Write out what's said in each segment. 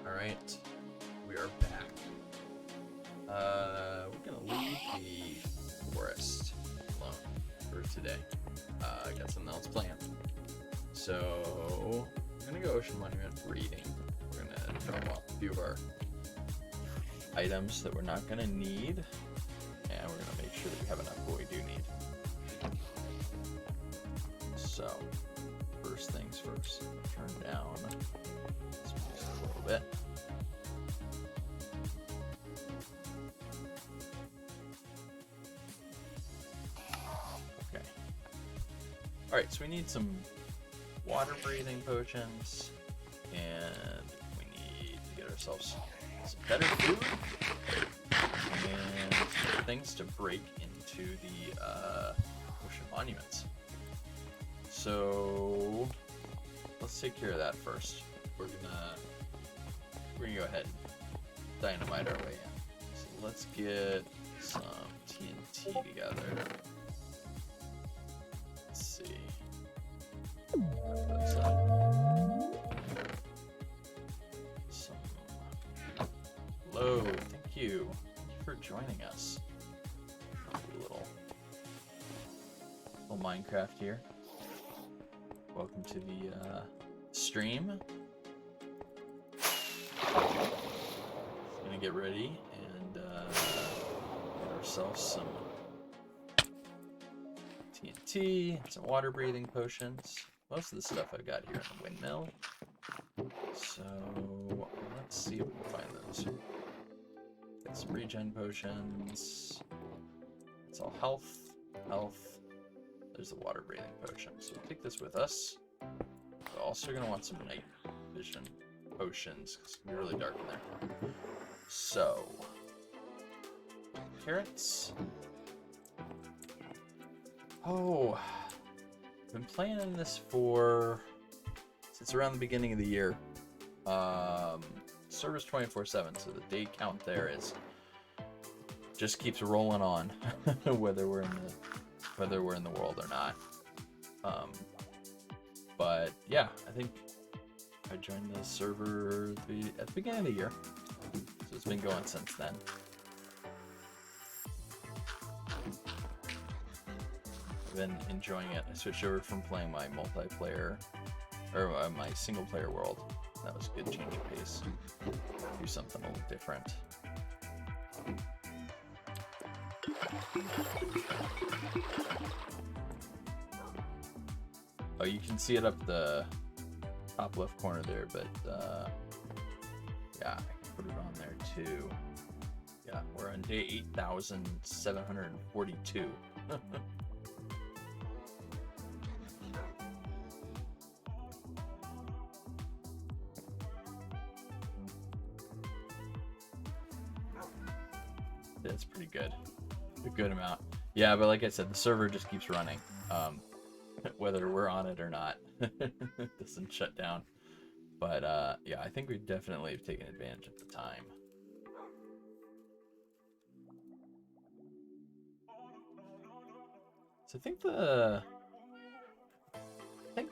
Alright, we are back. We're gonna leave the forest alone for today. I got something else planned. So, we're gonna go Ocean Monument reading. We're gonna drop off a few of our items that we're not gonna need, and we're gonna make sure that we have enough of what we do need. So, first things first, turn down this just a little bit. Okay. Alright, so we need some water breathing potions, and we need to get ourselves some better food, and things to break into the ocean monuments. So let's take care of that first. We're gonna go ahead and dynamite our way in. So let's get some TNT together. Let's see. Those up. Some load. Thank you. Thank you for joining us. Do a little Minecraft here. Welcome to the stream. Gonna get ready and get ourselves some TNT, some water breathing potions. Most of the stuff I've got here in the windmill. So let's see if we can find those. Got some regen potions. It's all health. There's the water breathing potion. So we'll take this with us. We're also going to want some night vision potions because it's going to be really dark in there. So, carrots. Oh, I've been planning this since around the beginning of the year. Server's 24/7, so the day count there just keeps rolling on, whether we're in the world or not. But yeah, I think I joined the server at the beginning of the year, so it's been going since then. I've been enjoying it. I switched over from playing my multiplayer or my single player world. That was a good change of pace. Do something a little different. Oh, you can see it up the top left corner there, but yeah, I can put it on there too. Yeah, we're on day 8,742. That's pretty good. A good amount. Yeah, but like I said, the server just keeps running. Whether we're on it or not. It doesn't shut down. But yeah, I think we definitely have taken advantage of the time. So I think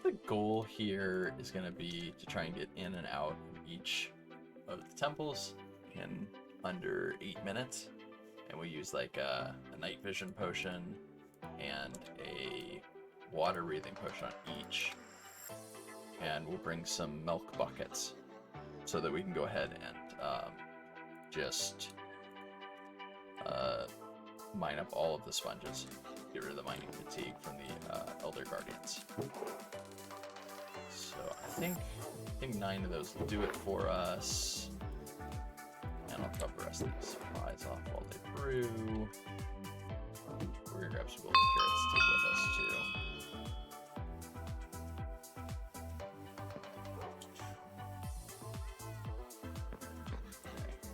the goal here is going to be to try and get in and out of each of the temples in under 8 minutes. And we use like a night vision potion and a water breathing potion on each, and we'll bring some milk buckets so that we can go ahead and just mine up all of the sponges, get rid of the mining fatigue from the Elder Guardians. So I think 9 of those will do it for us, and I'll drop the rest of these supplies off all the way through. We're gonna grab some golden carrots to take with us too.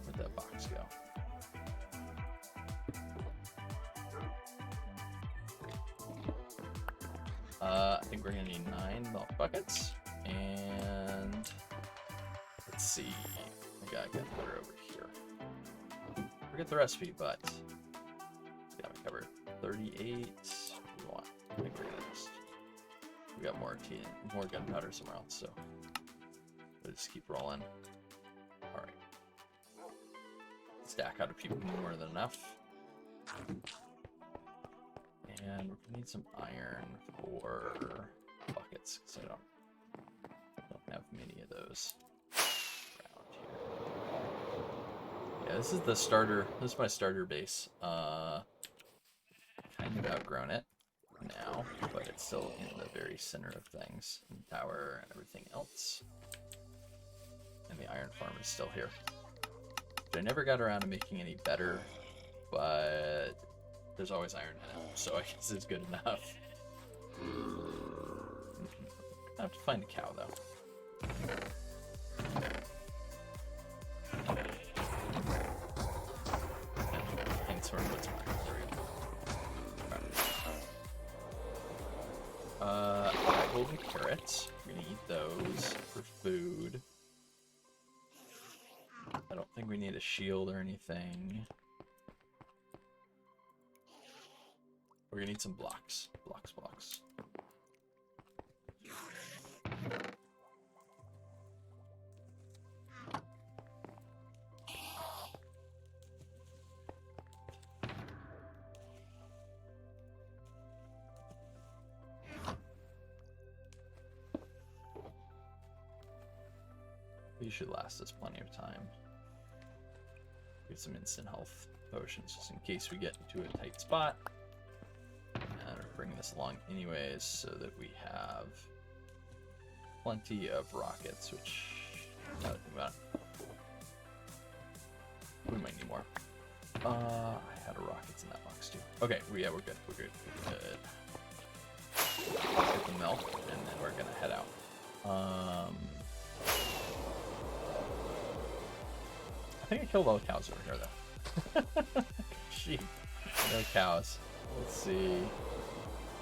Where'd that box go? I think we're gonna need 9 milk buckets, and let's see. I gotta get water over here. Forget the recipe, but got me covered. 38. We want. I think we're gonna we got more gunpowder somewhere else, so we'll just keep rolling. Our stack ought to be more than enough. And we're gonna need some iron for buckets, because I don't have many of those around here. Yeah, this is the starter. This is my starter base. Kind of outgrown it now, but it's still in the very center of things. And the tower and everything else. And the iron farm is still here. But I never got around to making any better, but there's always iron in it, so I guess it's good enough. I have to find a cow, though. And sort of what's mine. Golden carrots. We're gonna eat those for food. I don't think we need a shield or anything. We're gonna need some blocks. Blocks. These should last us plenty of time. Get some instant health potions just in case we get into a tight spot. And we're bringing this along anyways so that we have plenty of rockets, which now that I think about it, we might need more. I had rockets in that box too. Okay, we're good. We're good. Get the milk, and then we're gonna head out. I think I killed all the cows over here, though. Sheep. No cows. Let's see.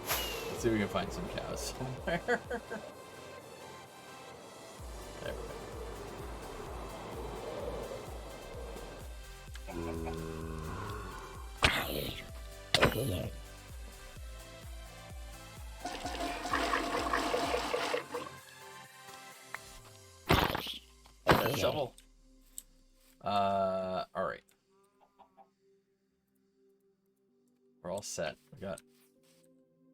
Let's see if we can find some cows somewhere. There we go. Shovel. Alright. We're all set. We got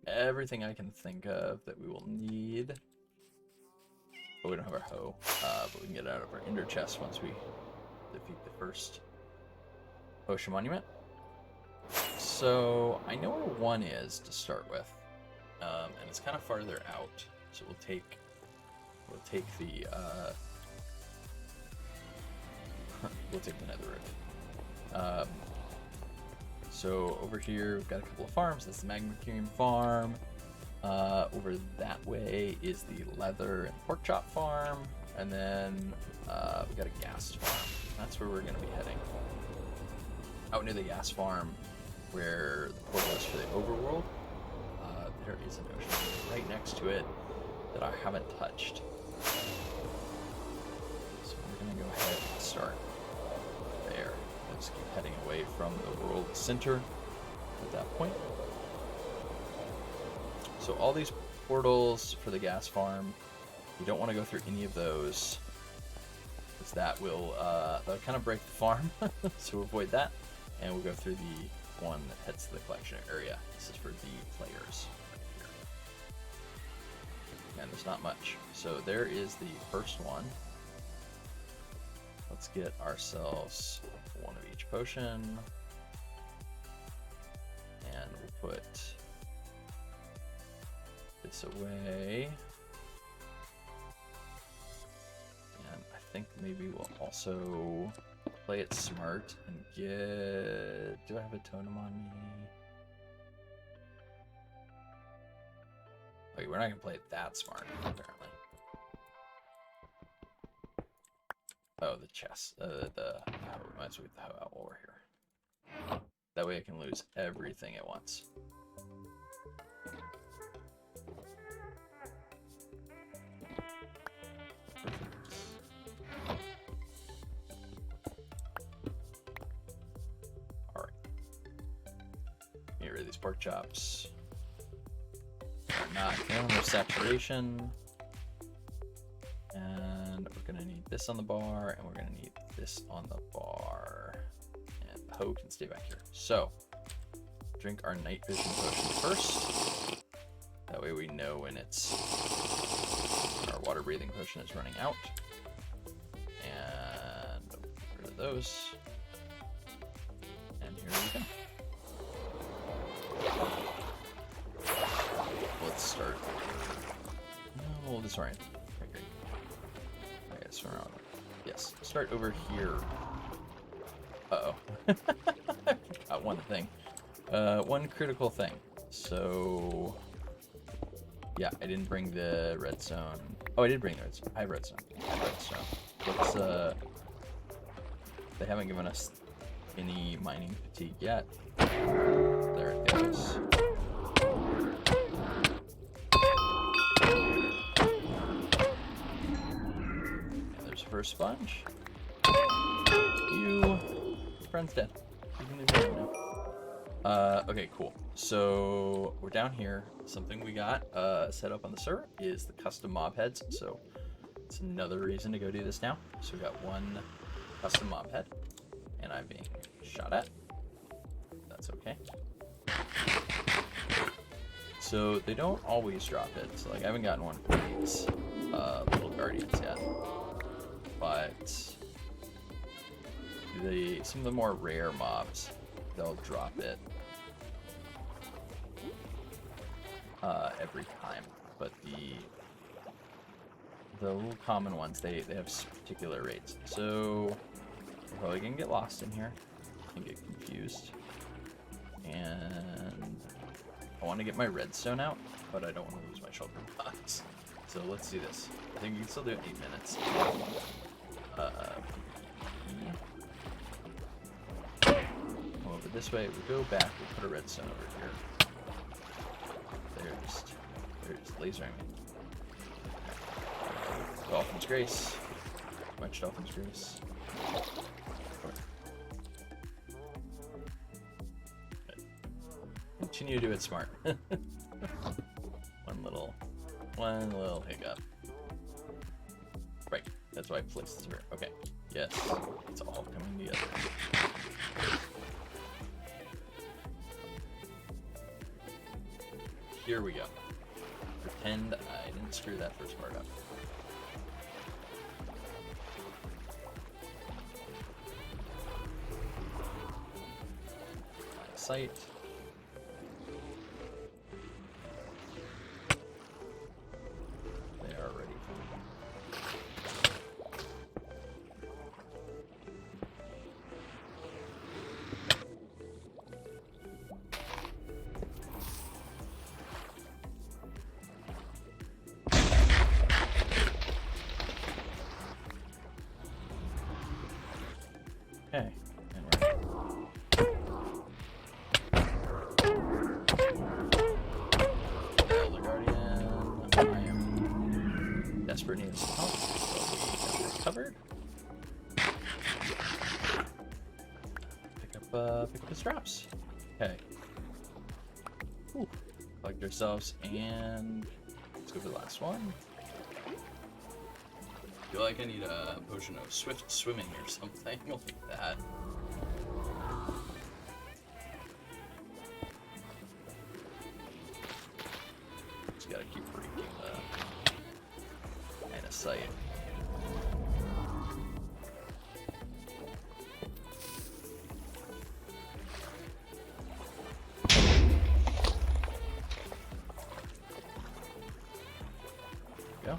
everything I can think of that we will need. But we don't have our hoe. But we can get it out of our ender chest once we defeat the first potion monument. So I know where one is to start with. And it's kind of farther out. So we'll take the we'll take the nether root. So over here we've got a couple of farms. That's the Magmacurium farm. Over that way is the leather and pork chop farm, and then we got a gas farm. That's where we're going to be heading. Out near the gas farm, where the portal is for the overworld, there is an ocean right next to it that I haven't touched. So we're going to go ahead and start there. Let's keep heading away from the world center at that point. So all these portals for the gas farm, you don't want to go through any of those, because that will that'll kind of break the farm. So avoid that, and we'll go through the one that heads to the collection area. This is for the players right here. And there's not much. So there is the first one. Let's get ourselves one of each potion, and we'll put this away. And I think maybe we'll also play it smart and get... Do I have a totem on me? Okay, we're not gonna play it that smart, apparently. Oh, the chest. Might as well get the hoe out while we're here. That way I can lose everything at once. Alright. Get rid of these pork chops. Not no saturation. And we're gonna need this on the bar, and we're gonna need this on the bar. Poe can stay back here. So, drink our night vision potion first. That way we know when our water breathing potion is running out. And get rid of those. And here we go. Let's start. No, we'll disorient. Okay, great. I guess we're on. Yes, start over here. Uh-oh. I forgot one thing. One critical thing. So, yeah, I didn't bring the redstone. Oh, I did bring the redstone. I have redstone. Let's, they haven't given us any mining fatigue yet. There it goes. And there's a first sponge. Your friend's dead. You can leave him now. Okay, cool. So we're down here. Something we got set up on the server is the custom mob heads. So it's another reason to go do this now. So we got one custom mob head, and I'm being shot at. That's okay. So they don't always drop it. So like I haven't gotten one for these little guardians yet, but some of the more rare mobs, they'll drop it every time. But the little common ones, they have particular rates. So we're probably gonna get lost in here and get confused. And I want to get my redstone out, but I don't want to lose my shulker box. So let's do this. I think we can still do it in 8 minutes. Come over this way. We go back. We'll put a redstone over here. They're just lasering me. Dolphin's Grace. Much Dolphin's Grace. Continue to do it smart. One little hiccup. Right, that's why I placed this here. Okay, yes, it's all coming together. Here we go. Pretend I didn't screw that first part up. Sight. They are ready for me. Okay, and we're Elder Guardian. I am desperate need some help, so we got this covered. Pick up the straps. Okay. Ooh. Collect ourselves, and let's go for the last one. I feel like I need a potion of swift swimming or something like that. Just gotta keep breaking the line of sight. There we go.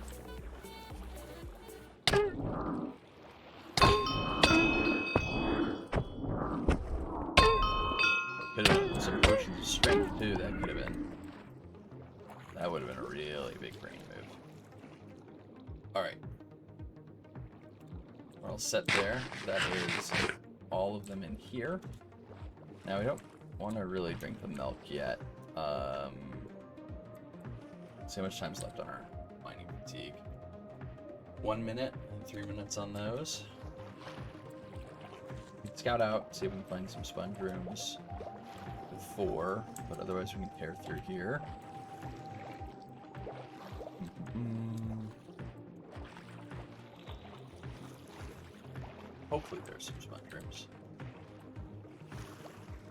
Could have been some potions of strength too. That would have been a really big brain move. All right, we're all set there. That is all of them in here. Now we don't want to really drink the milk yet. See how much time's left on our mining fatigue. 1 minute and 3 minutes on those. Scout out, see if we can find some sponge rooms before, but otherwise we can tear through here. Hopefully there's some sponge rooms.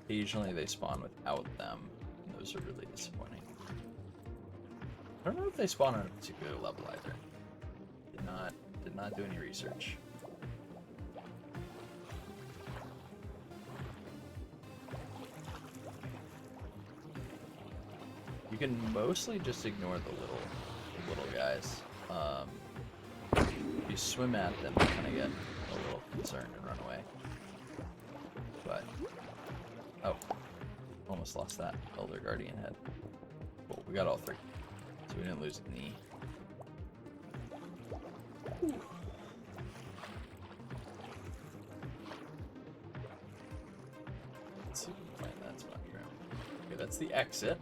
occasionally they spawn without them, and those are really disappointing. I don't know if they spawn on a particular level either. Did not do any research. You can mostly just ignore the little guys. If you swim at them, you kind of get a little concerned and run away. But oh, almost lost that Elder Guardian head. Cool, we got all three, so we didn't lose any. Let's see if we can find that spot here. Okay, that's the exit.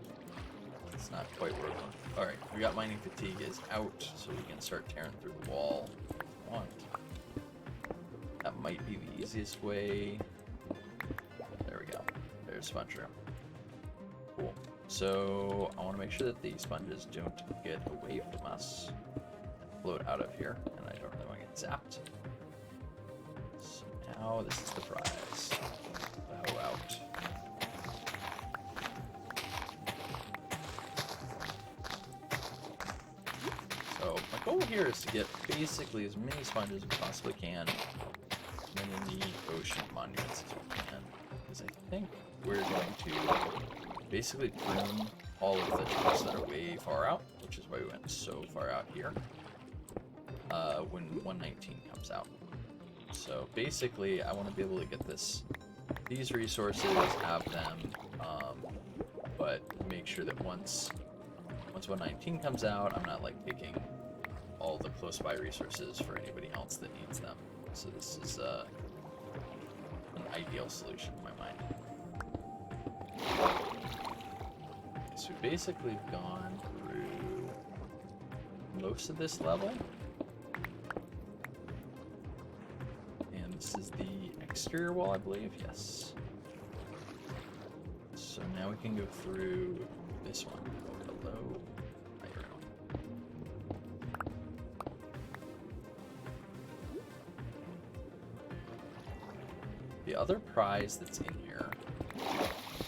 It's not quite where we want. Alright, we got mining fatigue is out, so we can start tearing through the wall if we want. That might be the easiest way. There we go. There's sponge room. Cool. So I want to make sure that the sponges don't get away from us and float out of here, and I don't really want to get zapped. So now this is the prize. Bow out. So my goal here is to get basically as many sponges as we possibly can, and in the ocean monuments as we can, because I think we're going to basically prune all of the trees that are way far out, which is why we went so far out here, when 119 comes out. So basically, I want to be able to get these resources, have them, but make sure that once 119 comes out, I'm not like taking all the close by resources for anybody else that needs them. So this is an ideal solution in my mind. Okay, so we basically have gone through most of this level. And this is the exterior wall, I believe. Yes. So now we can go through this one. Oh, hello. Hi, everyone. The other prize that's in here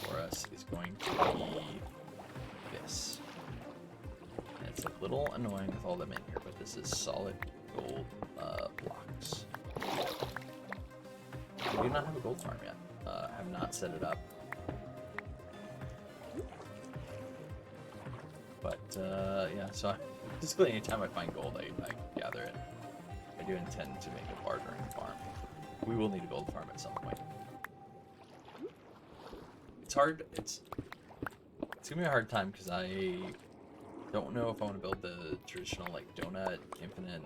for us is going to be this. And it's a little annoying with all them in here, but this is solid gold blocks. We do not have a gold farm yet. I have not set it up. But yeah, so basically anytime I find gold, I gather it. I do intend to make a bartering farm. We will need a gold farm at some point. It's hard. It's gonna be a hard time because I don't know if I want to build the traditional like donut infinite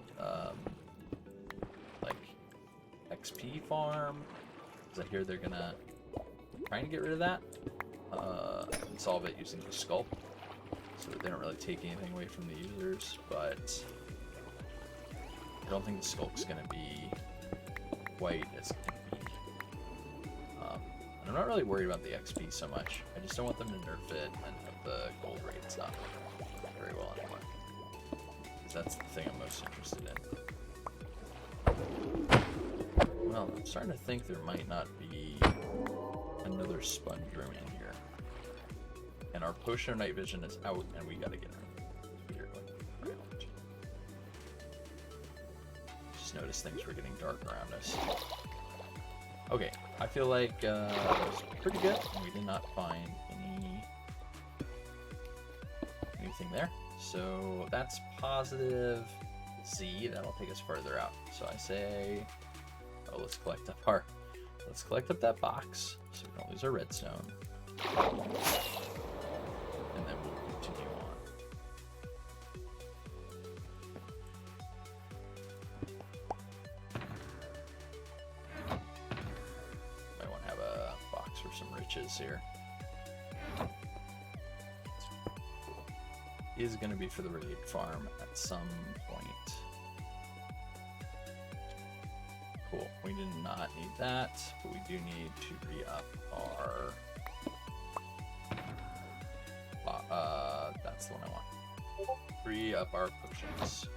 like XP farm, because I hear they're gonna trying to get rid of that and solve it using the sculpt, so that they don't really take anything away from the users. But I don't think the sculpt's gonna be quite as convenient. And I'm not really worried about the XP so much. I just don't want them to nerf it and have the gold rates up very well anymore, because that's the thing I'm most interested in. Well, I'm starting to think there might not be another sponge room in here. And our potion of night vision is out, and we gotta get her. Just noticed things were getting dark around us. Okay, I feel like that was pretty good. We did not find anything there. So that's positive Z. That'll take us further out. So I say, oh, let's collect up that box so we don't lose our redstone. And then we'll continue on. Might want to have a box for some riches here. Is going to be for the raid farm at some point. Cool. We did not need that, but we do need to re-up our... that's the one I want. Re-up our potions.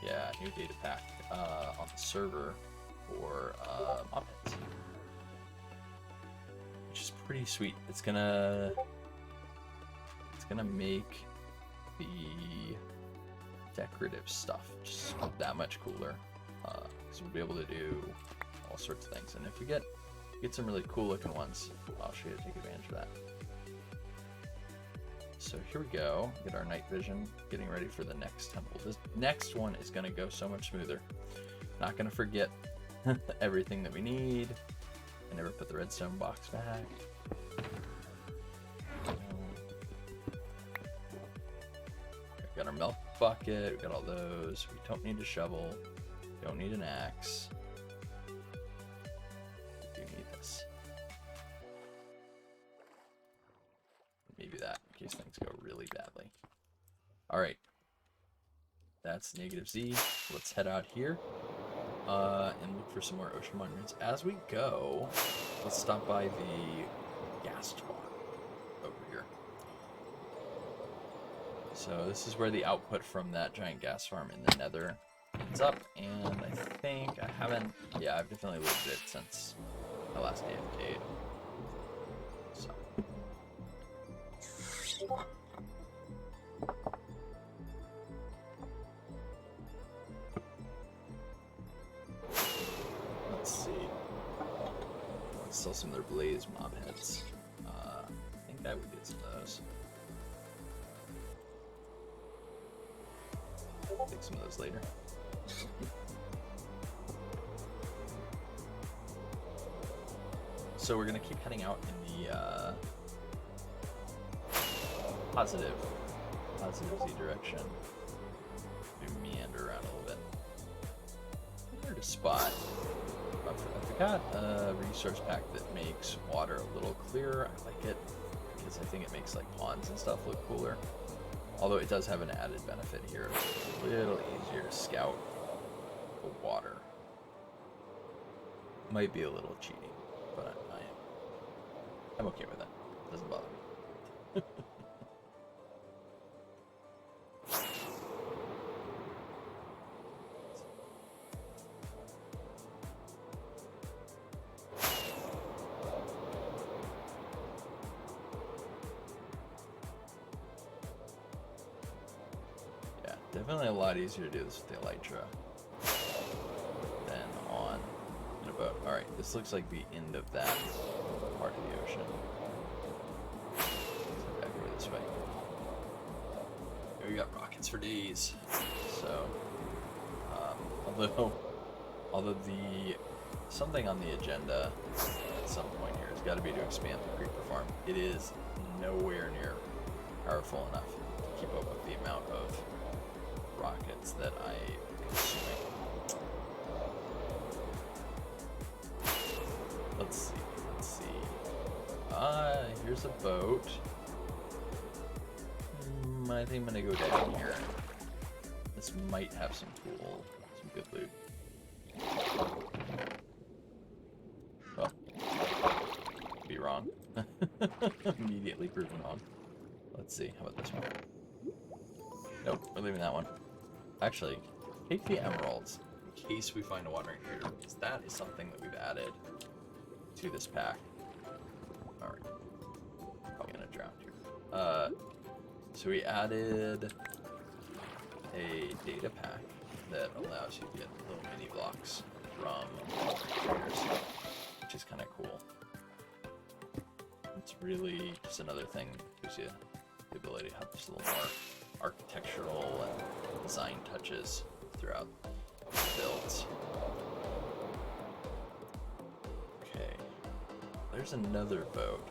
Yeah, new data pack. on the server for mob heads, which is pretty sweet. It's gonna make the decorative stuff just that much cooler, because we'll be able to do all sorts of things. And if we get some really cool looking ones, I'll show you to take advantage of that. So here we go, get our night vision, getting ready for the next temple. This next one is gonna go so much smoother. Not gonna forget everything that we need. I never put the redstone box back. We've got our milk bucket, we've got all those. We don't need a shovel, don't need an axe. We do need this. Maybe that, in case things go really badly. Alright. That's -Z. Let's head out here and look for some more ocean monuments. As we go, let's stop by the gas farm over here. So this is where the output from that giant gas farm in the nether ends up, and I think I haven't, yeah, I've definitely lived it since my last AFK. So. Let's see. Let's sell some of their blaze mob heads. I think that would get some of those. I'll take some of those later. So we're gonna keep heading out in the positive Z direction. We meander around a little bit. Weird spot. I forgot a resource pack that makes water a little clearer. I like it because I think it makes like ponds and stuff look cooler. Although it does have an added benefit here. It's a little easier to scout the water. Might be a little cheating, but I'm okay with it. Doesn't bother me. Yeah, definitely a lot easier to do this with the Elytra than on in a boat. Alright, this looks like the end of that part of the ocean. Let's back over this way. Here we got rockets for days. So, although something on the agenda at some point here has got to be to expand the creeper farm. It is nowhere near powerful enough to keep up with the amount of rockets that I am consuming. Let's see. Here's a boat. I think I'm gonna go down here. This might have some good loot. Well, be wrong. Immediately proven wrong. Let's see. How about this one? Nope, we're leaving that one. Actually, take the emeralds in case we find a wandering trader, because that is something that we've added to this pack. Alright. Probably gonna drown here. So we added a data pack that allows you to get little mini blocks from traders, which is kind of cool. It's really just another thing that gives you the ability to have just a little more architectural and design touches throughout the builds. Okay, there's another boat.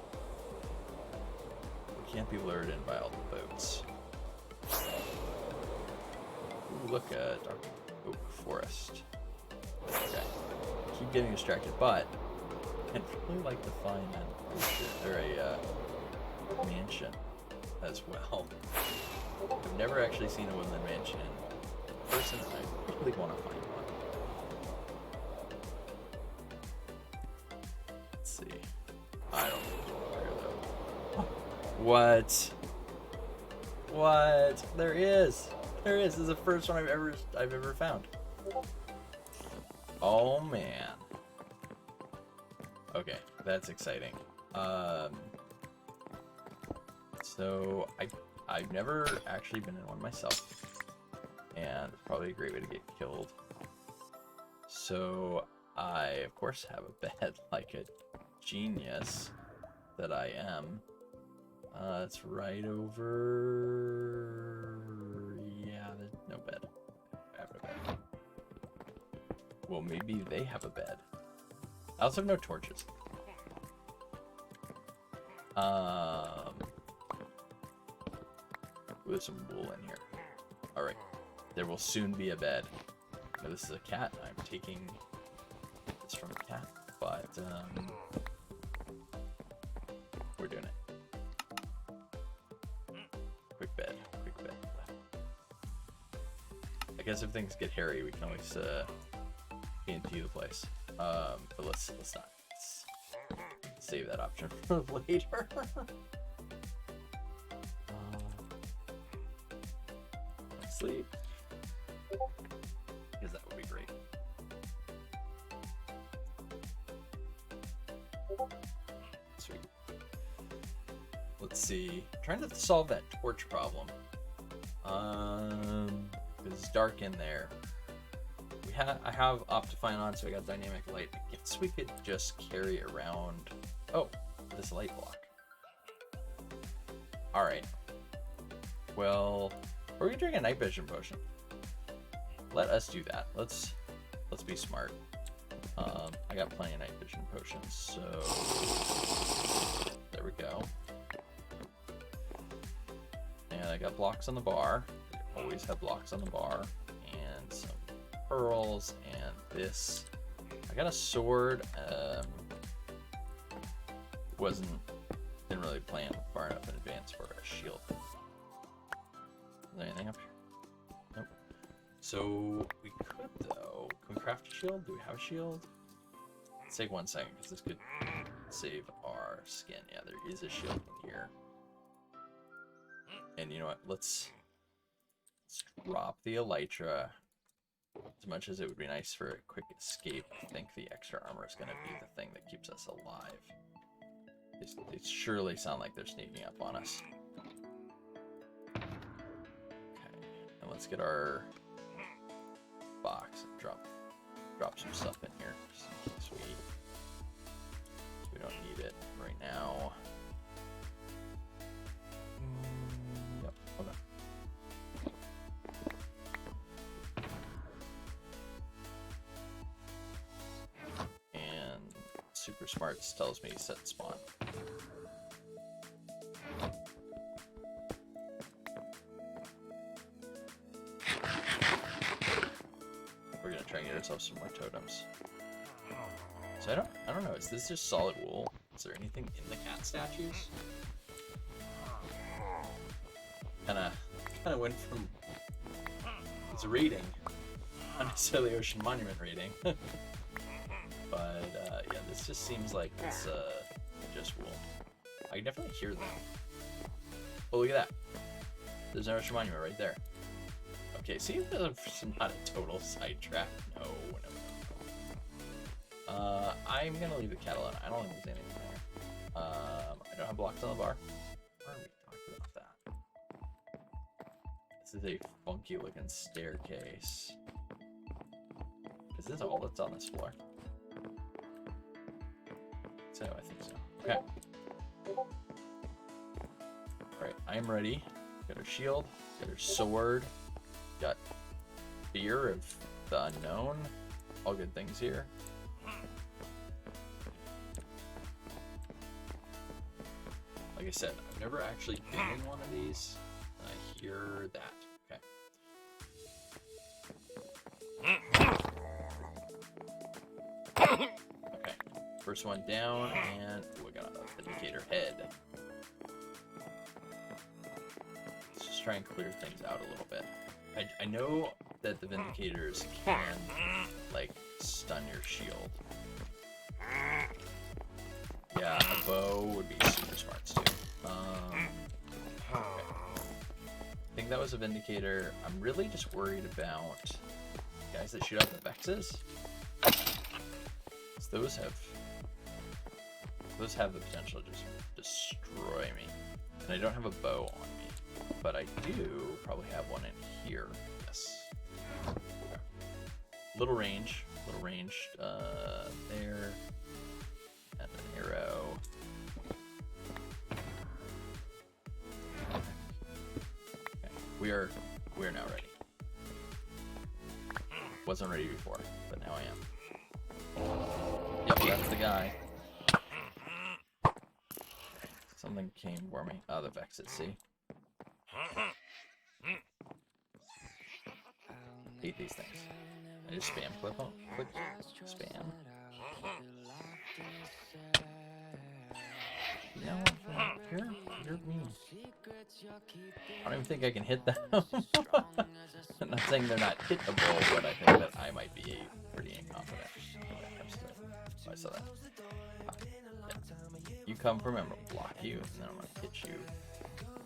We can't be lured in by all the boats. Ooh, look at our oak forest. Okay, keep getting distracted, but I'd really like to find an ocean or a mansion as well. I've never actually seen a woodland mansion in person. I really want to find one. Let's see. I don't know though. What? What? There is. There is. This is the first one I've ever found. Oh man. Okay, that's exciting. So I've never actually been in one myself, and it's probably a great way to get killed. So I of course have a bed like a genius that I am. It's right over. Yeah, there's no bed. I have no bed. Well, maybe they have a bed. I also have no torches. There's some wool in here. Alright. There will soon be a bed. Now, this is a cat. I'm taking this from a cat, but we're doing it. Quick bed. Quick bed. I guess if things get hairy, we can always empty the place. But let's not. Let's save that option for later. Sleep. Because that would be great. Sweet. Let's see. Trying to solve that torch problem. It's dark in there. I have Optifine on, so I got dynamic light. I guess we could just carry around. Oh, this light block. All right. Well, we're gonna drink a night vision potion. Let us do that. Let's be smart. I got plenty of night vision potions, so there we go. And I got blocks on the bar. I always have blocks on the bar, and some pearls, and this. I got a sword. Didn't really plan far enough in advance for a shield. Is there anything up here? Nope. So we could though. Can we craft a shield? Do we have a shield? Let's take 1 second because this could save our skin. Yeah, there is a shield in here. And you know what? Let's drop the elytra. As much as it would be nice for a quick escape, I think the extra armor is going to be the thing that keeps us alive. They surely sound like they're sneaking up on us. Okay, and let's get our box and drop some stuff in here, just in case we don't need it right now. Yep. Okay. And Super Smarts tells me set spawn. We're gonna try and get ourselves some more totems. So I don't know. Is this just solid wool? Is there anything in the cat statues? Kind of went from it's a rating, not necessarily Ocean Monument rating, but yeah, this just seems like it's just wool. I can definitely hear them. Oh, look at that! There's an Ocean Monument right there. Okay, see if there's not a total sidetrack. No. I'm gonna leave the cat alone. I don't think there's anything there. I don't have blocks on the bar. Where are we talking about that? This is a funky looking staircase. Is this all that's on this floor? So I think so. Okay. Alright, I'm ready. Got our shield, got our sword, got Fear of the Unknown. All good things here. Like I said, I've never actually been in one of these. I hear that. Okay. Okay. First one down, and we got a Vindicator head. Let's just try and clear things out a little bit. I know that the Vindicators can, like, stun your shield. Yeah, a bow would be super smart too. Okay. I think that was a Vindicator. I'm really just worried about guys that shoot out the Vexes. Those have the potential to just destroy me. And I don't have a bow on me, but I do probably have one in here. Yes. Okay. Little range, there, and an arrow. Okay. We are now ready. Wasn't ready before, but now I am. Yep, that's the guy. Something came for me. Oh, the Vex at sea. Hate these things. I just spam click, spam. You know what? You're mean. I don't even think I can hit them. I'm not saying they're not hittable, but I think that I might be pretty incompetent when it comes to it. Oh, I saw that. Yeah. You come from him, I'm gonna block you, and then I'm gonna hit you.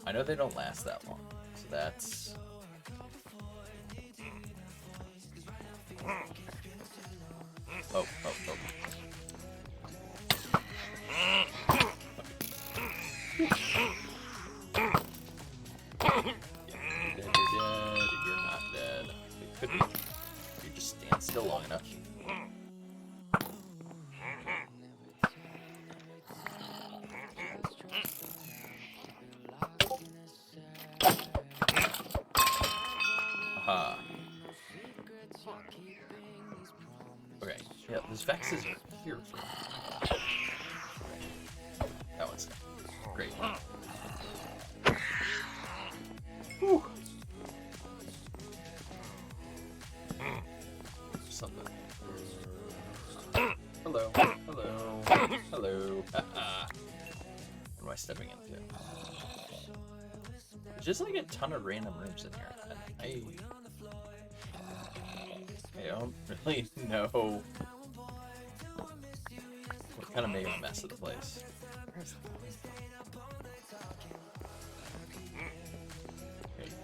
I know they don't last that long, so that's... Oh. You're dead, you're not dead. It could be. If you just stand still long enough. Aha. Okay, yeah, this Vex is here for me. That one's great. Whew. Something. Hello. What am I stepping into? There's just like a ton of random rooms in here. I don't really know what kind of made a mess of the place. Okay,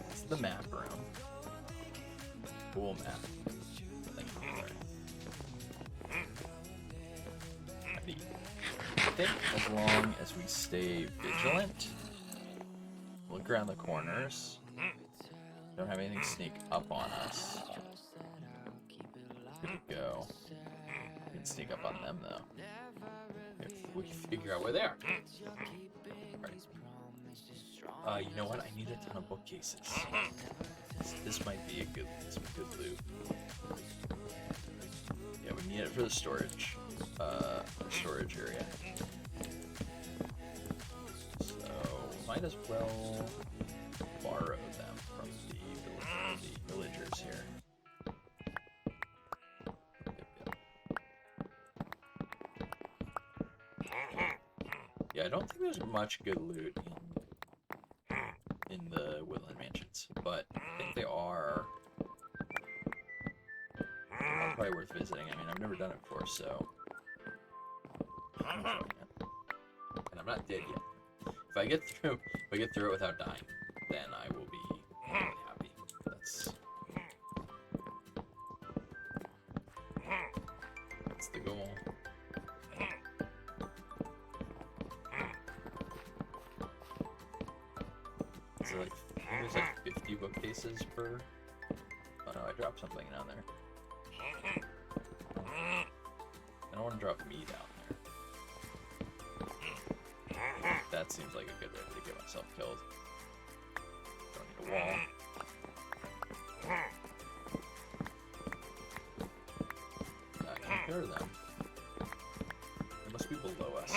this is the map room. Cool map. I think as long as we stay vigilant, look around the corners, don't have anything sneak up on us. Good to go. We can sneak up on them though. If we can figure out where they are. Right. You know what? I need a ton of bookcases. This might be some good loot. Yeah, we need it for the storage. Storage area. So might as well borrow them from the villagers here. Yeah, I don't think there's much good loot in the Woodland Mansions, but I think they are probably worth visiting. I mean, I've never done it before, so I'm enjoying it. And I'm not dead yet. If I get through it without dying, then I will be really happy. That's the goal. Is it like, I think there's like 50 bookcases per... Oh no, I dropped something down there. I don't want to drop me down there. That seems like a good way to get myself killed. Don't need a wall. I can hear them. They must be below us.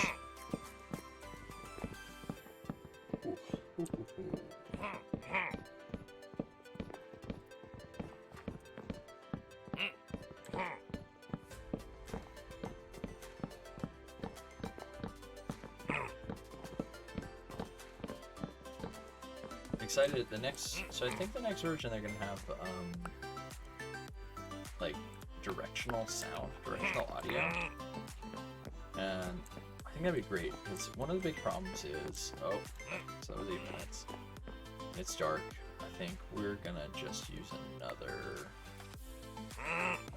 Excited at the next, so I think the next version they're gonna have like directional audio, and I think that'd be great because one of the big problems is, oh, so that was 8 minutes. It's dark. I think we're gonna just use another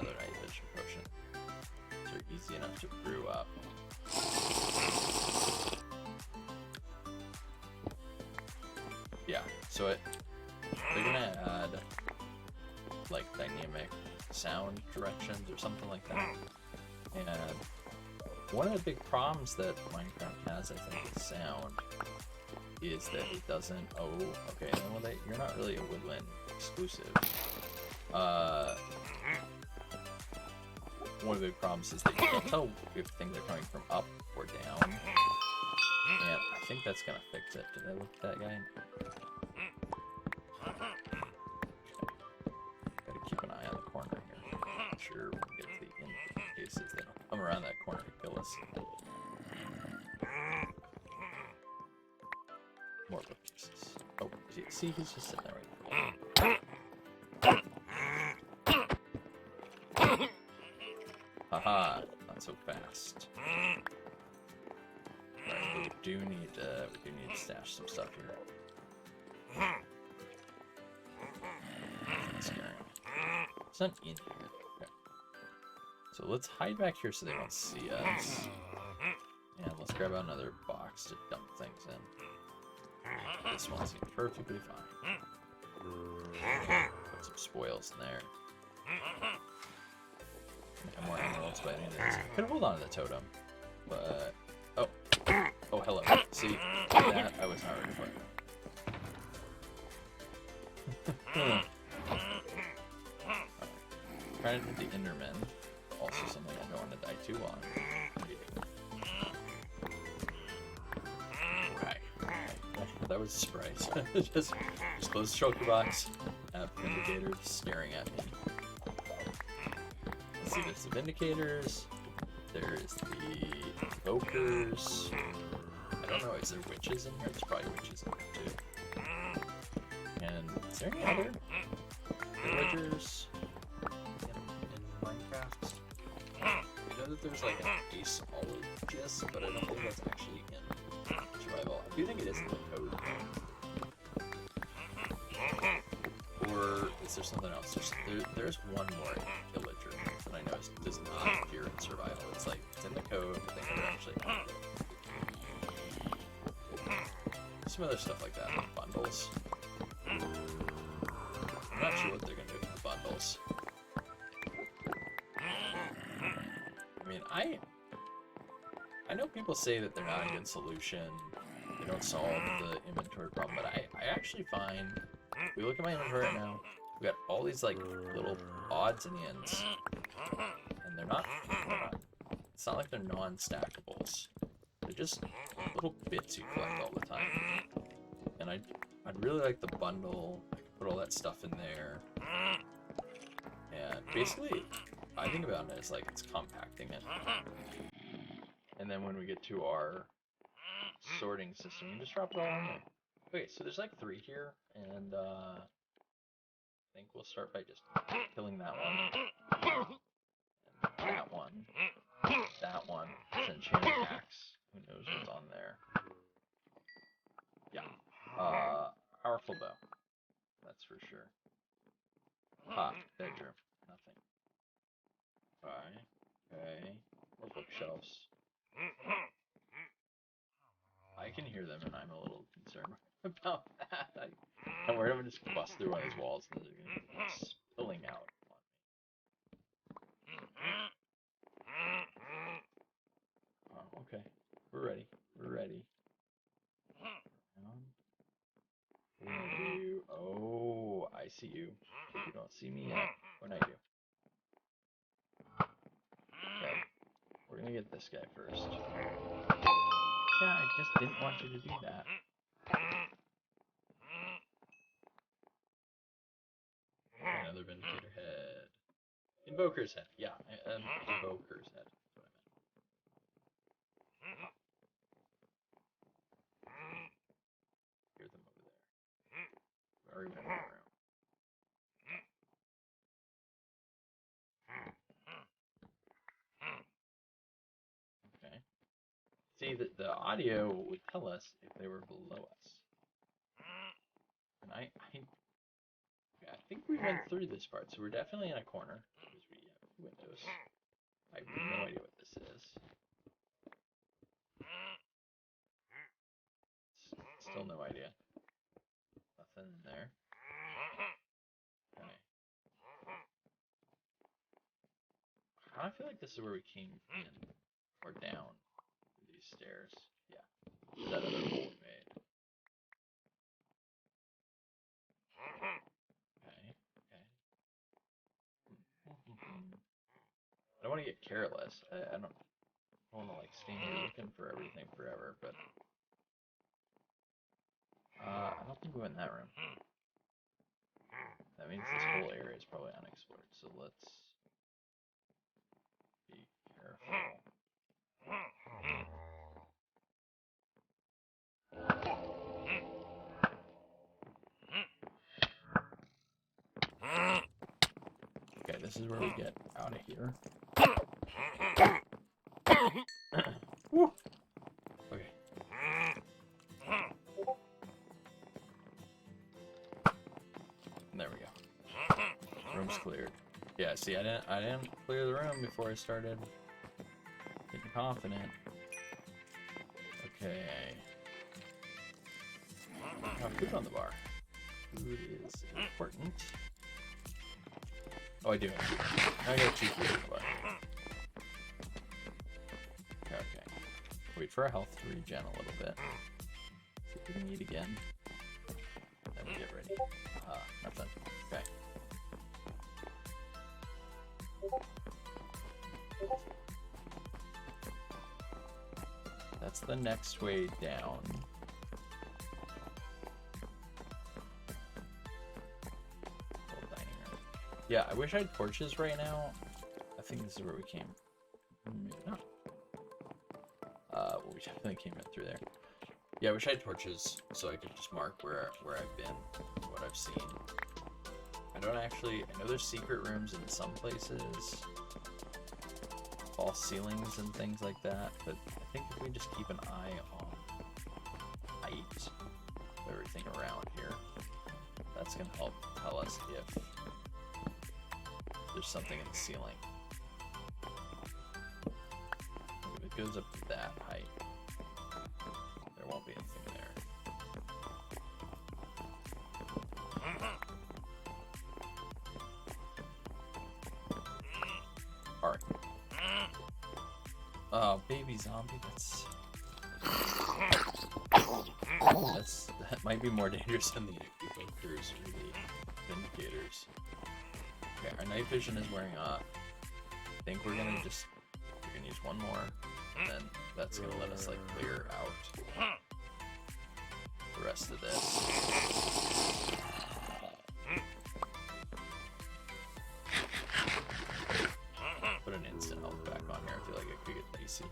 night vision potion. are easy enough to brew up. Yeah, so they're gonna add like dynamic sound directions or something like that. And one of the big problems that Minecraft has, I think, with sound is that it doesn't. Oh, okay. Well, you're not really a woodland exclusive. One of the big problems is that you can't tell if things are coming from up or down. And I think that's gonna fix it. Did I look at that guy? Gotta keep an eye on the corner here. I'm sure we can get to the end cases that will come around that corner to kill us. More bookcases. Oh, see, he's just sitting there waiting for me. Haha, not so fast. Right, we do need to stash some stuff here. That's scary. It's not in here. Okay. So let's hide back here so they won't see us. And let's grab out another box to dump things in. This one seems perfectly fine. Put some spoils in there. And more emeralds by the end of this. I could hold on to the totem, but oh, hello. See that I was not ready for. Trying to hit the Enderman. Also something I don't want to die too long. That was a surprise. just close the shulker box. Have Vindicators staring at me. Let's see, there's the Vindicators. There's the Evokers. I don't know, is there witches in here? There's probably witches in here too. And is there any other villagers in Minecraft? I know that there's like an aceologist, but I don't think that's actually in survival. I do think it is in the code. Or is there something else? There's one more villager that I know does not appear in survival. It's like, it's in the code, but they never actually have it. Some other stuff like that, like bundles. I'm not sure what they're gonna do with the bundles. I mean, I know people say that they're not a good solution. They don't solve the inventory problem, but I actually find, if we look at my inventory right now, we got all these like little odds and ends, and they're not it's not like they're non-stackables. They're just little bits you collect all the time. And I'd really like the bundle. I could put all that stuff in there. And basically, I think about it as like it's compacting it. And then when we get to our sorting system, you just drop it all in there. Okay, so there's like 3 here, and I think we'll start by just killing that one. And that one. That one. It's an enchanted axe. Who knows what's on there? Yeah. Powerful bow. That's for sure. Bedroom. Nothing. Okay. More bookshelves. I can hear them, and I'm a little concerned about that. I'm worried I'm gonna just bust through one of these walls and they're gonna be spilling out on me. Oh, okay. We're ready. We're ready. We're gonna do. Oh, I see you. You don't see me yet. When I do. Okay. We're gonna get this guy first. Yeah, I just didn't want you to do that. Another Vindicator head. Invoker's head. Yeah, Invoker's head. That's what I meant. Hear them over there. Very well around. Okay. See, the audio would tell us if they were below us. And I think we went through this part, so we're definitely in a corner because we have windows. I have no idea what this is. Still no idea. Nothing in there. Okay. I feel like this is where we came in. Or down. These stairs. Yeah. That other hole we made. Okay. Okay. I don't want to get careless. I don't want to like stand here looking for everything forever, but I don't think we went in that room. That means this whole area is probably unexplored, so let's be careful. Okay, this is where we get out of here. Woo. Okay. There we go. Room's cleared. Yeah, see, I didn't clear the room before I started getting confident. Okay. Food on the bar. Food is important. Oh, I do. I got 2 food on the bar. Okay. Wait for our health to regen a little bit. See if we can eat again. Then we get ready. Nothing. Okay. That's the next way down. Yeah, I wish I had torches right now. I think this is where we came. Maybe not. Well, we definitely came in through there. Yeah, I wish I had torches so I could just mark where I've been, what I've seen. I know there's secret rooms in some places, false ceilings and things like that, but I think if we just keep an eye on height of everything around here, that's gonna help tell us if there's something in the ceiling. If it goes up to that height, there won't be anything there. Alright. Oh, baby zombie, that might be more dangerous than the invokers or the vindicators. Okay, our night vision is wearing off. I think we're gonna use one more, and then that's gonna let us like clear out the rest of this. Put an instant health back on here. I feel like it could get dicey.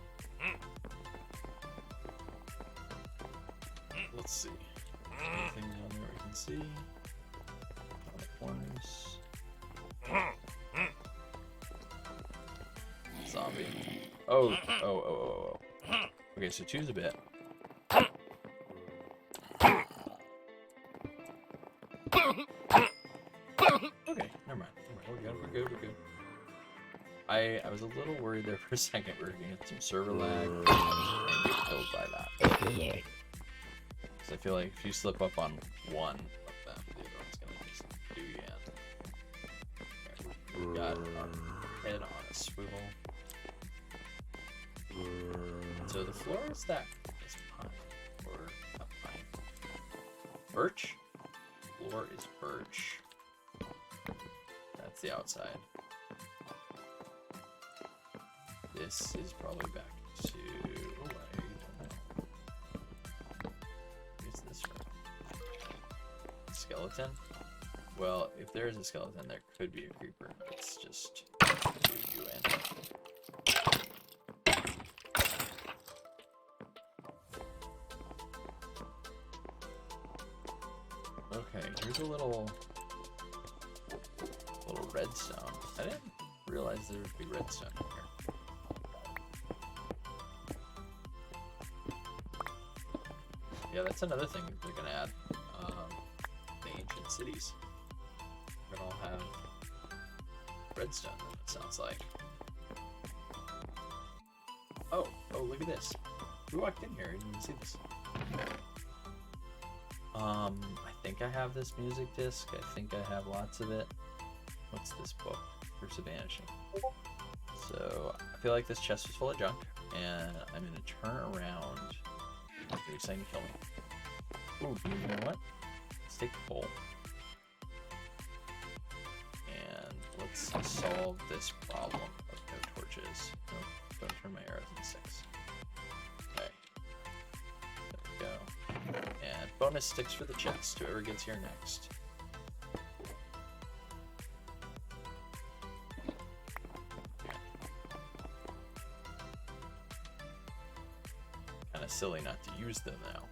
Let's see. Anything down there we can see? On the corners. Zombie. Oh. Okay, so 2's a bit. Okay, never mind. We're good. I was a little worried there for a second. We were gonna get some server lag and get killed by that. So I feel like if you slip up on one of them, the other one's gonna just do you in. We got our head on a swivel. So the floor is that is pine or not pine. Birch? Floor is birch. That's the outside. This is probably back to I don't know. What's this room? Skeleton? Well, if there's a skeleton, there could be a creeper. It's just do you in. Okay, here's a little redstone. I didn't realize there would be redstone in here. Yeah, that's another thing they're gonna add. The ancient cities. We're gonna all have redstone, it sounds like. Oh, look at this. We walked in here, I didn't even see this. I think I have this music disc. I think I have lots of it. What's this book? Curse of Vanishing. So, I feel like this chest was full of junk, and I'm gonna turn around. You're saying to kill me. Ooh, you know what? Let's take the bowl. And let's solve this problem of no torches. Nope, don't turn my arrows into 6. Okay. There we go. And bonus sticks for the chest, whoever gets here next. Kind of silly not to use them now.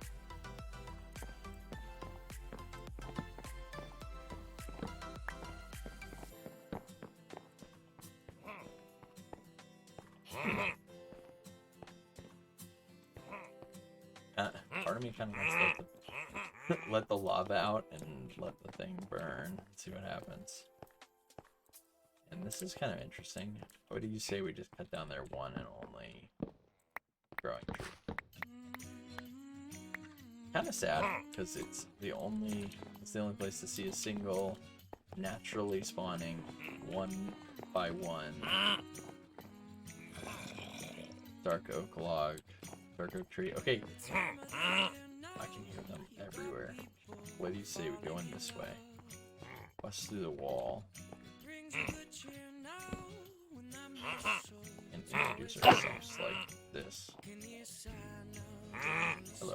Part of me kind of wants to let the lava out and let the thing burn. See what happens. And this is kind of interesting. What do you say we just cut down their one and only growing tree? Kind of sad because it's the only place to see a single naturally spawning 1 by 1 dark oak log. Dark oak tree. Okay. I can hear them everywhere. What do you say we go in this way? Bust through the wall. And introduce ourselves like this. Hello.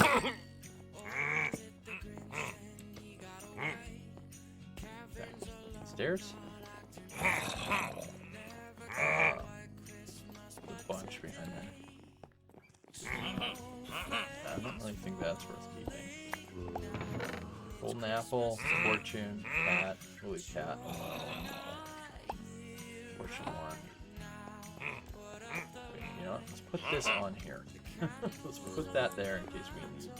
Okay. Stairs? The bunch behind there. I don't really think that's worth keeping. Golden apple, fortune, cat, holy cat. Fortune 1. Wait, you know what? Let's put this on here. Let's put that there in case we need it.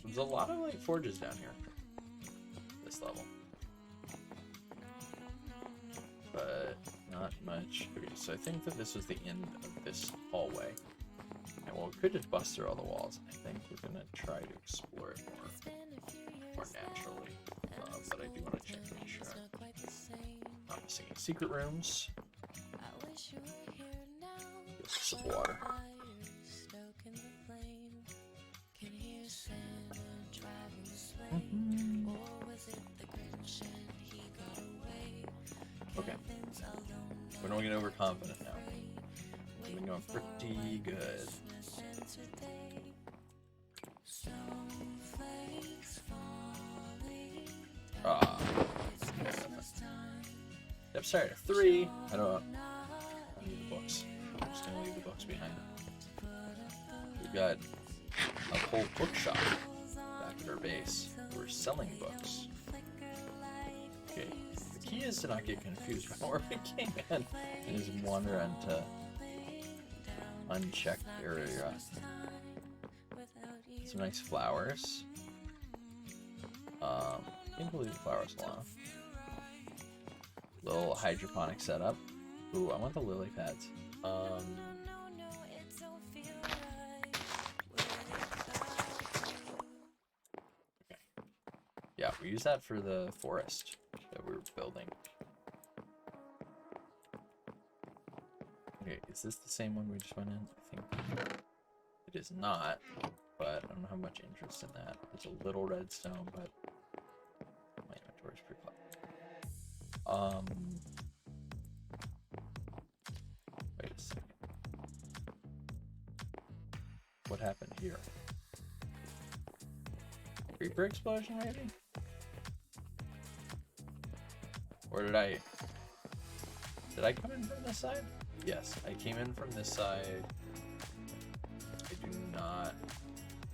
There's a lot of like forges down here. This level. But not much. Okay, so I think that this was the end of this hallway. And well, we could just bust through all the walls. I think we're gonna try to explore it more naturally. But I do want to check to make sure I'm not missing any secret rooms. Some water. Okay. We're not getting overconfident now. We've been going pretty good. Step started at 3. I need the books. I'm just gonna leave the books behind. We've got a whole bookshop back at our base. We're selling books. Okay. The key is to not get confused by where we came in and just wander into unchecked area. Some nice flowers. Can't believe the flowers long. Little hydroponic setup. Ooh, I want the lily pads. Okay. Yeah, we use that for the forest that we were building. Okay, is this the same one we just went in? I think it is not, but I don't have much interest in that. It's a little redstone, but my inventory's pretty clever. Wait a second. What happened here? Creeper explosion, maybe? Or did I come in from this side? Yes, I came in from this side. I do not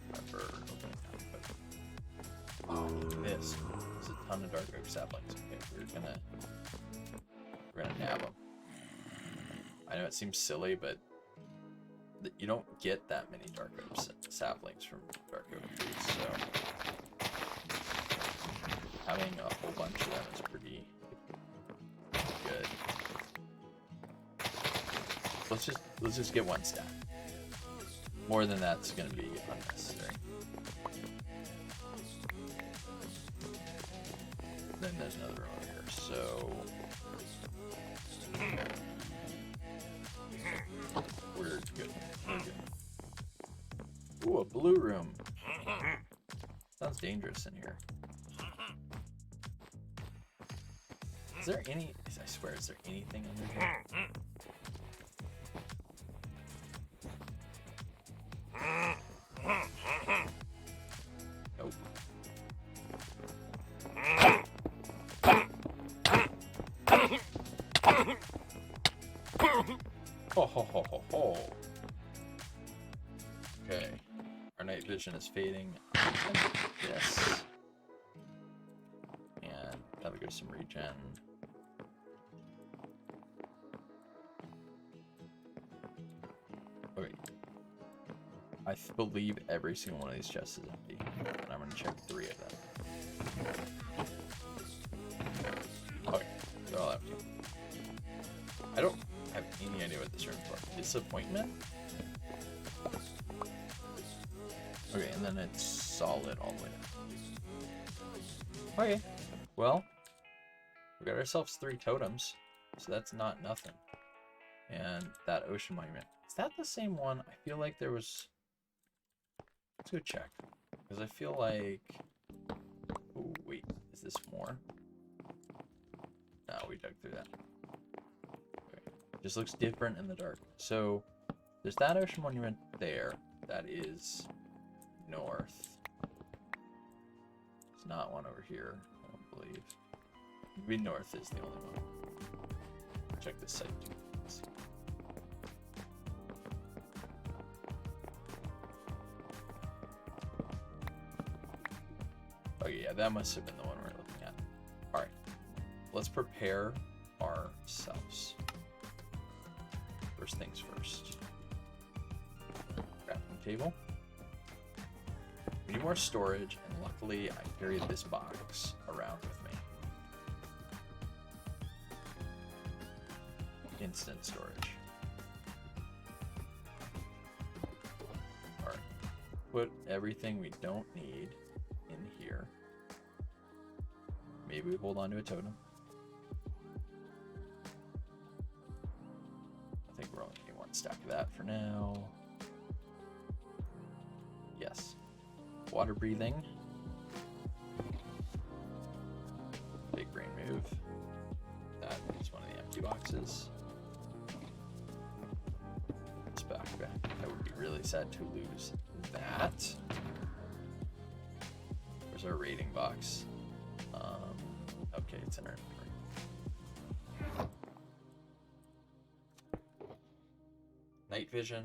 remember opening that, but oh, look at this. There's a ton of dark oak saplings. Okay, we're gonna nab them. I know it seems silly, but you don't get that many dark oak saplings from dark oak trees, so having a whole bunch of them is pretty good. Let's just get one stack. More than that's gonna be unnecessary. Then there's another room over here, so we're good. We're good. Ooh, a blue room. Sounds dangerous in here. Is there any? I swear, is there anything under here? Nope. Ho ho ho ho ho. Okay. Our night vision is fading. Yes. And that'll go some regen. Okay. I believe every single one of these chests is empty. And I'm gonna check 3 of them. Okay, they're all empty. I don't have any idea what this room's for. Disappointment? Okay, and then it's solid all the way down. Okay, well, we got ourselves 3 totems, so that's not nothing. And that ocean monument. Is that the same one? I feel like there was... Let's go check. Because I feel like... Oh, wait, is this more? No, we dug through that. Okay. Just looks different in the dark. So, there's that ocean monument there. That is north. There's not one over here, I don't believe. Maybe north is the only one. Check this site too. Oh yeah, that must have been the one we're looking at. Alright, let's prepare ourselves. First things first. Crafting table. We need more storage, and luckily I carried this box around with me. Instant storage. Alright, put everything we don't need in here. Maybe we hold on to a totem. I think we're only getting 1 stack of that for now. Yes. Water breathing. Big brain move. That is one of the empty boxes. It's back. I would be really sad to lose that. Where's our rating box? Okay, it's in our inventory. Night vision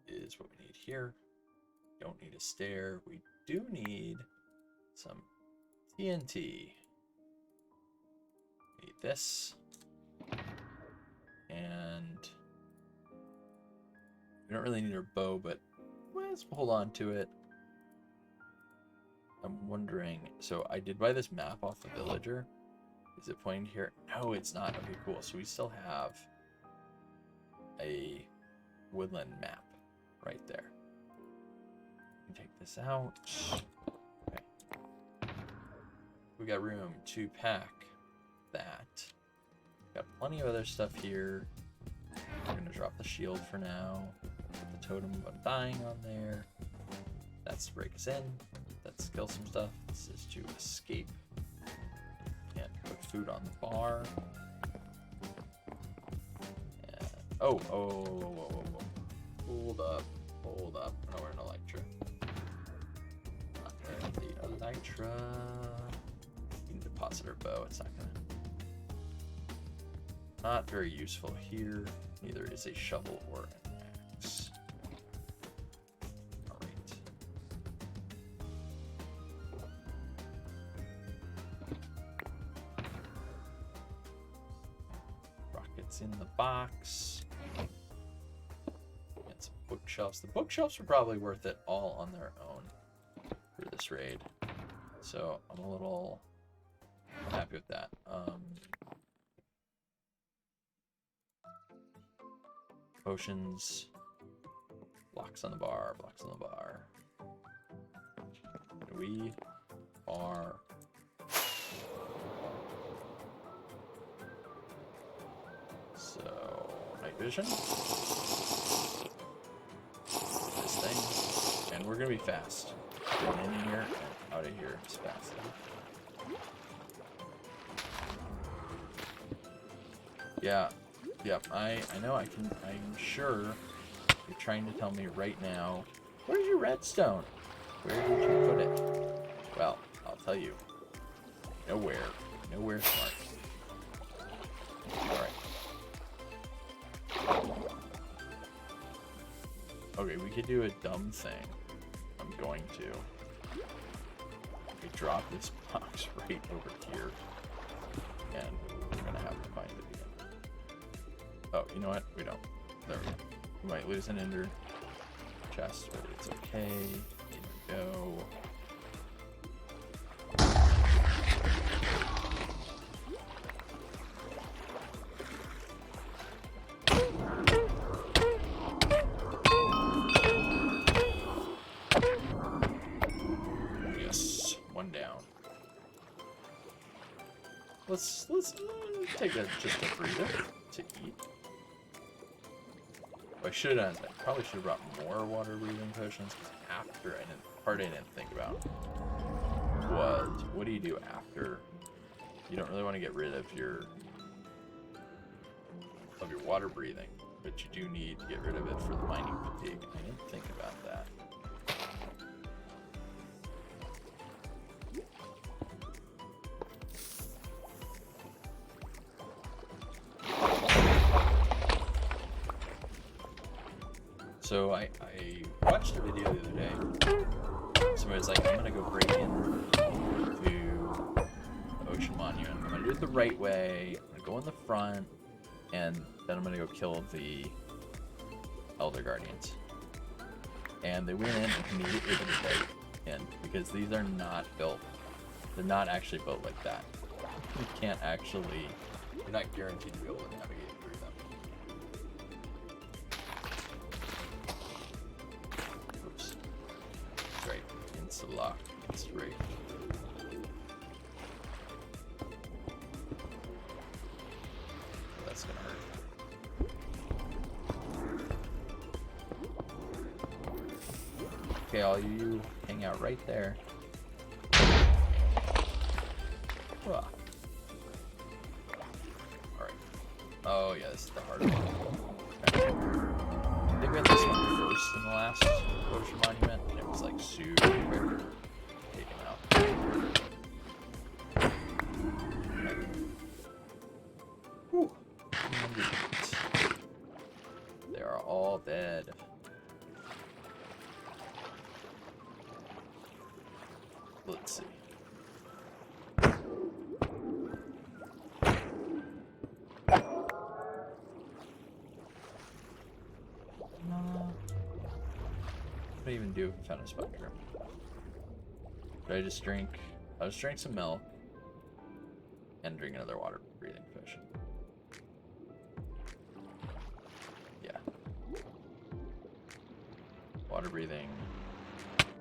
is what we need here. Don't need a stair. We do need some TNT. Need this. And we don't really need our bow, but let's hold on to it. I'm wondering, so I did buy this map off the villager. Is it pointing here? No, it's not. Okay, cool. So we still have a woodland map right there. Take this out. Okay. We got room to pack that. Got plenty of other stuff here. We're gonna drop the shield for now. Put the totem of undying on there. That's to break us in. Let's kill some stuff. This is to escape. And put food on the bar. And, oh. Hold up. No, we're in Elytra. Not the Elytra. You can deposit our bow. It's not gonna. Not very useful here. Neither is a shovel or an axe. All right. Rockets in the box. And some bookshelves. The bookshelves are probably worth it all on their own for this raid. So I'm a little happy with that. Potions. Blocks on the bar. Blocks on the bar. We are... So, night vision. This thing. And we're gonna be fast. Getting in here and out of here as fast. Yeah. Yep, I know I'm sure you're trying to tell me right now, where's your redstone? Where did you put it? Well, I'll tell you. Nowhere. Nowhere smart. Alright. Okay, we could do a dumb thing. I'm going to. We drop this box right over here. And we're gonna have to find it again. Oh, you know what? We don't. There we go. We might lose an ender chest, but it's okay. Here we go. Yes, one down. Let's take just a breather to eat. I should have. I probably should have brought more water breathing potions. After I didn't think about was what do you do after you don't really want to get rid of your water breathing, but you do need to get rid of it for the mining fatigue. I didn't think about that. So I watched a video the other day. Somebody was like, I'm gonna go break in to the Ocean Monument. I'm gonna do it the right way. I'm gonna go in the front, and then I'm gonna go kill the Elder Guardians. And they went in and immediately didn't break in because these are not built. They're not actually built like that. You can't actually. You're not guaranteed to be able to navigate through them. Lock. That's right. That's gonna hurt. Okay, all you hang out right there. Alright. Oh yeah, this is the hard one. Okay. I think we had this one first in the last Ocean Monument, and it was like super quick. Take him out. Okay. Whew. They are all dead. Let's see. What do I even do if I found a spectrum? Should I just drink? I'll just drink some milk and drink another water breathing potion. Yeah. Water breathing.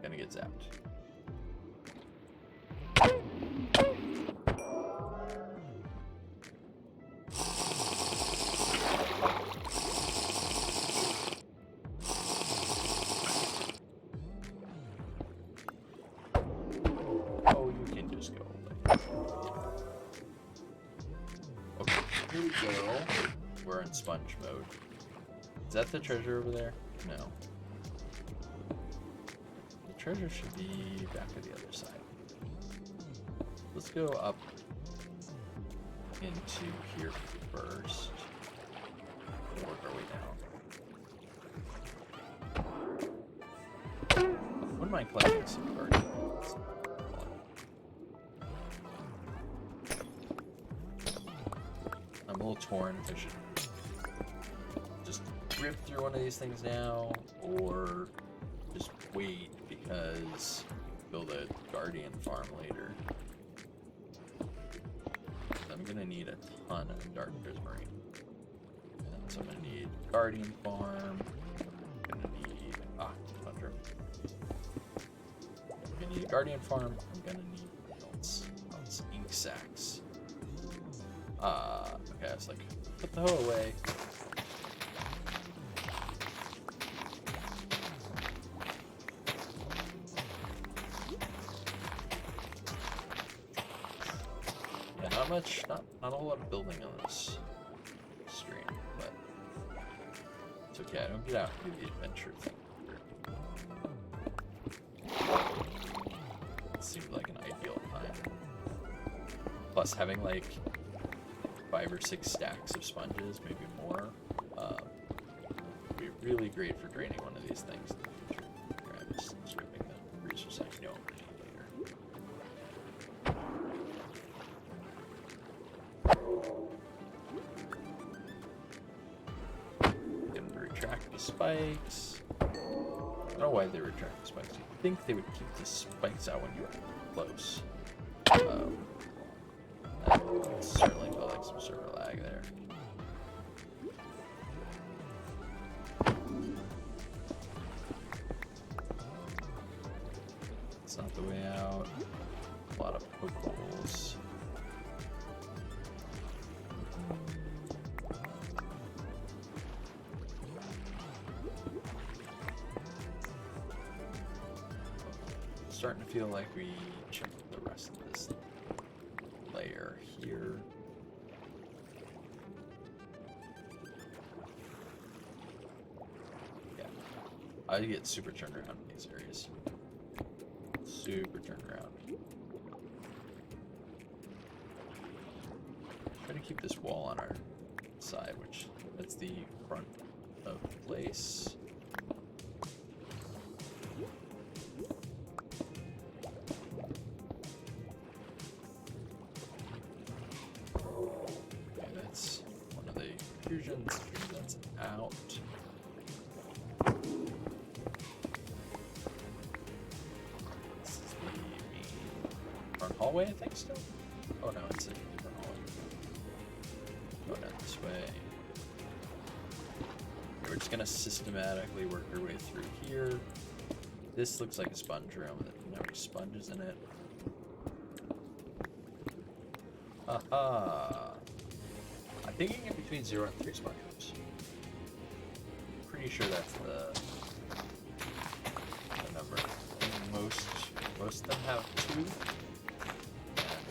Gonna get zapped. We're in sponge mode. Is that the treasure over there? No. The treasure should be back at the other side. Let's go up into here first. And work our way down. Wouldn't mind collecting some guardian. I'm a little torn if I should just rip through one of these things now, or just wait because build a guardian farm later. I'm gonna need a ton of dark prismarine. And so I'm gonna need guardian farm. I'm gonna need Tundra. I'm gonna need a guardian farm. I'm gonna need what else? Oh, it's ink sacks. Okay, I was like, put the hoe away. Not a whole lot of building on this stream, but it's okay. I don't get out and do the adventure thing. It seemed like an ideal time. Plus, having like 5 or 6 stacks of sponges, maybe more, would be really great for draining one of these things in the future. Here, I'm just stripping the resource I know I'm gonna need later. Spikes. I don't know why they retract the spikes. You'd think they would keep the spikes out when you were close. That certainly felt like some server lag there. It's not the way out. A lot of poke holes. Starting to feel like we checked the rest of this layer here. Yeah, I get super turned around in these areas. Super turned around. Try to keep this wall on our side, which that's the front of the place. That's out. This is the main front hallway, I think, still? Oh no, it's a different hallway. Go down this way. Okay, we're just gonna systematically work our way through here. This looks like a sponge room that doesn't have any sponges in it. Aha! I think you can get between 0 and 3 sponge rooms. Pretty sure that's the number. Most of them have 2, and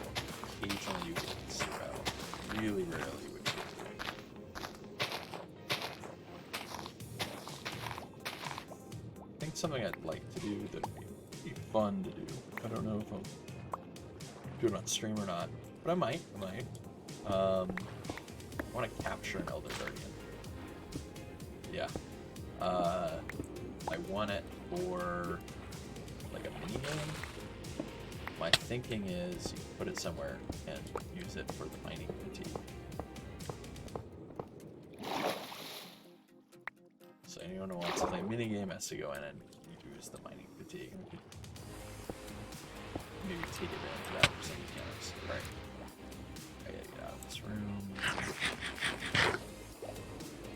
occasionally you get 0. Really rarely would you get 3. I think something I'd like to do that'd be fun to do. I don't know if I'll do it on stream or not, but I might. I want to capture an Elder Guardian. Yeah. I want it for like a mini game. My thinking is you put it somewhere and use it for the mining fatigue. So anyone who wants to play a mini game has to go in and use the mining fatigue. Maybe take advantage of that for some mechanics. Right. I gotta get out of this room.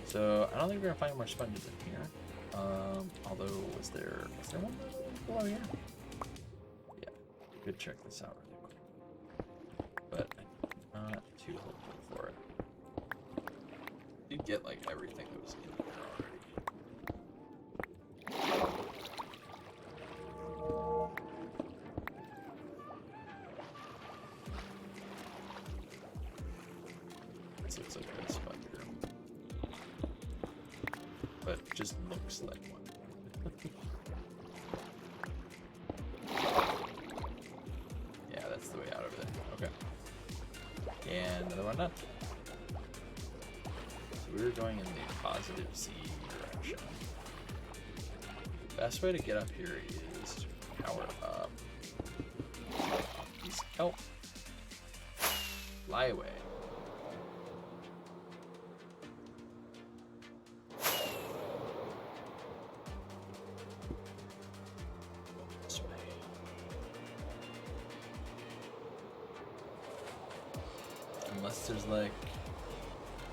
So I don't think we're gonna find more sponges in here. Although was there one below here? Yeah, could check this out really quick. But I'm not too hopeful for it. You get like everything that was in there already. This looks like a sponge room. But it just looks like one. Yeah, that's the way out over there. Okay. And another one done. So we were going in the positive Z direction. The best way to get up here is to power up. Please help. Fly away. Unless there's like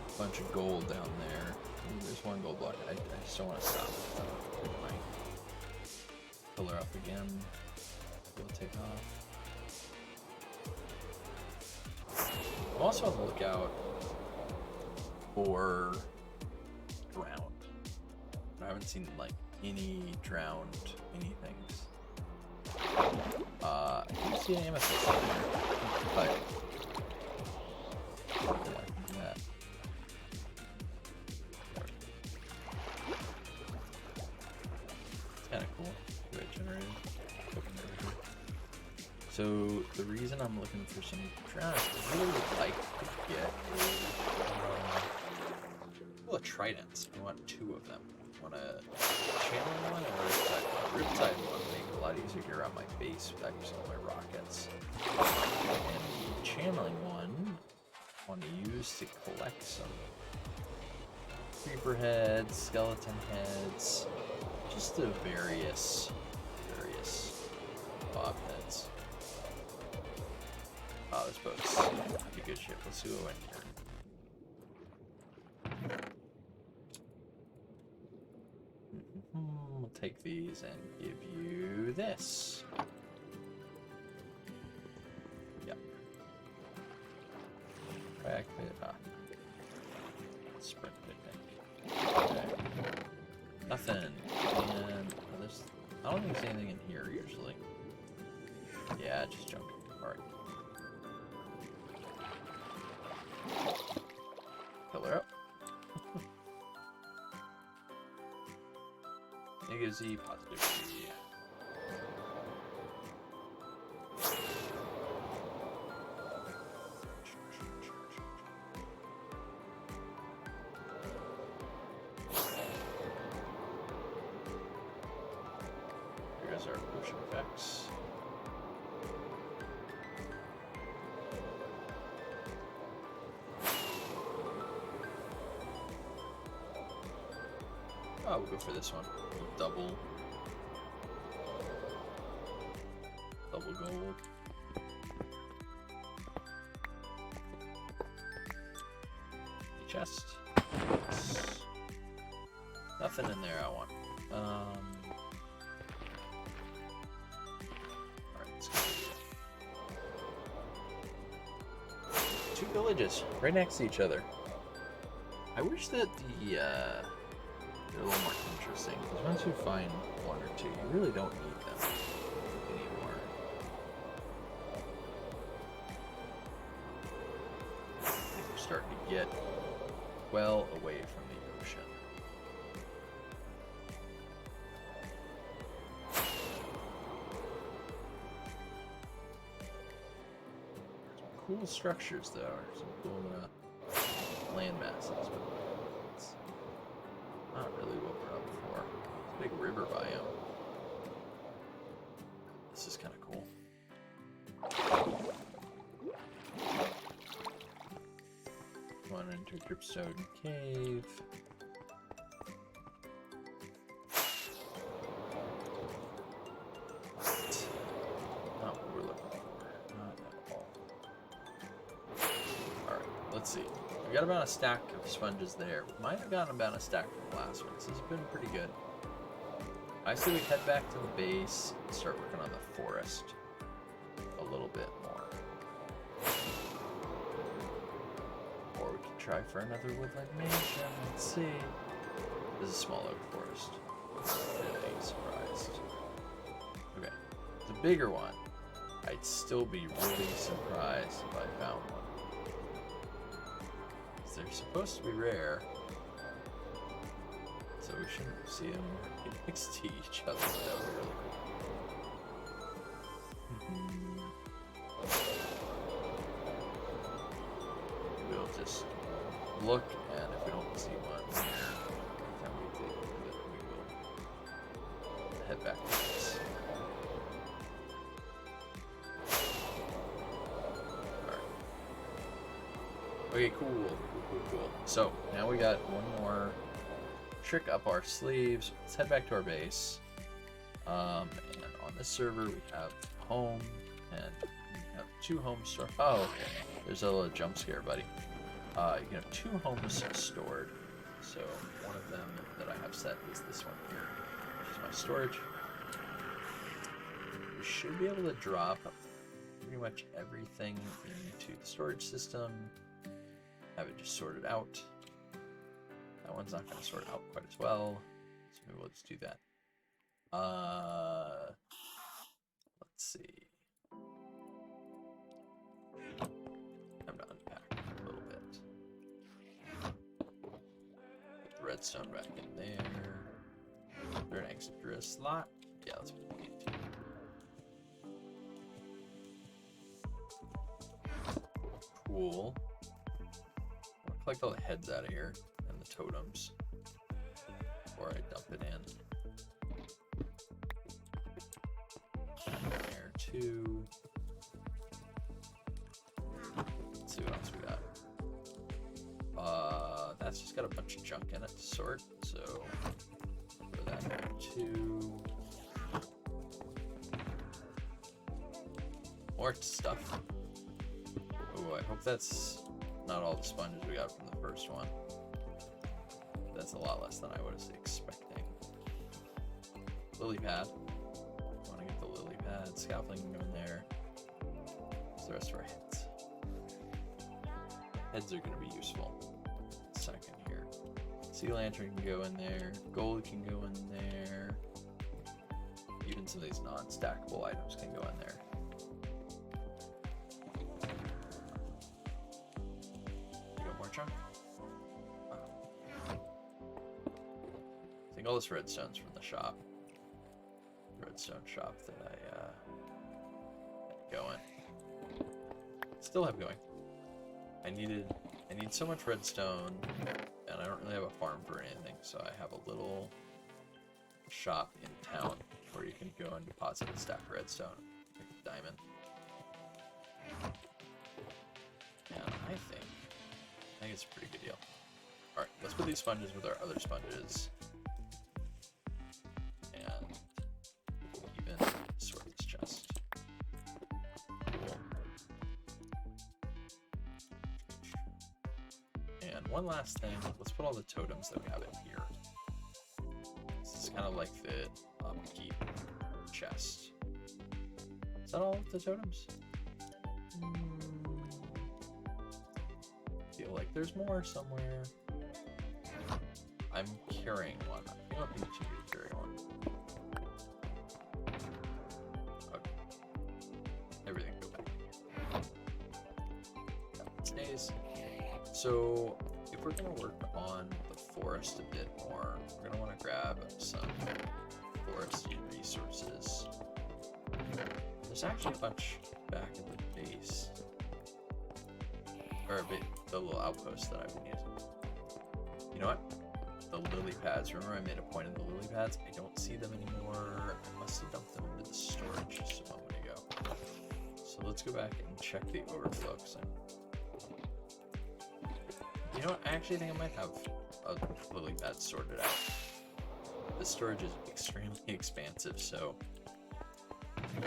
a bunch of gold down there. Ooh, there's one gold block. I just don't want to stop. Pick my pillar up again. We'll take off. I'm also on the lookout for drowned. I haven't seen like any drowned anythings. I didn't see an amethyst in there. But yeah. It's kind of cool. Red generated. So the reason I'm looking for some drowned, I really would like to get a tridents. I want 2 of them. I want a channeling one or a riptide one. Riptide one would make it a lot easier to get around my base without using all my rockets. And the channeling one I want to use to collect some creeper heads, skeleton heads, just the various bob heads. Oh, this boat's pretty good ship. Let's see what went here. We'll take these and give you this. Yep. Crack it. Sprint picnic. Okay. Nothing. And I don't think there's anything in here usually. Yeah, just junk. Alright. Pillar up. Negative Z, positive Z. Here's our potion effects. Oh, we'll go for this one. Double gold. Chest. Nothing in there I want. Alright, let's go. 2 villages right next to each other. I wish that they're a little more interesting, because once you find 1 or 2, you really don't need them anymore. I think we're starting to get well away from the ocean. Some cool structures, though, or some cool land masses. It's not really what we're up for. It's a big river biome. This is kind of cool. One into Dripstone Cave. Not what we're looking for. Not at all. Alright, let's see. We got about a stack of sponges there. We might have gotten about a stack from the last one. This has been pretty good. I say we head back to the base and start working on the forest a little bit more. Or we can try for another woodland mansion. Let's see. This is a small oak forest. Really surprised. Okay. The bigger one. I'd still be really surprised if I found one. They're supposed to be rare, so we shouldn't see them next to each other. That would be really cool. We'll just look, and if we don't see one here, then we will head back to this. Okay, cool. So, now we got one more trick up our sleeves. Let's head back to our base. And on this server, we have home, and we have 2 home store. Oh, okay. There's a little jump scare, buddy. You can have 2 homes stored. So one of them that I have set is this one here, which is my storage. We should be able to drop pretty much everything into the storage system. Have it just sorted out. That one's not going to sort out quite as well, so maybe we'll just do that. Let's see. I'm gonna unpack a little bit. Put the redstone back in there. Is there an extra slot? Yeah, let's put it in. Cool. I'll collect all the heads out of here and the totems before I dump it in. There too. Let's see what else we got. That's just got a bunch of junk in it to sort, so put that there too. More stuff. Oh, I hope that's not all the sponges we got from the first one. That's a lot less than I was expecting. Lily pad. I want to get the lily pad. Scaffolding can go in there. What's the rest of our heads? Heads are going to be useful. Second here. Sea lantern can go in there. Gold can go in there. Even some of these non-stackable items can go in there. Chunk. I think all this redstone's from the shop. Redstone shop that I had going. Still have going. I need so much redstone, and I don't really have a farm for anything, so I have a little shop in town where you can go and deposit a stack of redstone, make a diamond. And I think it's a pretty good deal. Alright, let's put these sponges with our other sponges. And even sort this chest. Cool. And one last thing, let's put all the totems that we have in here. This is kind of like the upkeep chest. Is that all of the totems? Like there's more somewhere. I'm carrying one. I don't need you to carry one. Okay. Everything go back. That stays. So if we're gonna work on the forest a bit more, we're gonna want to grab some foresty resources. There's actually a bunch back at the base. Or a bit, the little outpost that I've been using. You know what? The lily pads. Remember I made a point of the lily pads? I don't see them anymore. I must have dumped them into the storage just a moment ago. So let's go back and check the overflow. Cause you know what? I actually think I might have a lily pad sorted out. The storage is extremely expansive, so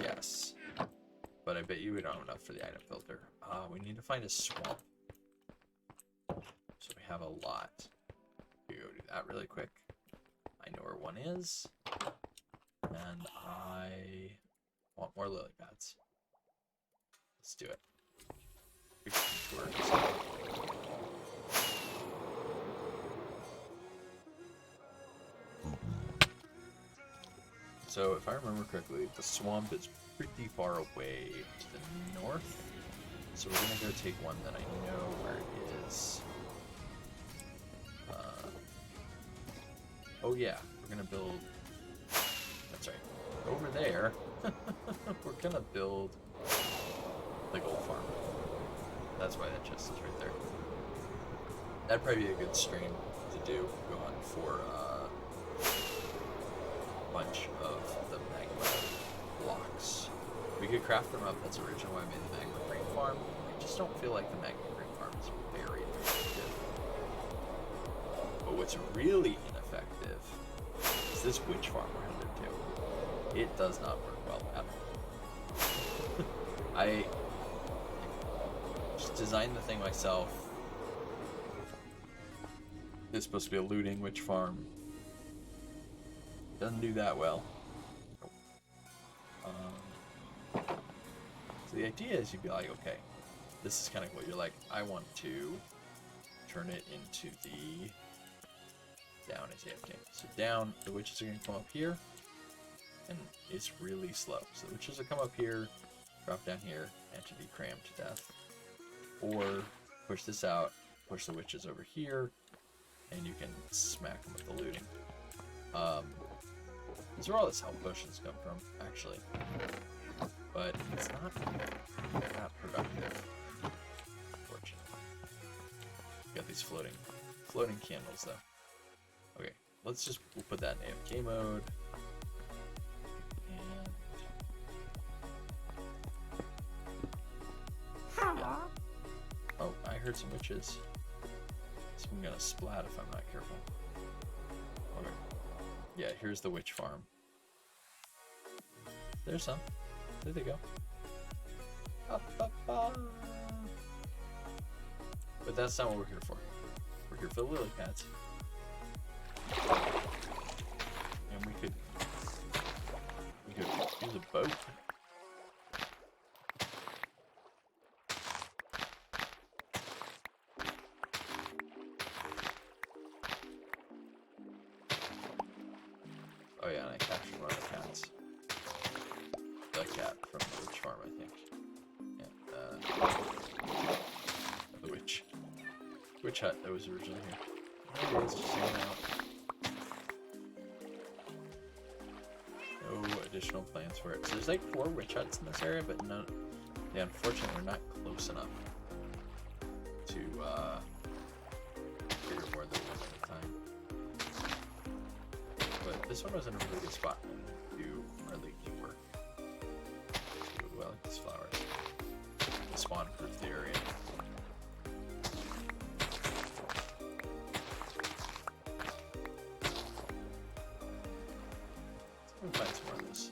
yes. But I bet you we don't have enough for the item filter. We need to find a swamp. So we have a lot. We go do that really quick. I know where one is. And I want more lily pads. Let's do it. So if I remember correctly, the swamp is pretty far away to the north. So we're gonna go take one that I know where it is. Oh yeah, we're gonna build, that's right, over there, we're gonna build the gold farm. That's why that chest is right there. That'd probably be a good stream to do, go hunt for a bunch of the magma blocks. We could craft them up, that's the reason why I made the magma green farm. I just don't feel like the magma green farm is very effective. But what's really ineffective is this witch farm we're headed to. It does not work well at all. I just designed the thing myself. It's supposed to be a looting witch farm. Doesn't do that well. So the idea is you'd be like, okay, this is kind of cool. You're like, I want to turn it into the down is AFK. So down, the witches are going to come up here, and it's really slow. So the witches will come up here, drop down here, and to be crammed to death. Or push this out, push the witches over here, and you can smack them with the looting. These are all this health potions come from, actually. But it's not that productive, unfortunately. Got these floating candles, though. Okay, we'll put that in AFK mode. And yeah. Oh, I heard some witches. So I'm gonna splat if I'm not careful. Okay. Yeah, here's the witch farm. There's some. There they go. But that's not what we're here for. We're here for the lily pads. And we could use a boat. Oh yeah, and I captured one of the cats. The cat from the witch farm, I think. Yeah, the witch hut that was originally here. There it is, just hanging out. No additional plans for it. So there's like 4 witch huts in this area, but none. Yeah, unfortunately, we're not close enough to figure more than one at a time. But this one was in a really good spot to do our leaky work. Ooh, I like these flowers. The spawn proof the area. Let's find some more of this.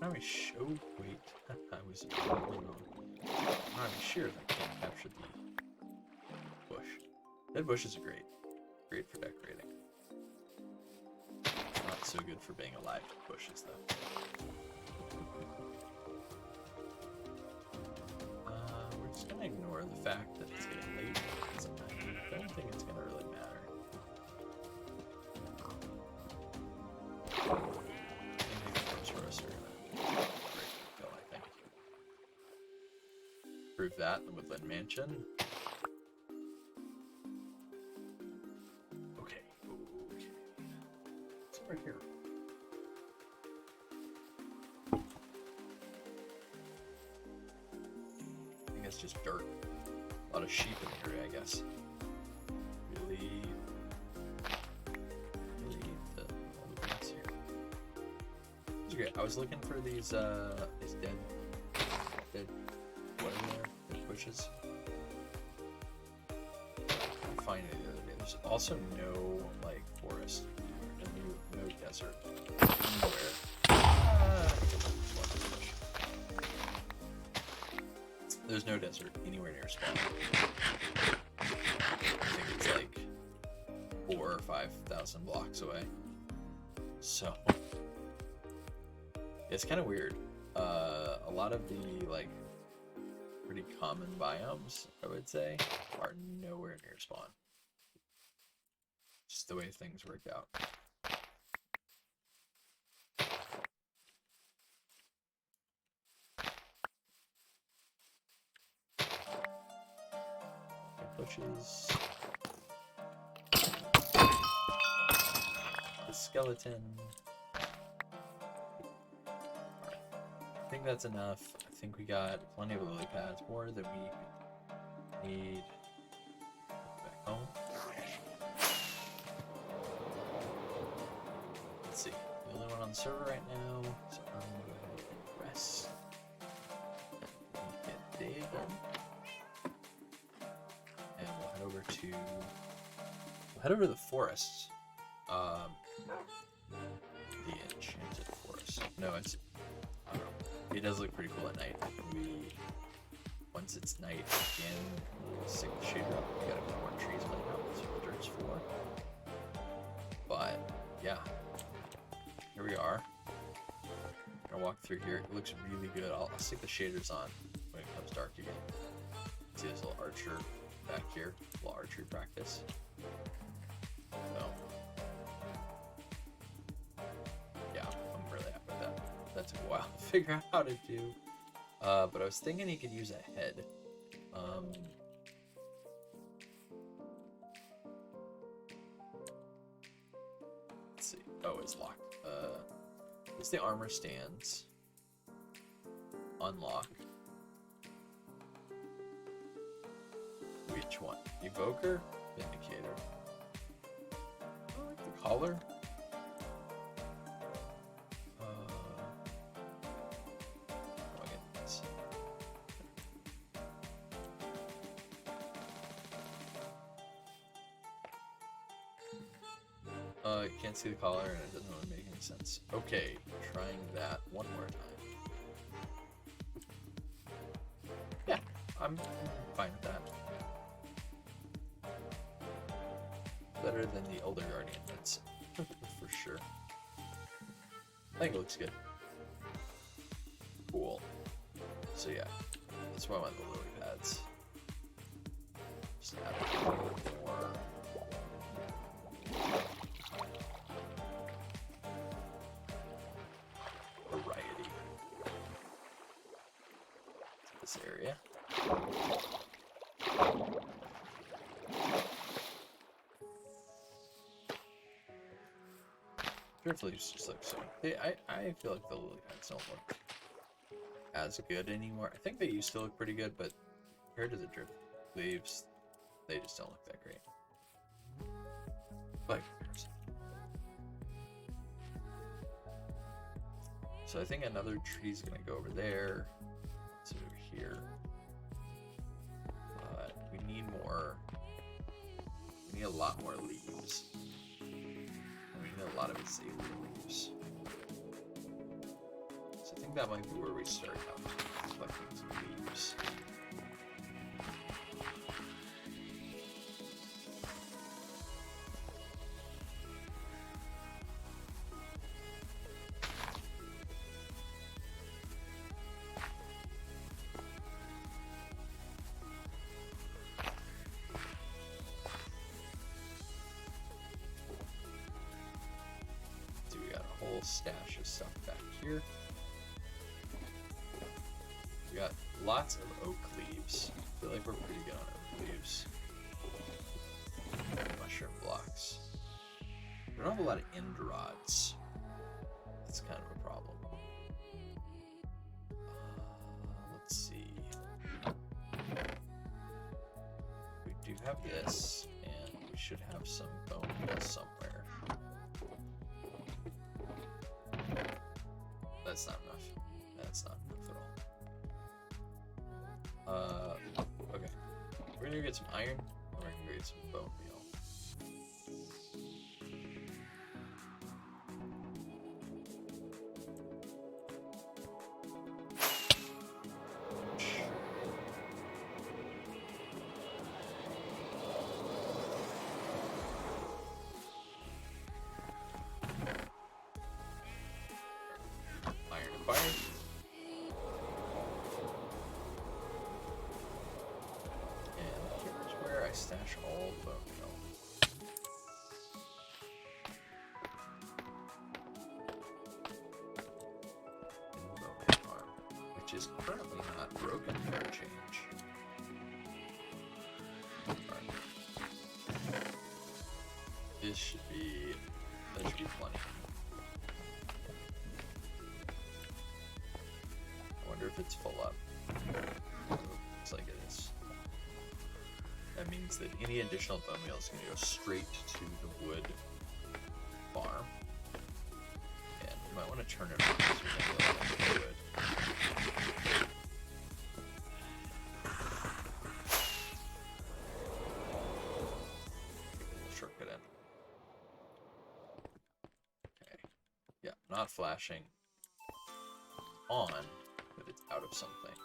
Now we show wait. I was totally wrong. I'm not even sure if I can't capture the bush. Dead bushes are great. Great for decorating. Not so good for being alive bushes though. We're just gonna ignore the fact that it's getting late. I don't think it's gonna really matter. Prove that in the Woodland Mansion. Okay. What's over here? I think it's just dirt. A lot of sheep in the area, I guess. Really the all the grass here. It's okay. I was looking for these dead what in there? The bushes. I couldn't find any the other day. There's also no like forest, no desert anywhere. There's no desert anywhere near spawn. I think it's like 4,000 or 5,000 blocks away. So it's kind of weird. A lot of the like pretty common biomes, I would say, are nowhere near spawn. Just the way things worked out. Bushes. The skeleton. I think that's enough. I think we got plenty of lily pads, more than we need back home. Let's see. The only one on the server right now, so I'm gonna go ahead and rest. Get David. And we'll head over to the forests. The enchanted forest. No, it's I don't know. It does look pretty cool at night. One once it's night again, stick the shader up. We got a couple more trees laying out. That's what the dirt's for. But yeah, here we are. I'm gonna walk through here. It looks really good. I'll stick the shaders on when it comes dark again. See this little archer back here, little archery practice. So yeah, I'm really happy with that. That took a while to figure out how to do. But I was thinking he could use a head. Let's see. Oh, it's locked. It's the armor stands. Unlock. Which one? Evoker? Vindicator. I like the collar. I can't see the collar and it doesn't really make any sense. Okay, trying that one more time. Yeah, I'm fine with that. Better than the Elder Guardian heads, for sure. I think it looks good. Cool. So yeah, that's why I want the lily pads. Just add a little more. Variety to this area. Drift leaves just look so. I feel like the lily pads don't look as good anymore. I think they used to look pretty good, but compared to the drift leaves, they just don't look that great. By comparison. So I think another tree's gonna go over there. It's over here. We need more. We need a lot more leaves. We need a lot of azalea leaves. So I think that might be where we start out, collecting some leaves. Stash of stuff back here. We got lots of oak leaves. I feel like we're pretty good on oak leaves. Mushroom blocks. We don't have a lot of end rods. That's kind of a problem. Let's see. We do have this, and we should have some bone meal somewhere. That's not enough. That's not enough at all. Okay. We're gonna get some iron, and we're gonna get some bone meal. Stash all the bone meal. In the bone meal farm, which is currently not broken for a change. Right. This should be, that should be plenty. I wonder if it's full up. Looks like it is. That means that any additional bone meal is going to go straight to the wood farm. And you might want to turn it on so we can go to the wood. Shortcut in. Okay. Yeah, not flashing on, but it's out of something.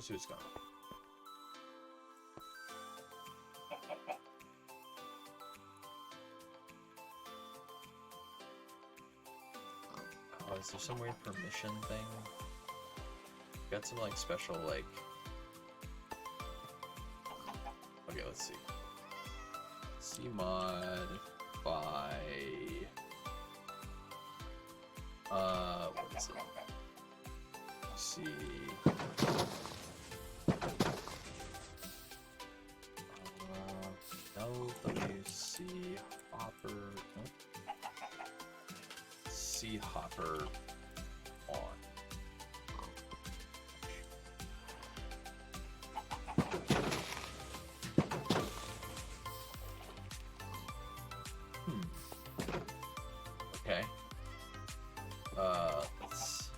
Let's see what's going on. Oh, is there some weird permission thing? Got some like special like. Okay, let's see. Cmod by what is it? C LWC hopper. Nope. C hopper on. Okay. Let's...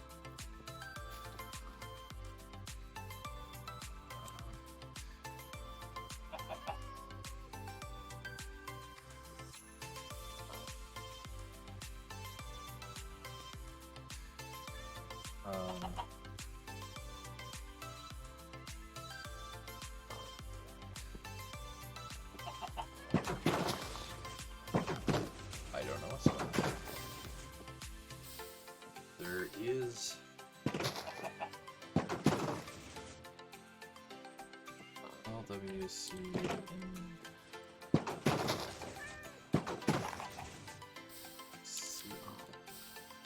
I don't know what's going on. There is LWC in C.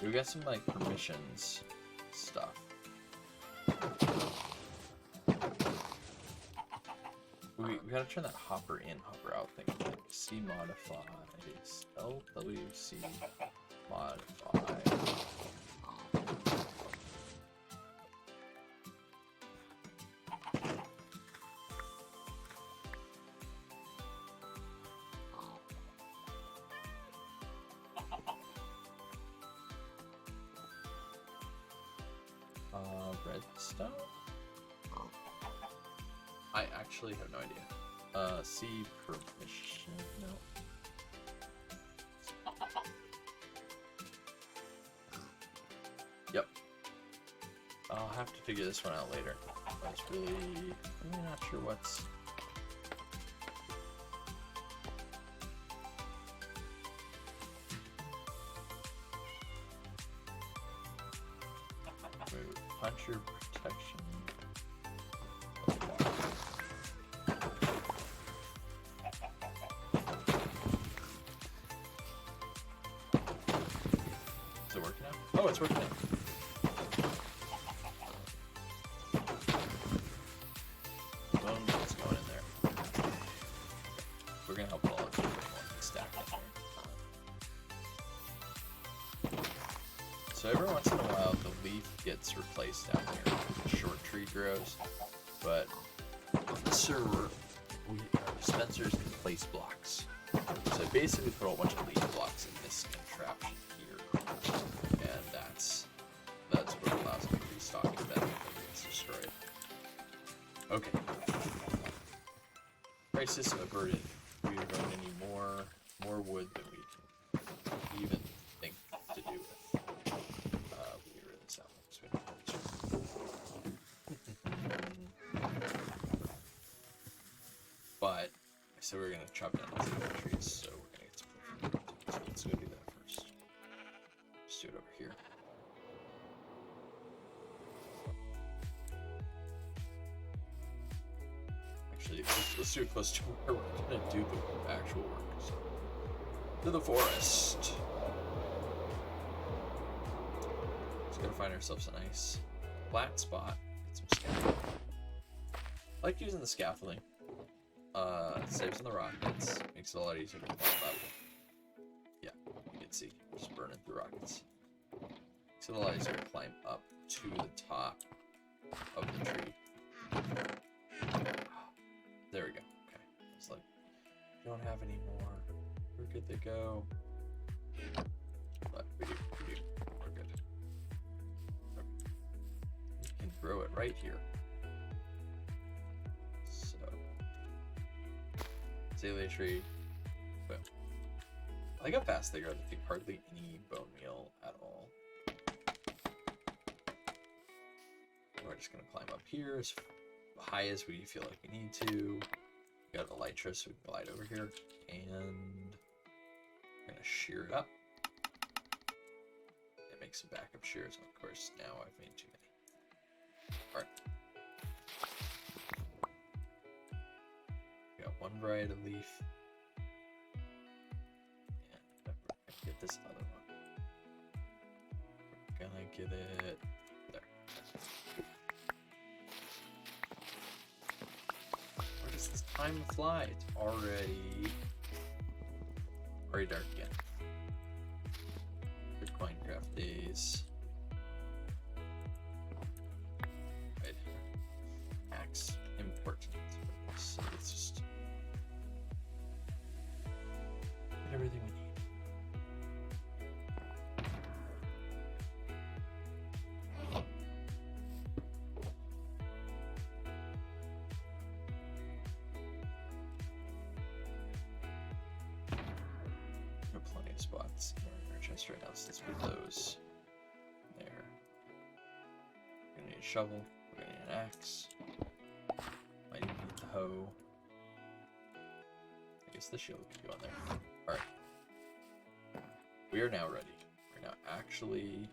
We got some like permissions stuff. We gotta turn that hopper in, hopper out thing. Like C modifies LWC modify. Redstone? I actually have no idea. C permission? No. Yep. I'll have to figure this one out later. I was really... I'm not sure what's... Puncher protection. Is it working now? Oh, it's working now. What's going in there? We're gonna help it all stack in here. So every once in a while, the leaf gets replaced down here. The short tree grows, but on the server, our dispensers can place blocks. So I basically put a whole bunch of leaf blocks in this contraption here, and that's what allows me to restock it then when it gets destroyed. Okay. Crisis averted. We are going to need more wood than we can even think to do with. We really sound but I said we were gonna chop down these trees, so we're gonna get some wood. So let's go do that first. Just do it over here. Actually, let's do it close to where we're gonna do the actual work. So, to the forest. Just gotta find ourselves a nice flat spot. Get some scaffolding. I like using the scaffolding. Saves on the rockets. Makes it a lot easier to climb up. Yeah, you can see. Just burning through rockets. Makes it a lot easier to climb up to the top of the tree. There we go. Okay. It's like, don't have any more. We're good to go. But we do. We're good. Okay. You can grow it right here. So, azalea tree. Boom. I like how fast they grow. They take hardly any bone meal at all. We're just gonna climb up here as high as we feel like we need to. We got elytra, so we can glide over here, and we're gonna shear it up and make some backup shears. Of course, now I've made too many. All right. We got one variety of leaf, and we're gonna get this other one. We're gonna get it there. Where does this time fly? It's already dark again. Good Minecraft days. Right. Axe important. So let's just get everything we need. Plenty of spots in our chest right now, so let's put those there. We're gonna need a shovel, we're gonna need an axe, might even need the hoe. I guess the shield could go on there. Alright. We are now ready. We're now actually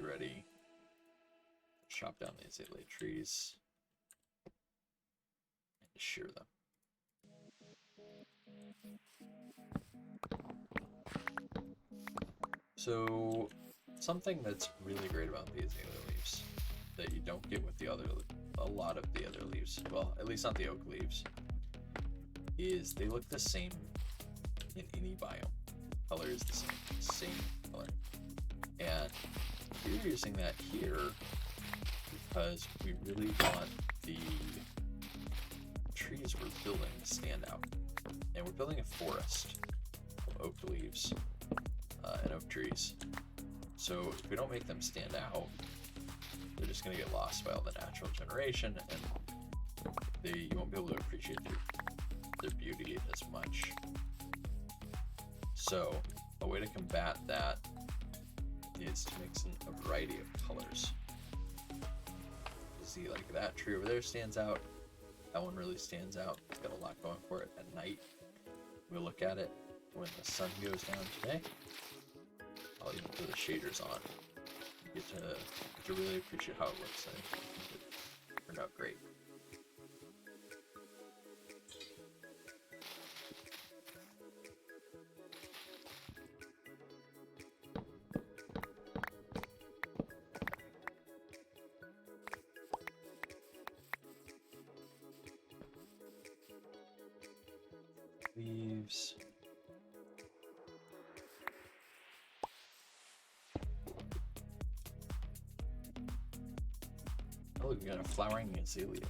ready to chop down these 8 trees and to shear them. So, something that's really great about these other leaves that you don't get with a lot of the other leaves, well, at least not the oak leaves, is they look the same in any biome. Color is the same color. And we're using that here because we really want the trees we're building to stand out. And we're building a forest of oak leaves. And oak trees. So if we don't make them stand out, they're just going to get lost by all the natural generation, and you won't be able to appreciate their beauty as much. So a way to combat that is to mix in a variety of colors. You see, like that tree over there stands out. That one really stands out. It's got a lot going for it. At night, we'll look at it when the sun goes down today. I'll even put the shaders on. You get to really appreciate how it looks. I think it turned out great. Leaves. Oh, look, we got a flowering azalea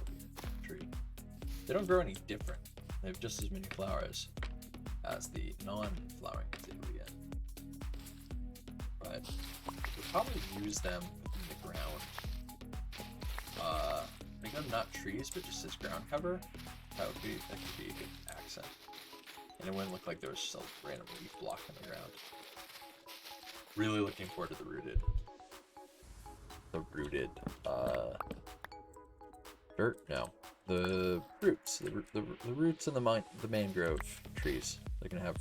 tree. They don't grow any different. They have just as many flowers as the non-flowering azalea. But we'll probably use them in the ground. Make them not trees, but just as ground cover. That could be a good accent. And it wouldn't look like there was just a random leaf block on the ground. Really looking forward to the rooted dirt? No. The roots. The roots in the mangrove trees. They're going to have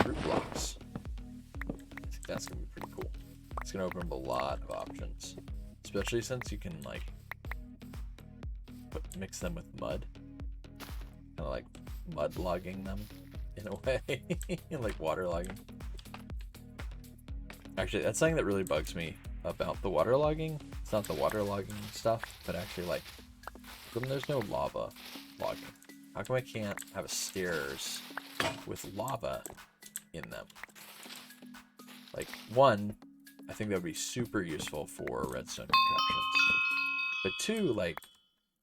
root blocks. I think that's going to be pretty cool. It's going to open up a lot of options. Especially since you can, like, mix them with mud. Kind of like mud logging them in a way. Like water logging. Actually, that's something that really bugs me about the water logging. It's not the water logging stuff, but actually, like, how come there's no lava logging? How come I can't have stairs with lava in them? Like, one, I think that would be super useful for redstone contraptions. But two, like,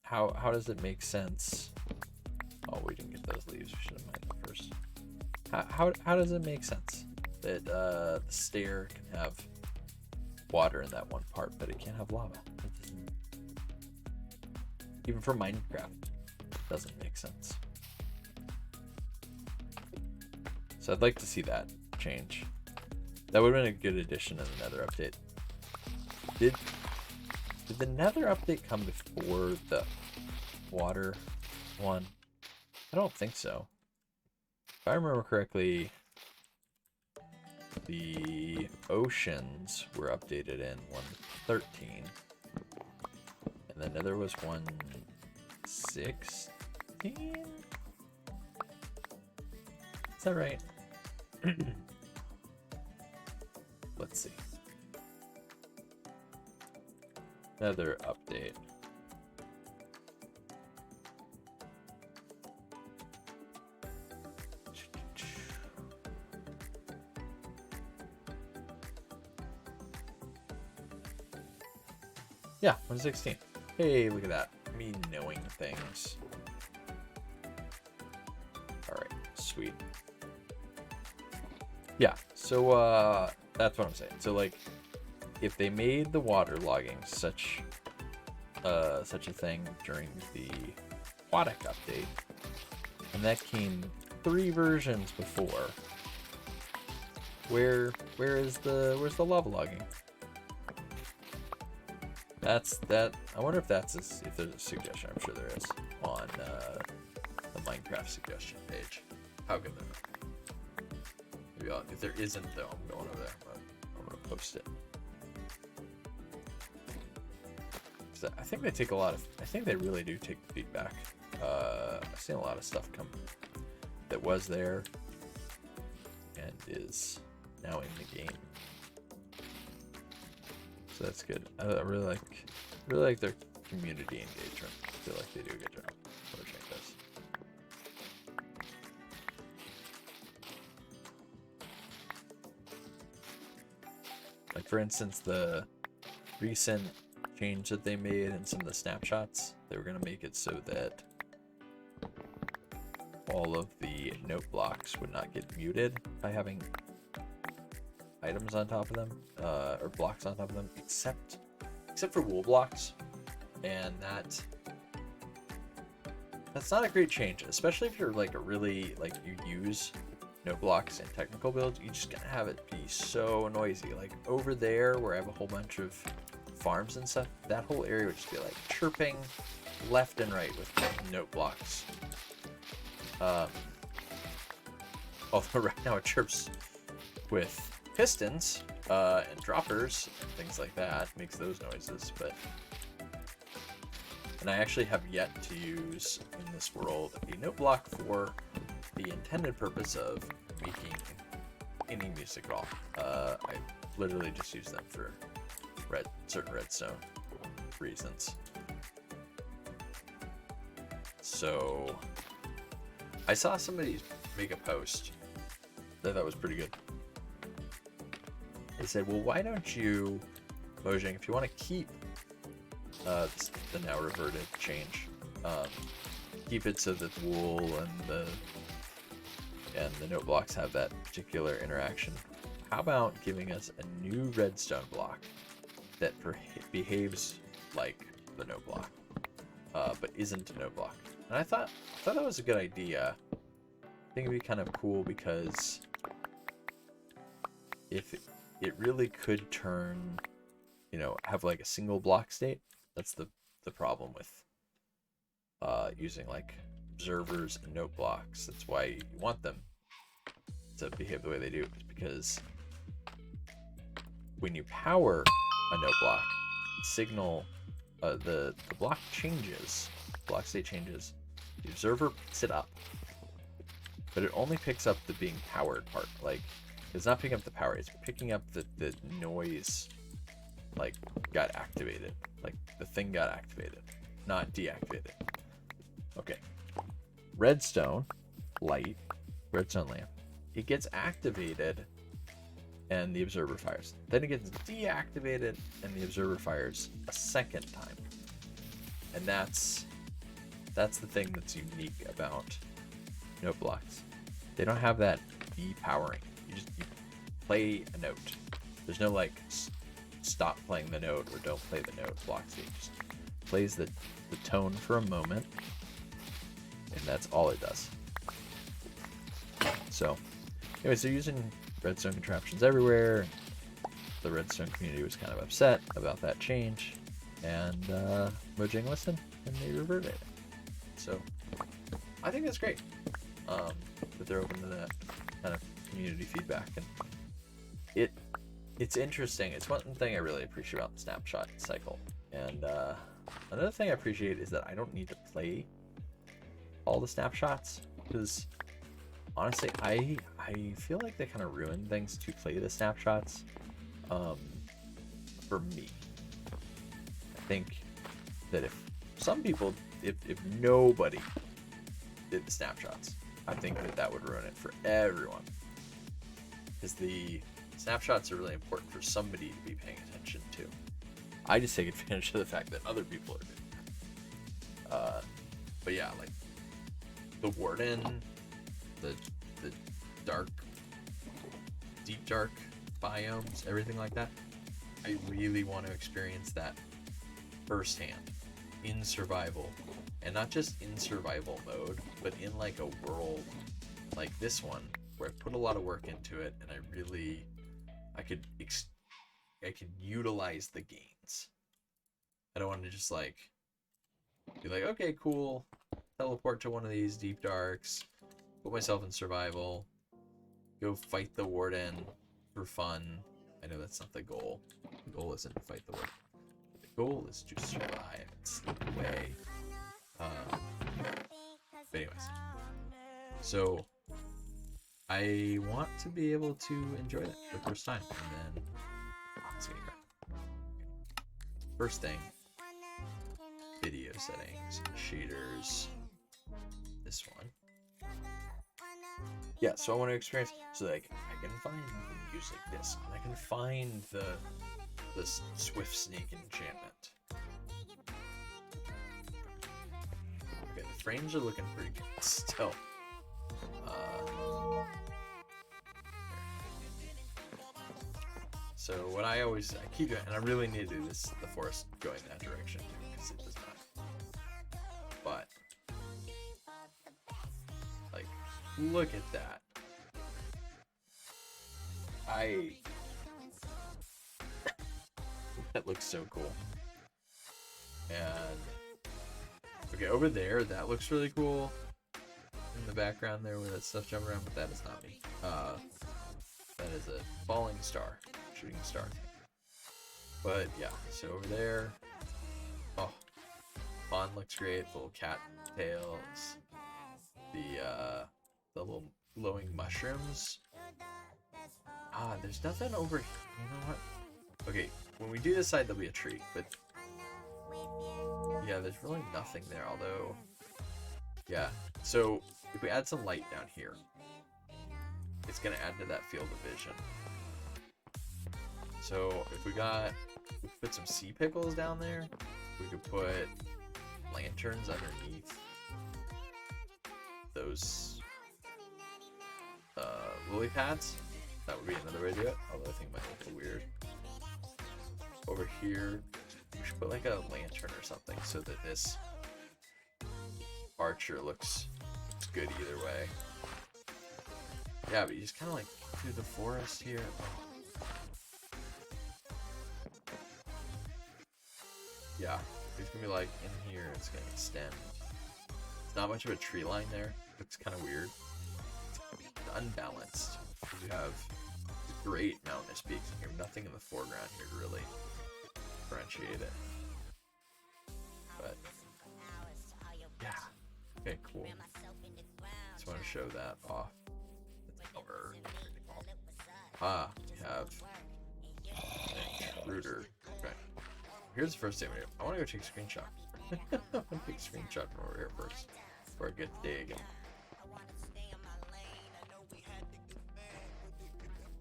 how does it make sense? Oh, we didn't get those leaves. We should have mined them first. How does it make sense that the stair can have water in that one part, but it can't have lava? That doesn't, even for Minecraft, doesn't make sense. So I'd like to see that change. That would have been a good addition in another update. Did the Nether update come before the water one? I don't think so. If I remember correctly, the oceans were updated in 1.13. And the Nether was 1.16? Is that right? Let's see. Nether update. Yeah, 1.16. Hey, look at that. Me knowing things. Alright, sweet. Yeah, so that's what I'm saying. So like, if they made the water logging such a thing during the aquatic update, and that came 3 versions before, where's the lava logging? That's that. I wonder if that's if there's a suggestion. I'm sure there is on the Minecraft suggestion page. How good they're not. Maybe if there isn't though, I'm going over there. But I'm gonna post it. So I think they take a lot of. I think they really do take the feedback. I've seen a lot of stuff come that was there and is now in the game. So that's good. I really like their community engagement. I feel like they do a good job pushing this. Like for instance, the recent change that they made in some of the snapshots, they were gonna make it so that all of the note blocks would not get muted by having items on top of them, or blocks on top of them, except for wool blocks, and that's not a great change, especially if you're like you use note blocks in technical builds. You just gotta have it be so noisy. Like over there, where I have a whole bunch of farms and stuff, that whole area would just be like chirping left and right with note blocks. Although right now it chirps with pistons and droppers and things like that, makes those noises. And I actually have yet to use in this world a note block for the intended purpose of making any music at all. I literally just use them for certain redstone reasons. So I saw somebody make a post that I thought was pretty good. They said, well, why don't you, Mojang, if you want to keep the now reverted change, keep it so that the wool and the note blocks have that particular interaction. How about giving us a new redstone block that behaves like the note block, but isn't a note block? And I thought that was a good idea. I think it'd be kind of cool because if it really could turn, have like a single block state. That's the problem with using like observers and note blocks. That's why you want them to behave the way they do, because when you power a note block, signal the block changes, block state changes, the observer picks it up, but it only picks up the being powered part. Like, it's not picking up the power, it's picking up the noise, like, got activated. Like, the thing got activated, not deactivated. Okay. Redstone light, redstone lamp, it gets activated and the observer fires. Then it gets deactivated and the observer fires a second time. And that's the thing that's unique about note blocks. They don't have that depowering. You play a note. There's no like stop playing the note or don't play the note block state. It just plays the tone for a moment, and that's all it does. So anyways, they're using redstone contraptions everywhere. The redstone community was kind of upset about that change. and Mojang listened and they reverted it. So I think that's great that they're open to that kind of community feedback, and it's interesting. It's one thing I really appreciate about the snapshot cycle, and another thing I appreciate is that I don't need to play all the snapshots, because honestly I feel like they kind of ruin things to play the snapshots for me. I think that if some people, if nobody did the snapshots, I think that would ruin it for everyone, because the snapshots are really important for somebody to be paying attention to. I just take advantage of the fact that other people are doing that. But yeah, like the Warden, the dark, deep dark biomes, everything like that, I really want to experience that firsthand in survival, and not just in survival mode, but in like a world like this one where I put a lot of work into it, and I could utilize the gains. I don't want to just like be like, okay, cool, teleport to one of these deep darks, put myself in survival, go fight the Warden for fun. I know that's not the goal. The goal isn't to fight the Warden. The goal is to survive and slip away. But anyways, so I want to be able to enjoy that for the first time, and then let's get it. First thing, video settings, shaders, this one. Yeah, so I want to experience, so like I can find music this, and I can find the Swift Snake enchantment. Okay, the frames are looking pretty good still. So what I keep doing, and I really need to do this, the forest going that direction too, because it does not. But like, look at that. That looks so cool. And okay, over there, that looks really cool in the background there with that stuff jumping around, but that is not me. That is a falling star, shooting star thing. But yeah, so over there, oh, pond looks great. Little cat tails, the little glowing mushrooms. There's nothing over here. You know what? Okay, when we do decide there'll be a tree, but yeah, there's really nothing there, although, yeah. So if we add some light down here, it's gonna add to that field of vision. So if we put some sea pickles down there, we could put lanterns underneath those lily pads. That would be another way to do it, although I think it might look a little weird. Over here, we should put like a lantern or something so that this archer looks good either way. Yeah, but you just kind of like through the forest here. Yeah, it's gonna be like in here, it's gonna extend. It's not much of a tree line there. Looks kind of weird. It's unbalanced. You have great mountainous peaks, and you have nothing in the foreground here to really differentiate it. But yeah, okay, cool. Just want to show that off. We have an intruder. Okay, here's the first thing we do. I want to go take a screenshot. I want to take a screenshot from over here first before I get digging.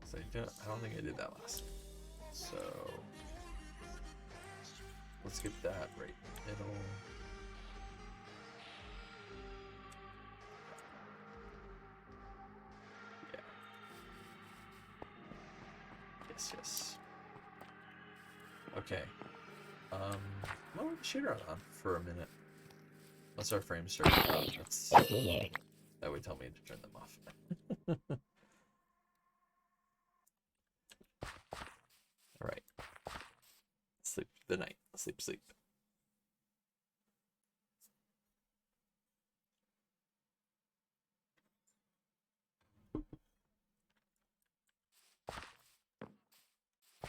So I don't think I did that last time. So let's get that right in the middle. Yeah. Yes. Okay. Well, shader on for a minute. Unless our frames start to drop. That would tell me to turn them off. Alright. Sleep the night. Sleep, sleep.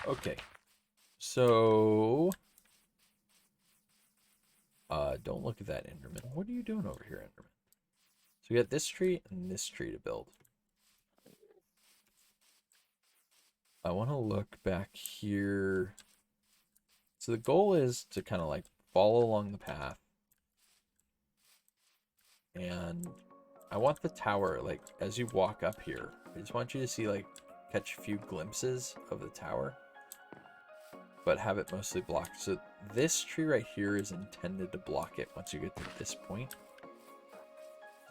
Okay. So don't look at that, Enderman. What are you doing over here, Enderman? So we got this tree and this tree to build. I want to look back here. So the goal is to kind of like follow along the path. And I want the tower, like, as you walk up here, I just want you to see, like, catch a few glimpses of the tower, but have it mostly blocked. So this tree right here is intended to block it once you get to this point.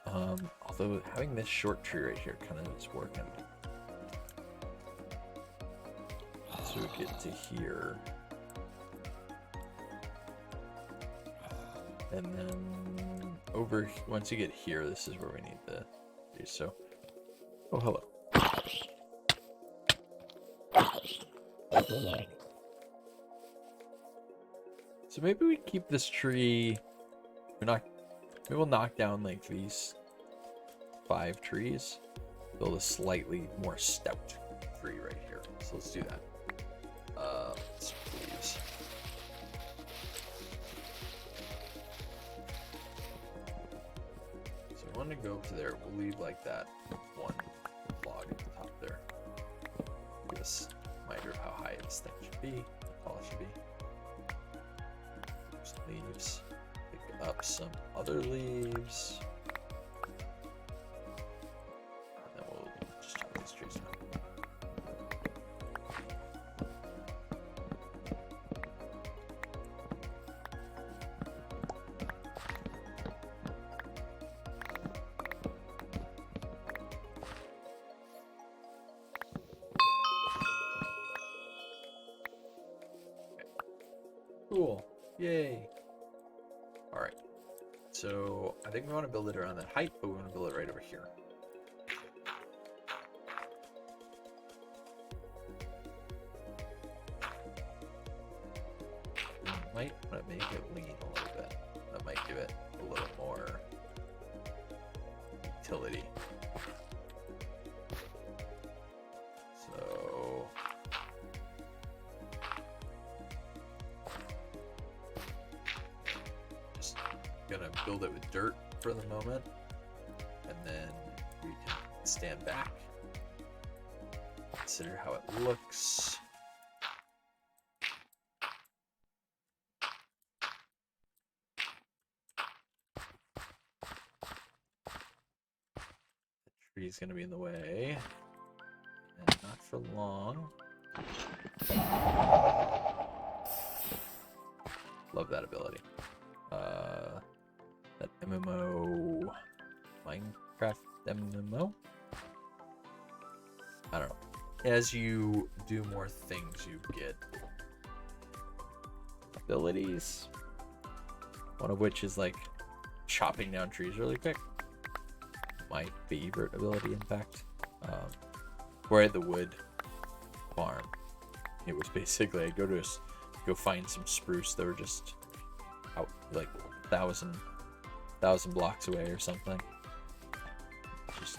Although having this short tree right here kind of is working. So we get to here. And then over, once you get here, this is where we need the trees. So, oh, hello. So maybe we keep this tree, maybe we'll knock down like these 5 trees, build a slightly more stout tree right here. So let's do that. Let's please. So we want to go up to there. We'll leave like that one log at the top there. Give us a reminder of how high this thing should be, how tall it should be. Some leaves. Pick up some other leaves. And then we'll just chop these trees down. Cool. Yay. Alright. So I think we want to build it around that height, but we want to build it right over here. We might want to make it lean a little bit. That might give it a little more utility. So just gonna build it with dirt for the moment, and then we can stand back, consider how it looks. The tree's gonna be in the way, and not for long. Love that ability. That MMO, Minecraft MMO? I don't know. As you do more things, you get abilities. One of which is like chopping down trees really quick. My favorite ability, in fact. Where I had the wood farm, it was basically I'd go find some spruce that were just out like 1,000 blocks away or something. Just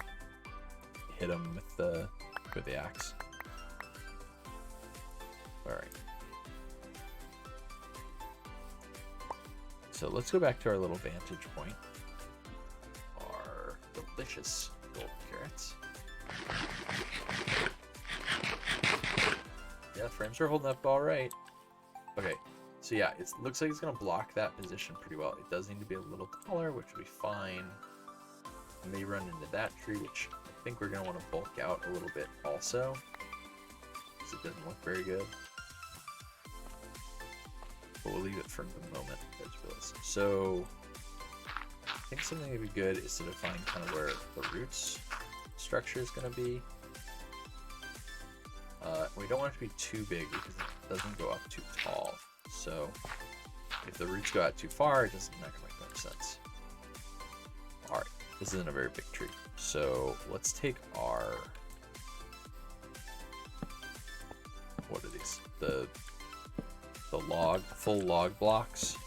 hit them with the axe. All right. So let's go back to our little vantage point. Our delicious gold carrots. Yeah, frames are holding up all right. Okay, so yeah, it looks like it's gonna block that position pretty well. It does need to be a little taller, which will be fine. I may run into that tree, which I think we're gonna want to bulk out a little bit also, because it doesn't look very good. But we'll leave it for the moment as well. So I think something that would be good is to define kind of where the roots structure is going to be. We don't want it to be too big because it doesn't go up too tall. So if the roots go out too far, it's not going to make much sense. All right, this isn't a very big tree. So let's take our, what are these? The the full log blocks.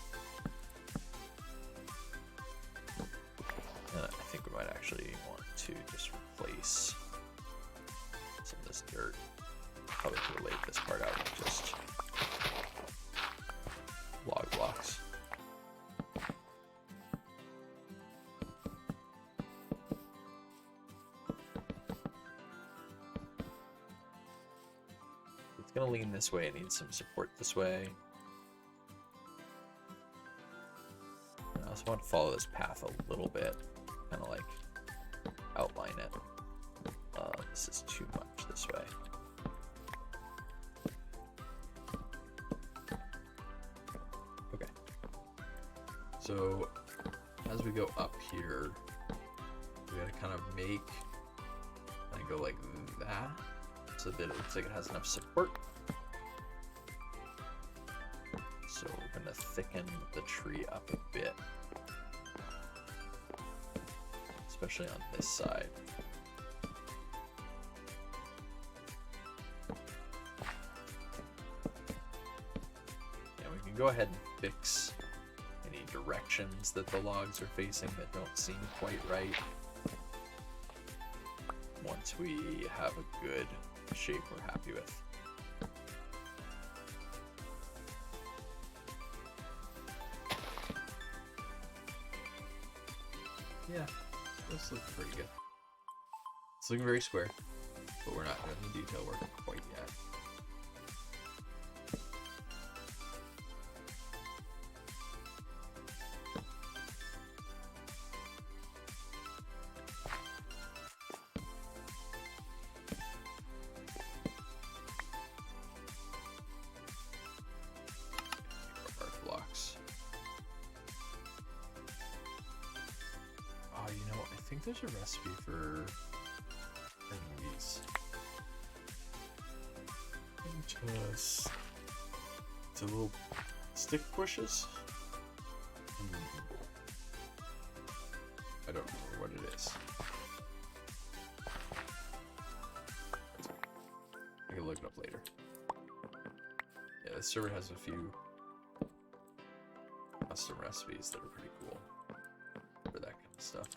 And I think we might actually want to just replace some of this dirt. Probably could have laid this part out with just log blocks. It's gonna lean this way. It needs some support this way. And I also want to follow this path a little bit, kind of like outline it. This is too much this way. Okay. So as we go up here, we gotta kind of make and go like that, so that it looks like it has enough support. So we're gonna thicken the tree up a bit, especially on this side. And we can go ahead and fix any directions that the logs are facing that don't seem quite right once we have a good shape we're happy with. Yeah, this looks pretty good. It's looking very square, but we're not doing the detail work quite yet. There's a recipe for these. Just the little stick bushes. I don't remember what it is. I can look it up later. Yeah, this server has a few custom recipes that are pretty cool for that kind of stuff.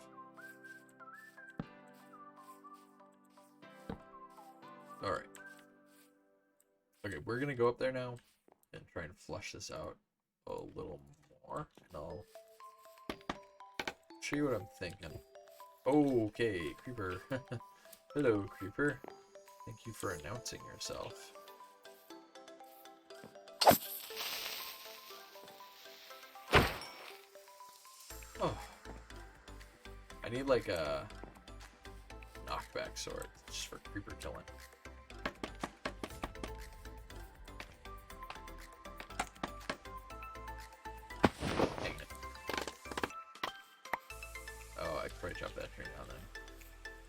Alright. Okay, we're gonna go up there now and try and flush this out a little more. And I'll show you what I'm thinking. Okay, Creeper. Hello, Creeper. Thank you for announcing yourself. Oh. I need like a knockback sword just for creeper killing. Probably jump that tree down then.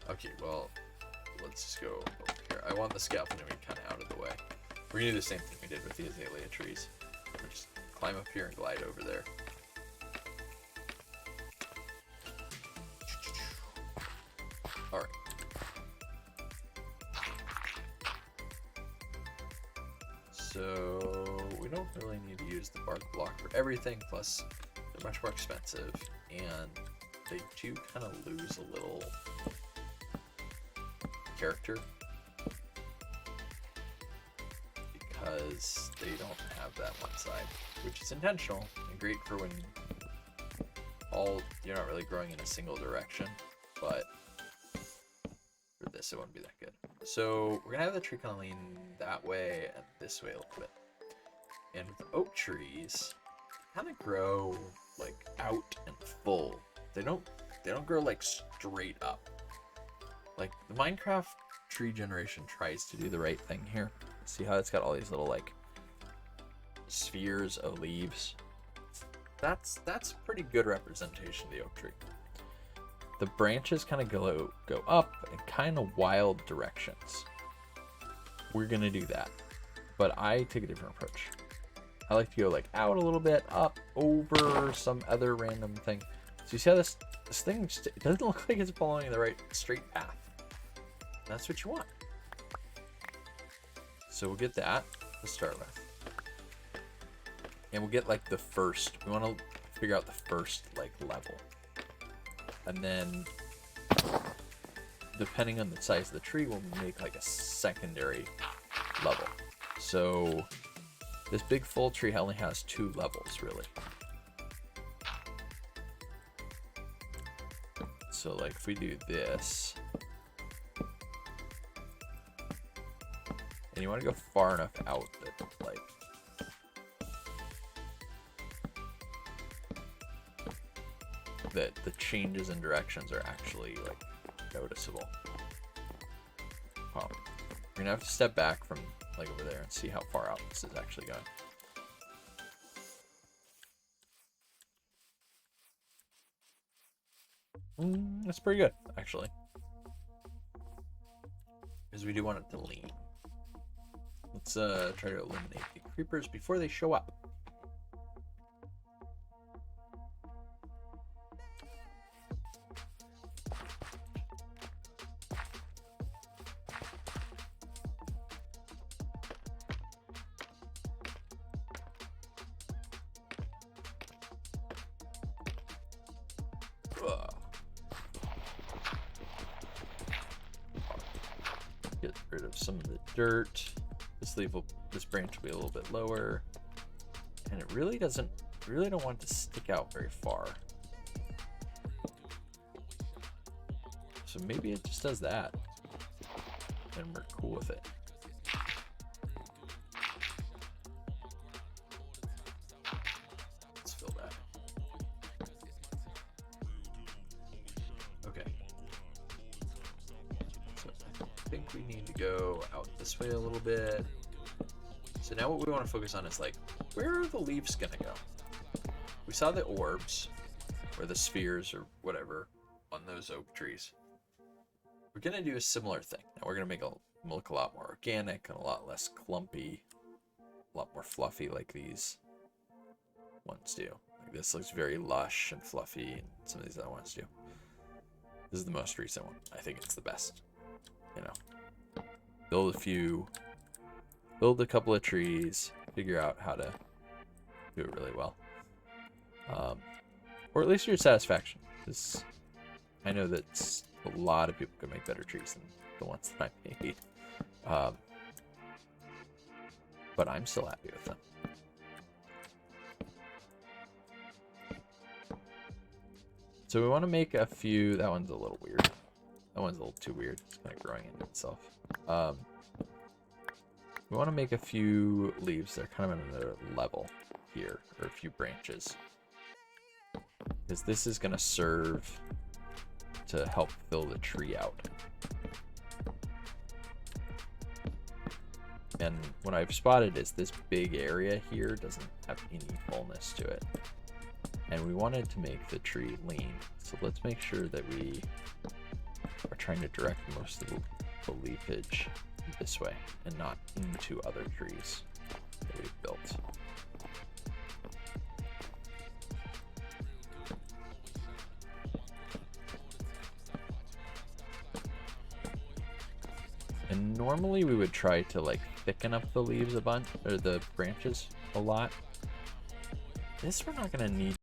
Okay, well, let's just go over here. I want the scaffolding kind of out of the way. We're gonna do the same thing we did with the azalea trees. We'll just climb up here and glide over there. Alright. So, we don't really need to use the bark block for everything, plus they're much more expensive, and they do kind of lose a little character because they don't have that one side, which is intentional and great for when you're not really growing in a single direction, but for this it wouldn't be that good. So we're gonna have the tree kind of lean that way and this way a little bit. And with the oak trees, kind of grow like out and full. They don't grow like straight up. Like the Minecraft tree generation tries to do the right thing here. See how it's got all these little like spheres of leaves? That's pretty good representation of the oak tree. The branches kind of go up in kind of wild directions. We're gonna do that, but I take a different approach. I like to go like out a little bit, up, over some other random thing. So you see how this thing it doesn't look like it's following the right straight path. That's what you want. So we'll get that to start with. And we'll get like the first, we want to figure out the first like level. And then depending on the size of the tree, we'll make like a secondary level. So this big full tree only has 2 levels really. So like if we do this, and you want to go far enough out that like that the changes in directions are actually like noticeable. We're gonna have to step back from like over there and see how far out this is actually going. That's pretty good, actually. Because we do want it to lean. Let's try to eliminate the creepers before they show up. Get rid of some of the dirt. This branch will be a little bit lower, and it really don't want to stick out very far. So maybe it just does that, and we're cool with it. Let's fill that. Okay. So I think we need to go out this way a little bit. So now what we want to focus on is like, where are the leaves gonna go? We saw the orbs, or the spheres, or whatever, on those oak trees. We're gonna do a similar thing. Now we're gonna make it look a lot more organic and a lot less clumpy, a lot more fluffy like these ones do. Like this looks very lush and fluffy, and some of these other ones do. This is the most recent one. I think it's the best. You know, build a couple of trees, figure out how to do it really well. Or at least to your satisfaction. Because I know that a lot of people can make better trees than the ones that I made. But I'm still happy with them. So we want to make a few. That one's a little weird. That one's a little too weird. It's kind of growing into itself. We want to make a few leaves that are kind of at another level here, or a few branches. Because this is going to serve to help fill the tree out. And what I've spotted is this big area here doesn't have any fullness to it. And we wanted to make the tree lean. So let's make sure that we are trying to direct most of the leafage this way and not into other trees that we've built. And normally we would try to like thicken up the leaves a bunch, or the branches a lot. This we're not gonna need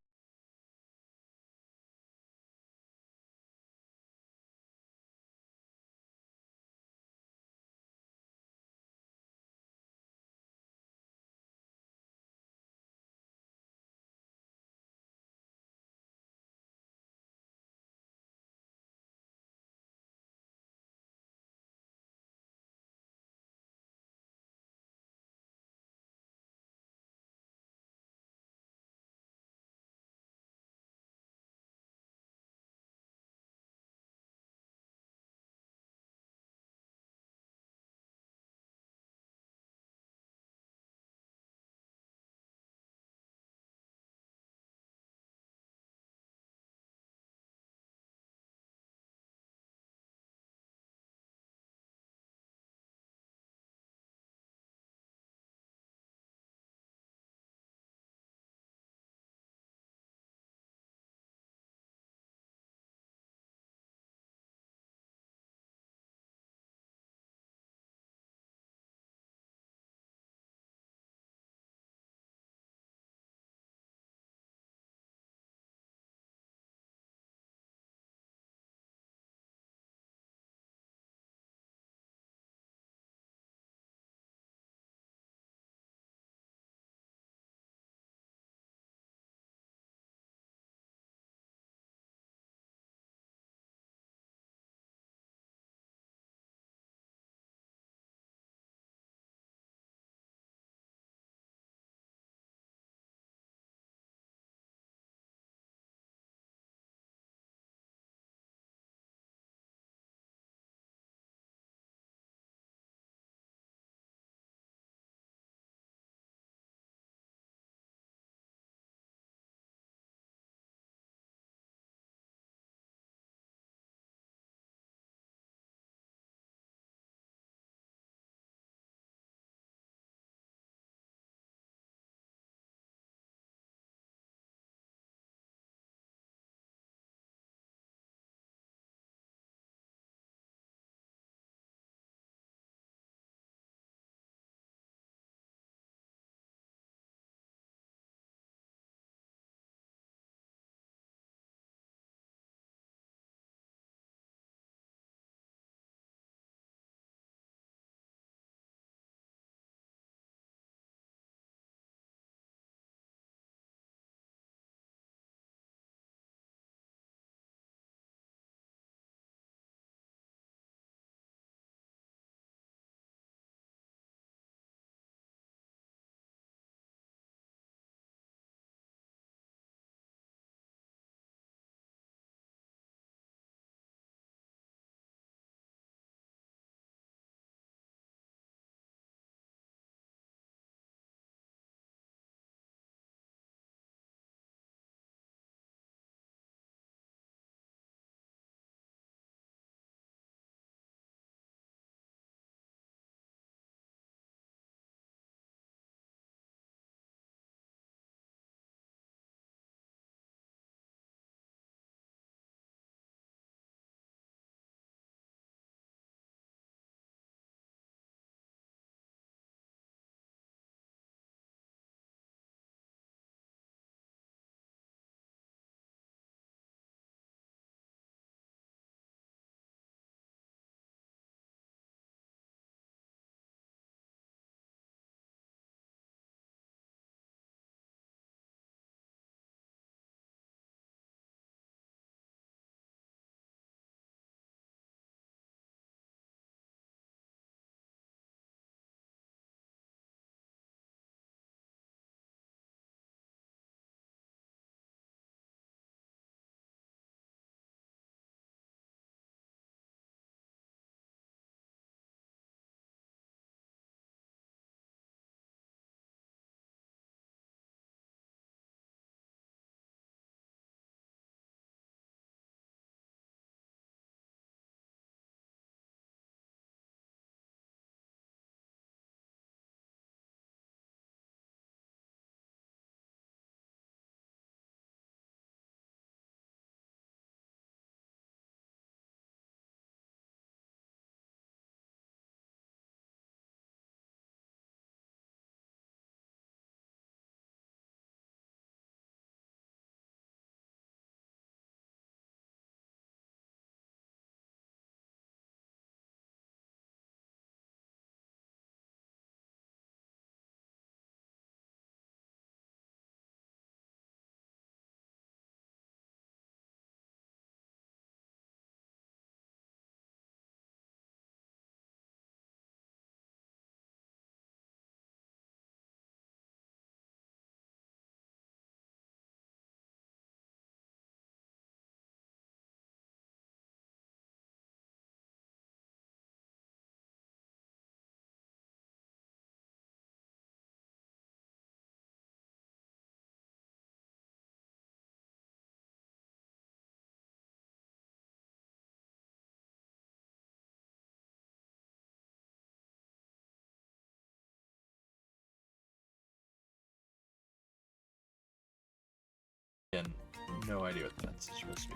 no idea what the fence is supposed to be.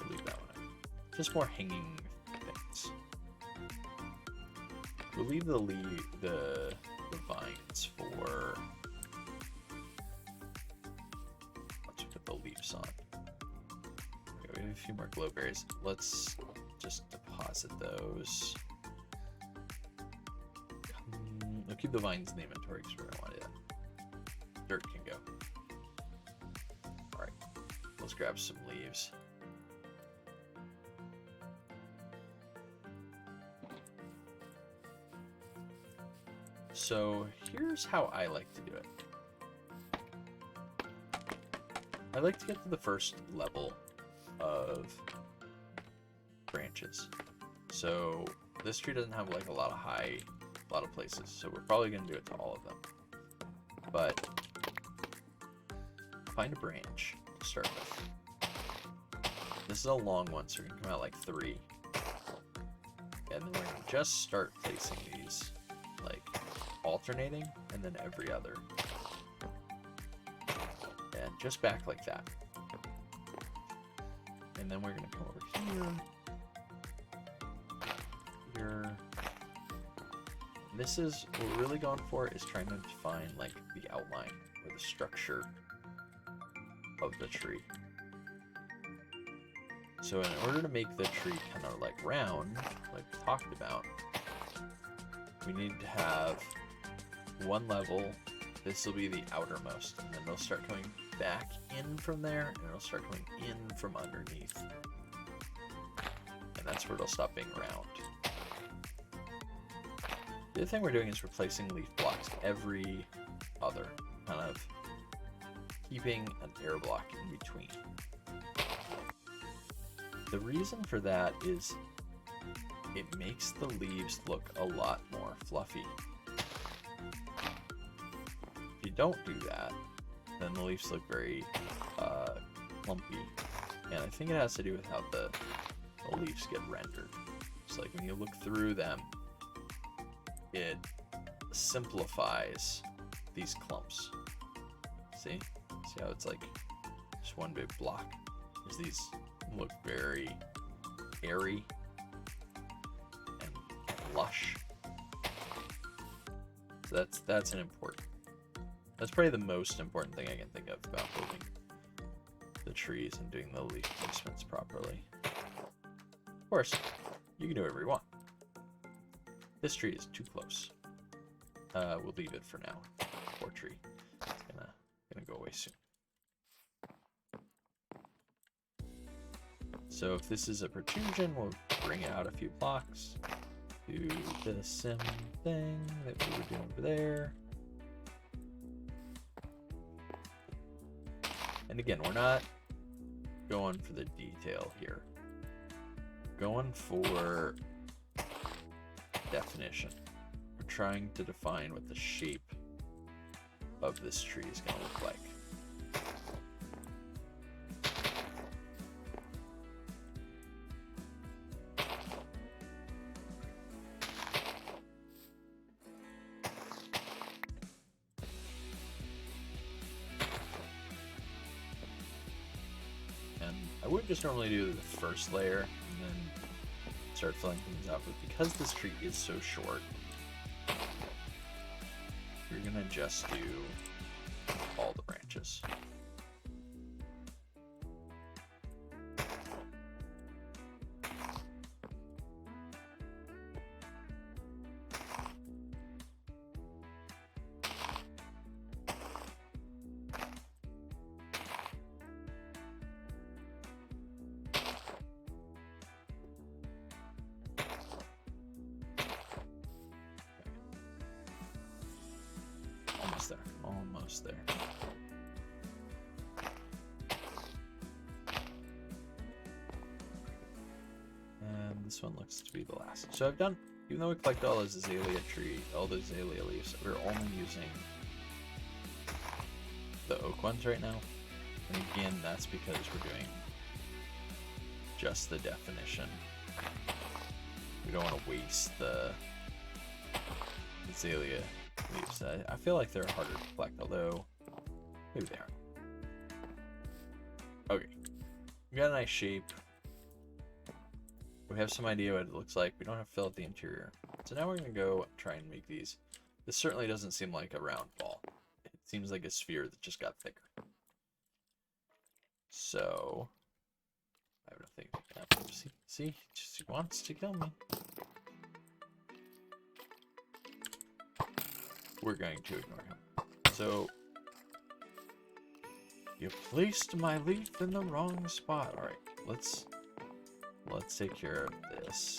I'll leave that one out. Just more hanging things. We'll leave the vines for. Let's put the leaves on. Okay, we have a few more glowberries. Let's just deposit those. I'll keep the vines in the inventory because we're gonna want it. Dirt can go. All right, let's grab some leaves. So here's how I like to do it. I like to get to the first level of branches. So this tree doesn't have like a lot of places, so we're probably gonna do it to all of them. But find a branch to start with. This is a long one, so we're gonna come out like 3. And then we're gonna just start placing these like alternating and then every other. And just back like that. And then we're gonna come over here. Here. This is what we're really going for, is trying to define like the outline or the structure of the tree. So in order to make the tree kind of like round, like we talked about, we need to have one level. This will be the outermost, and then it'll start coming back in from there, and it'll start coming in from underneath. And that's where it'll stop being round. The other thing we're doing is replacing leaf blocks every other, kind of keeping an air block in between. The reason for that is it makes the leaves look a lot more fluffy. If you don't do that, then the leaves look very clumpy. And I think it has to do with how the leaves get rendered. It's like when you look through them, it simplifies these clumps. See how it's like just one big block? There's these look very airy and lush. So that's that's probably the most important thing I can think of about building the trees and doing the leaf placements properly. Of course, you can do whatever you want. This tree is too close. We'll leave it for now. Poor tree. It's gonna go away soon. So if this is a protrusion, we'll bring out a few blocks. Do the same thing that we were doing over there. And again, we're not going for the detail here. Going for definition. We're trying to define what the shape of this tree is going to look like. And I would just normally do the first layer and then start filling things out, but because this tree is so short, you're gonna just do all the branches. Almost there. And this one looks to be the last. So I've done, even though we collected all those azalea leaves, we're only using the oak ones right now. And again, that's because we're doing just the definition. We don't want to waste the azalea leaves. I feel like they're harder to collect, although maybe they aren't. Okay. We got a nice shape. We have some idea what it looks like. We don't have to fill out the interior. So now we're going to go try and make these. This certainly doesn't seem like a round ball. It seems like a sphere that just got thicker. So, I have nothing. See, just wants to kill me. We're going to ignore him. So, you placed my leaf in the wrong spot. All right, let's take care of this.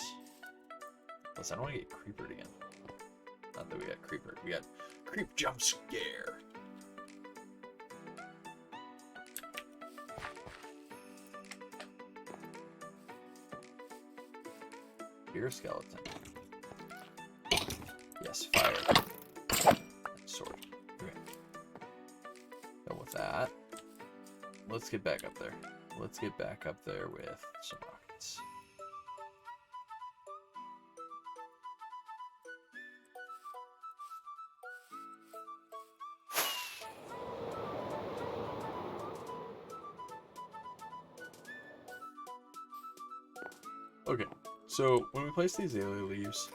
Plus, I don't want to get creepered again. Not that we got creepered. We got creep jump scare. Deer skeleton. Yes, fire. Sword. Okay. Go with that. Let's get back up there. Let's get back up there with some rockets. Okay, so when we place these azalea leaves,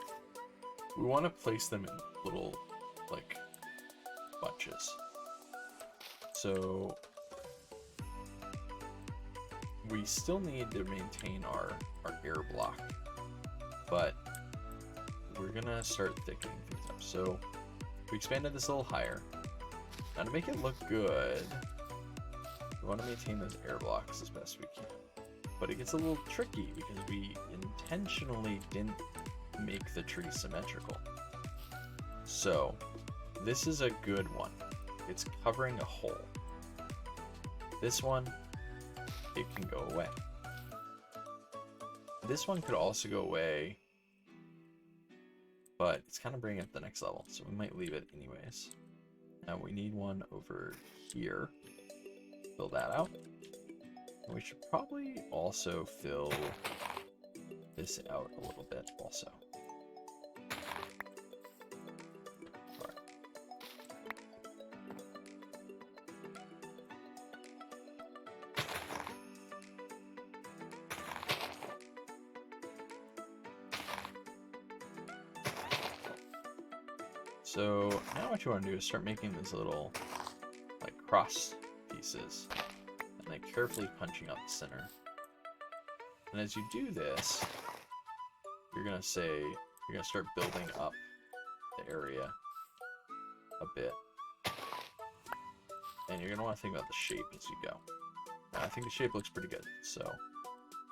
we want to place them in little, like, bunches. So we still need to maintain our air block, but we're gonna start thickening things up. So we expanded this a little higher. Now to make it look good, we want to maintain those air blocks as best we can. But it gets a little tricky because we intentionally didn't make the tree symmetrical. So this is a good one. It's covering a hole. This one, it can go away. This one could also go away, but it's kind of bringing it to the next level, so we might leave it anyways. Now we need one over here. Fill that out. And we should probably also fill this out a little bit also. All right. So now what you want to do is start making these little like cross pieces and then carefully punching up the center. And as you do this, you're gonna start building up the area a bit. And you're gonna want to think about the shape as you go. Now, I think the shape looks pretty good, so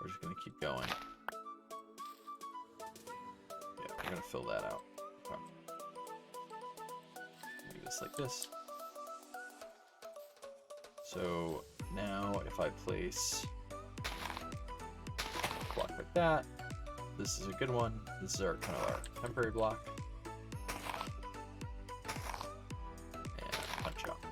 we're just gonna keep going. Yeah, we're gonna fill that out. Okay. Do this like this. So now if I place a block like that, this is a good one. This is our kind of our temporary block. And punch up.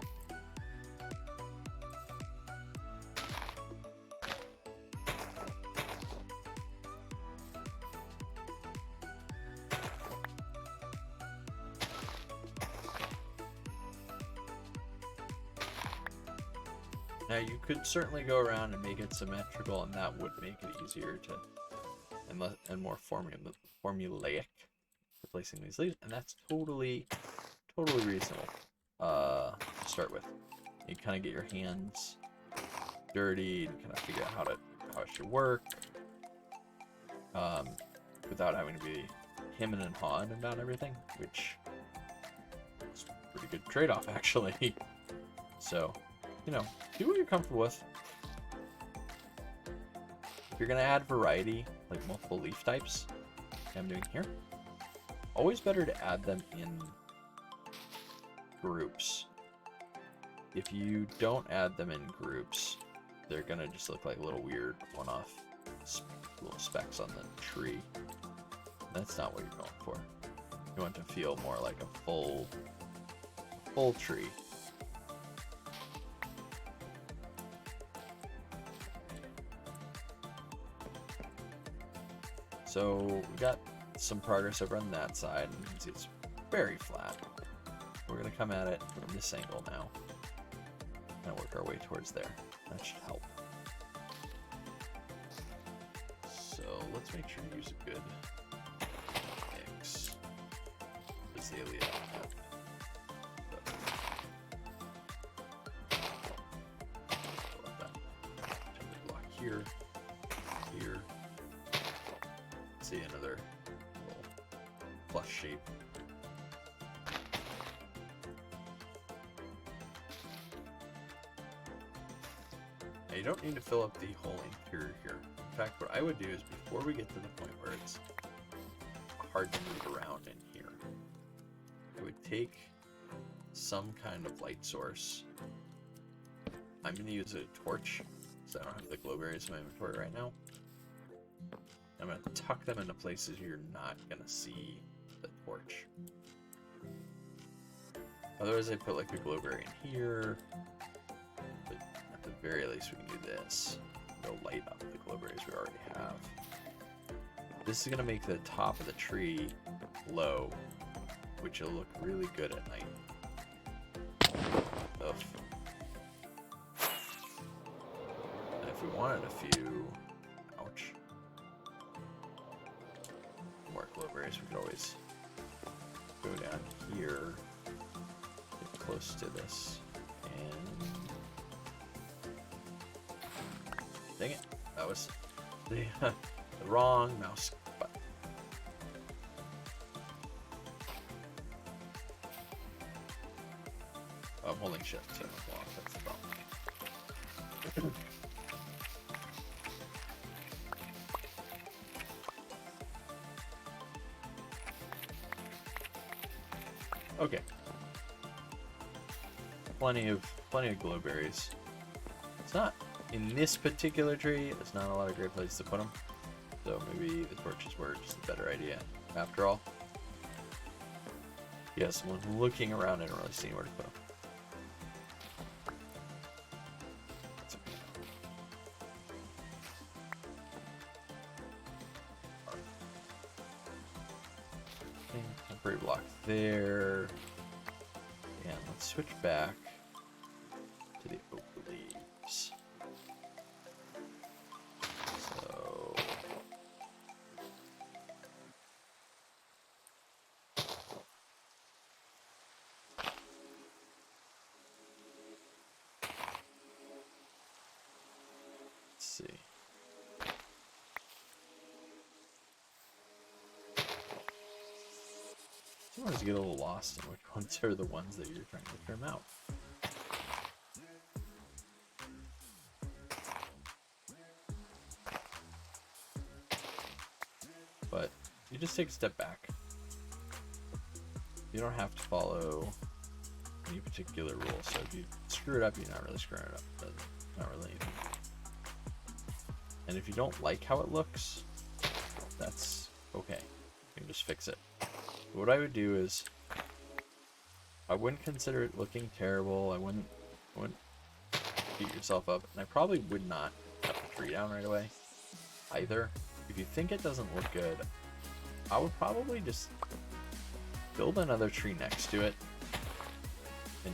Now you could certainly go around and make it symmetrical, and that would make it easier to and more formulaic for placing these leaves, and that's totally reasonable to start with. You kind of get your hands dirty to kind of figure out how it should work without having to be hemming and hawing about everything, which is a pretty good trade-off actually. So, you know, do what you're comfortable with. If you're gonna add variety, like multiple leaf types, like I'm doing here, always better to add them in groups. If you don't add them in groups, they're gonna just look like little weird one-off little specks on the tree. That's not what you're going for. You want to feel more like a full tree. So we got some progress over on that side, and you can see it's very flat. We're gonna come at it from this angle now and work our way towards there. That should help. make sure to use a good mix. Azalea on that. Like that. Template block here, here. See another little flush shape. Now you don't need to fill up the whole interior here. In fact, what I would do is before we get to the point where it's hard to move around in here, I would take some kind of light source. I'm going to use a torch, so I don't have the glowberries in my inventory right now. I'm going to tuck them into places you're not going to see the torch. Otherwise, I put like a glowberry in here. But at the very least, we can do this. Go light up the glowberries we already have. This is going to make the top of the tree low, which will look really good at night. Oof. And if we wanted a few, ouch, more glowberries, we could always go down here, get close to this, and dang it, that was the wrong mouse button. I'm holding shift to block, that's the problem. Okay. Plenty of glowberries. It's not in this particular tree. There's not a lot of great places to put them, so maybe the torches were just a better idea after all. Yes, when looking around, I don't really see where to put them. Okay, temporary block there. And let's switch back to the oak leaves. So let's see. Sometimes you get a little lost in which ones are the ones that you're trying to trim out. But you just take a step back. You don't have to follow any particular rule. So if you screw it up, you're not really screwing it up. Not really anything. And if you don't like how it looks, that's okay. You can just fix it. What I would do is, I wouldn't consider it looking terrible. I wouldn't beat yourself up, and I probably would not cut the tree down right away either. If you think it doesn't look good, I would probably just build another tree next to it and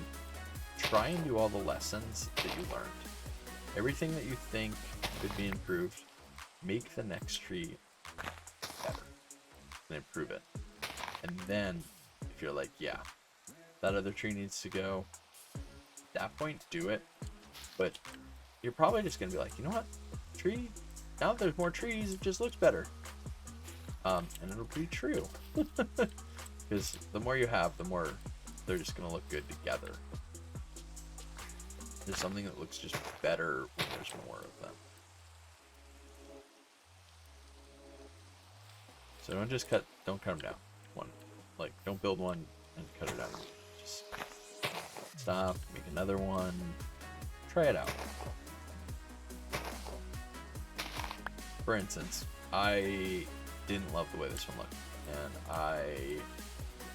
try and do all the lessons that you learned. Everything that you think could be improved, make the next tree better and improve it. And then, if you're like, yeah, that other tree needs to go, at that point, do it. But you're probably just going to be like, you know what? Tree, now that there's more trees, it just looks better. And it'll be true. Because the more you have, the more they're just going to look good together. There's something that looks just better when there's more of them. So don't cut them down. Don't build one and cut it out. Just stop, make another one, try it out. For instance, I didn't love the way this one looked,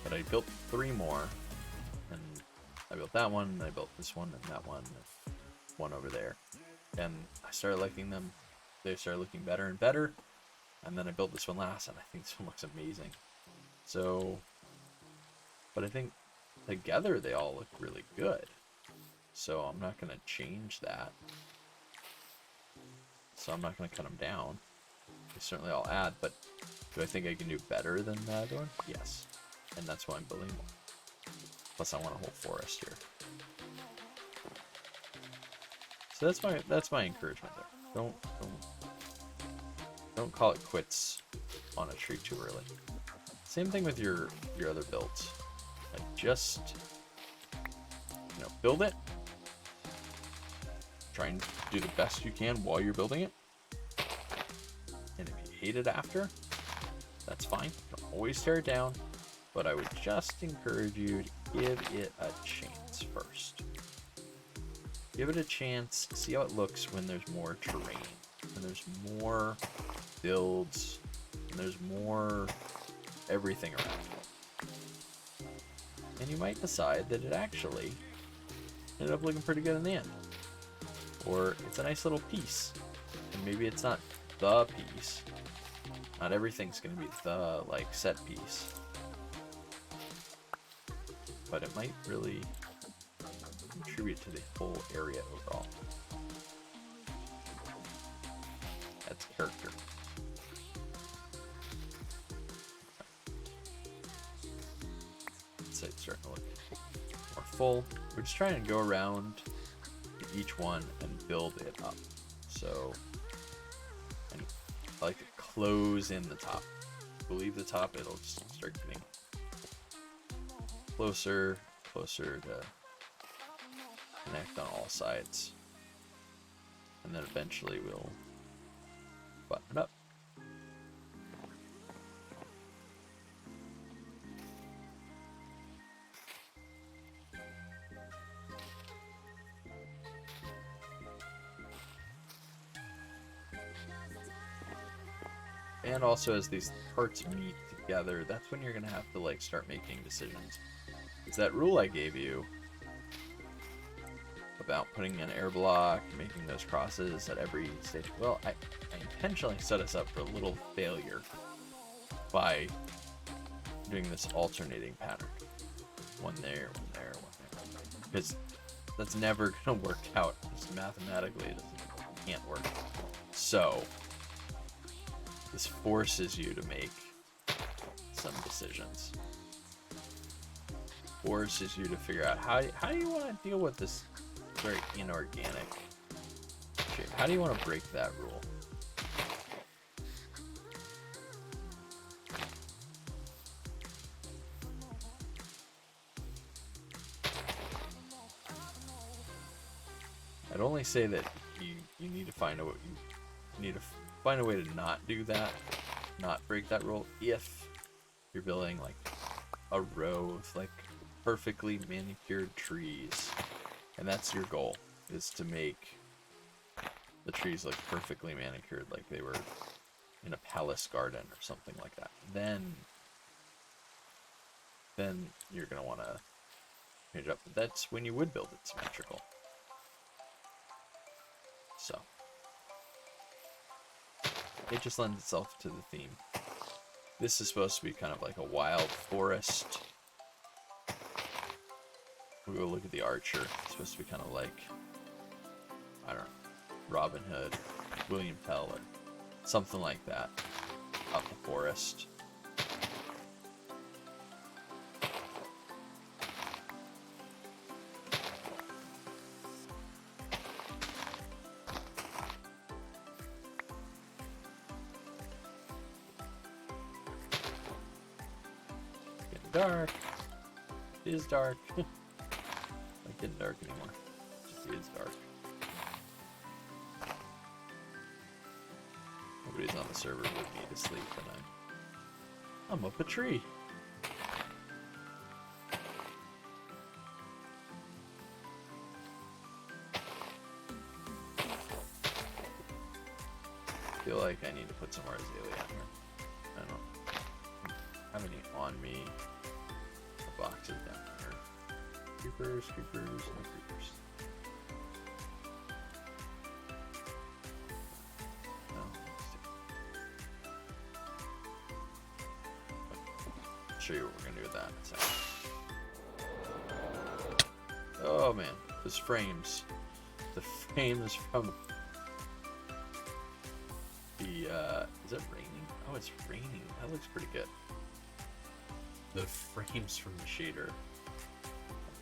but I built 3 more, and I built that one, and I built this one, and that one, and one over there, and I started liking them. They started looking better and better, and then I built this one last, and I think this one looks amazing. So, but I think together they all look really good. So I'm not going to change that. So I'm not going to cut them down. they certainly all add, but do I think I can do better than the other one? Yes. And that's why I'm building more. Plus I want a whole forest here. So that's my encouragement there. Don't call it quits on a tree too early. Same thing with your other builds. Like just build it. Try and do the best you can while you're building it. And if you hate it after, that's fine. Don't always tear it down. But I would just encourage you to give it a chance first. Give it a chance, see how it looks when there's more terrain, when there's more builds, when there's more everything around it. And you might decide that it actually ended up looking pretty good in the end. Or it's a nice little piece. And maybe it's not the piece. Not everything's going to be the set piece. But it might really contribute to the whole area overall. That's character. So it's starting to look more full. We're just trying to go around each one and build it up. So, and I like to close in the top. If we leave the top, it'll just start getting closer to connect on all sides. And then eventually we'll button it up. And also as these parts meet together, that's when you're gonna have to start making decisions. It's that rule I gave you about putting an air block, making those crosses at every stage. Well, I intentionally set us up for a little failure by doing this alternating pattern. One there, one there, one there. Because that's never gonna work out. Just mathematically, it can't work. So this forces you to make some decisions. Forces you to figure out how do you want to deal with this very inorganic shape? How do you want to break that rule? I'd only say that you need to find a way to not do that, not break that rule if you're building a row of perfectly manicured trees, and that's your goal, is to make the trees look perfectly manicured, like they were in a palace garden or something like that. Then you're gonna want to change it up. But that's when you would build it symmetrical. So it just lends itself to the theme. This is supposed to be kind of like a wild forest. We will look at the archer. It's supposed to be kind of like, I don't know, Robin Hood, William Tell, or something like that, up the forest. Getting dark. It is dark. Not getting dark anymore. It is dark. Nobody's on the server with me to sleep, and I'm up a tree. I feel like I need to put some more azalea on here. I don't have any on me. The boxes down here. Creepers, creepers, no creepers. No. I'll show you what we're gonna do with that in a second. Oh man, those frames. The frames from the is it raining? Oh, it's raining. That looks pretty good. The frames from the shader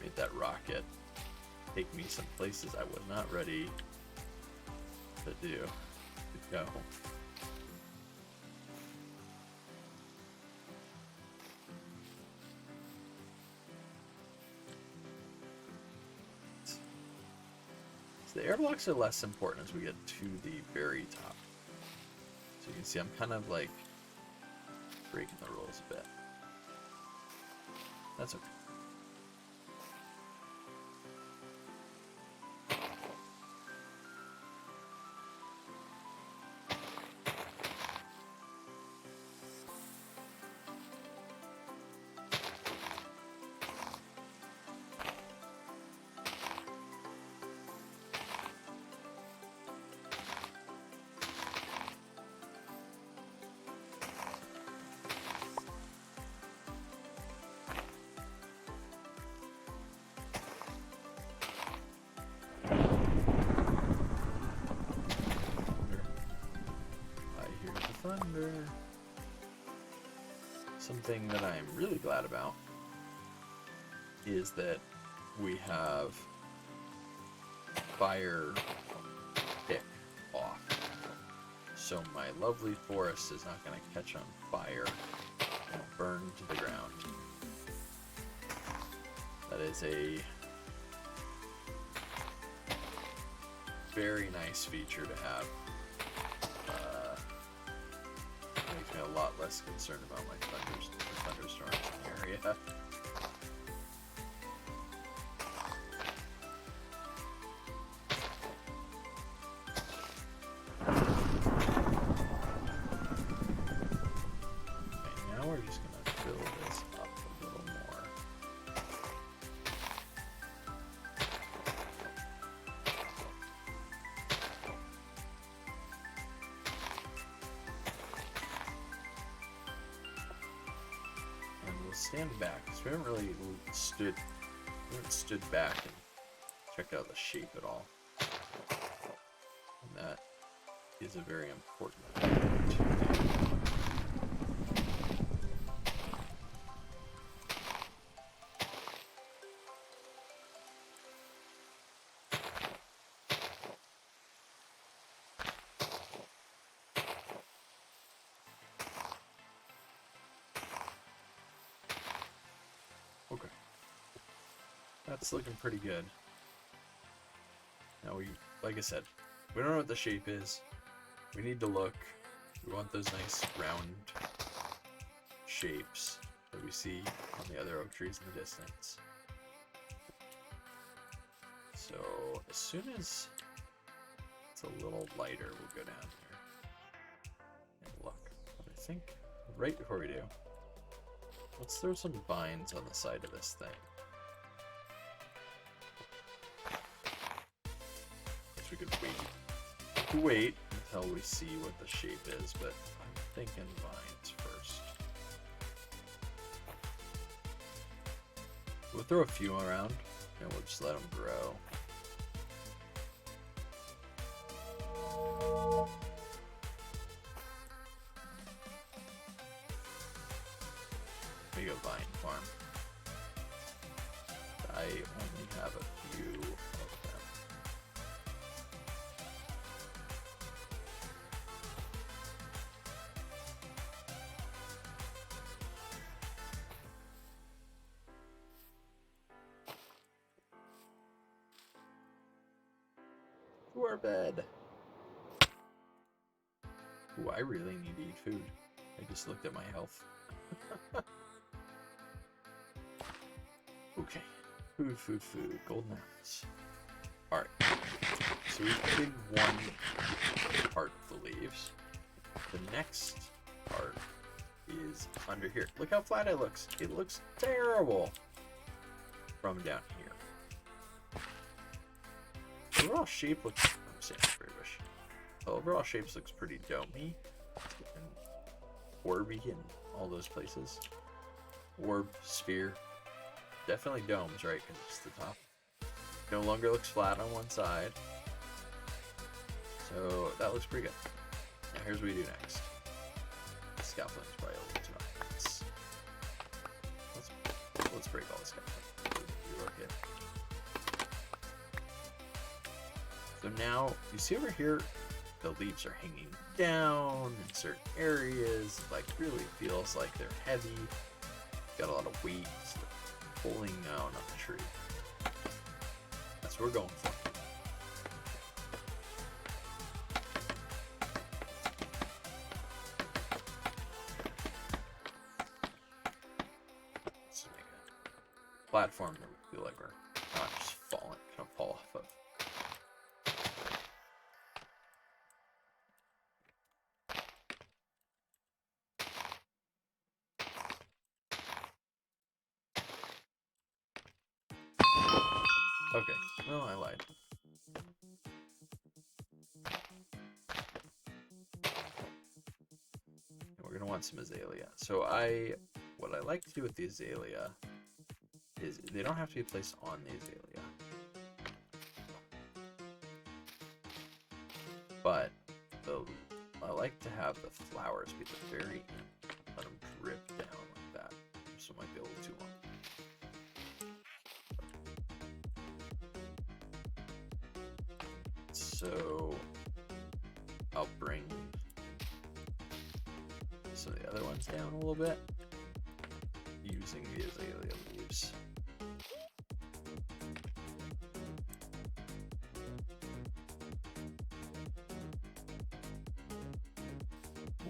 made that rocket take me some places I was not ready to go. So the airblocks are less important as we get to the very top. So you can see I'm kind of like breaking the rules a bit. That's okay. Thunder. Something that I'm really glad about is that we have fire pick off. So my lovely forest is not going to catch on fire and burn to the ground. That is a very nice feature to have. Makes me a lot less concerned about my thunderstorms in the area. Okay, now we're just gonna fill this up a little more. Stand back, because we haven't really stood back and checked out the shape at all. And that is a very important thing to do. Okay. That's looking pretty good. Now like I said, we don't know what the shape is. We need to look. We want those nice round shapes that we see on the other oak trees in the distance. So as soon as it's a little lighter, we'll go down here and look. But I think right before we do, let's throw some vines on the side of this thing. Guess we could wait until we see what the shape is, but I'm thinking vines first. We'll throw a few around and we'll just let them grow. There you go, vine farm. I only have a few of them. To our bed. Ooh, I really need to eat food. I just looked at my health. Okay. Food. Golden apples. Alright. So we did one part of the leaves. The next part is under here. Look how flat it looks. It looks terrible from down here. The overall shape looks... I'm saying berry-bush. The overall shape looks pretty domey and orby in all those places. Orb, sphere. Definitely domes, right? Because it's the top. No longer looks flat on one side. So that looks pretty good. Now here's what we do next. Scaffolding is probably a little too high. Let's break all the scaffolding. Okay. So now, you see over here, the leaves are hanging down in certain areas. Like, really feels like they're heavy. Got a lot of weight pulling down on the tree. That's what we're going for. Let's make a platform that we feel like we're not just falling, kind of fall off of. Okay, well, I lied. We're gonna want some azalea. So what I like to do with the azalea is they don't have to be placed on the azalea, but I like to have the flowers be at the very end. Let them drip down like that. So it might be a little too long. So I'll bring some of the other ones down a little bit using the azalea leaves.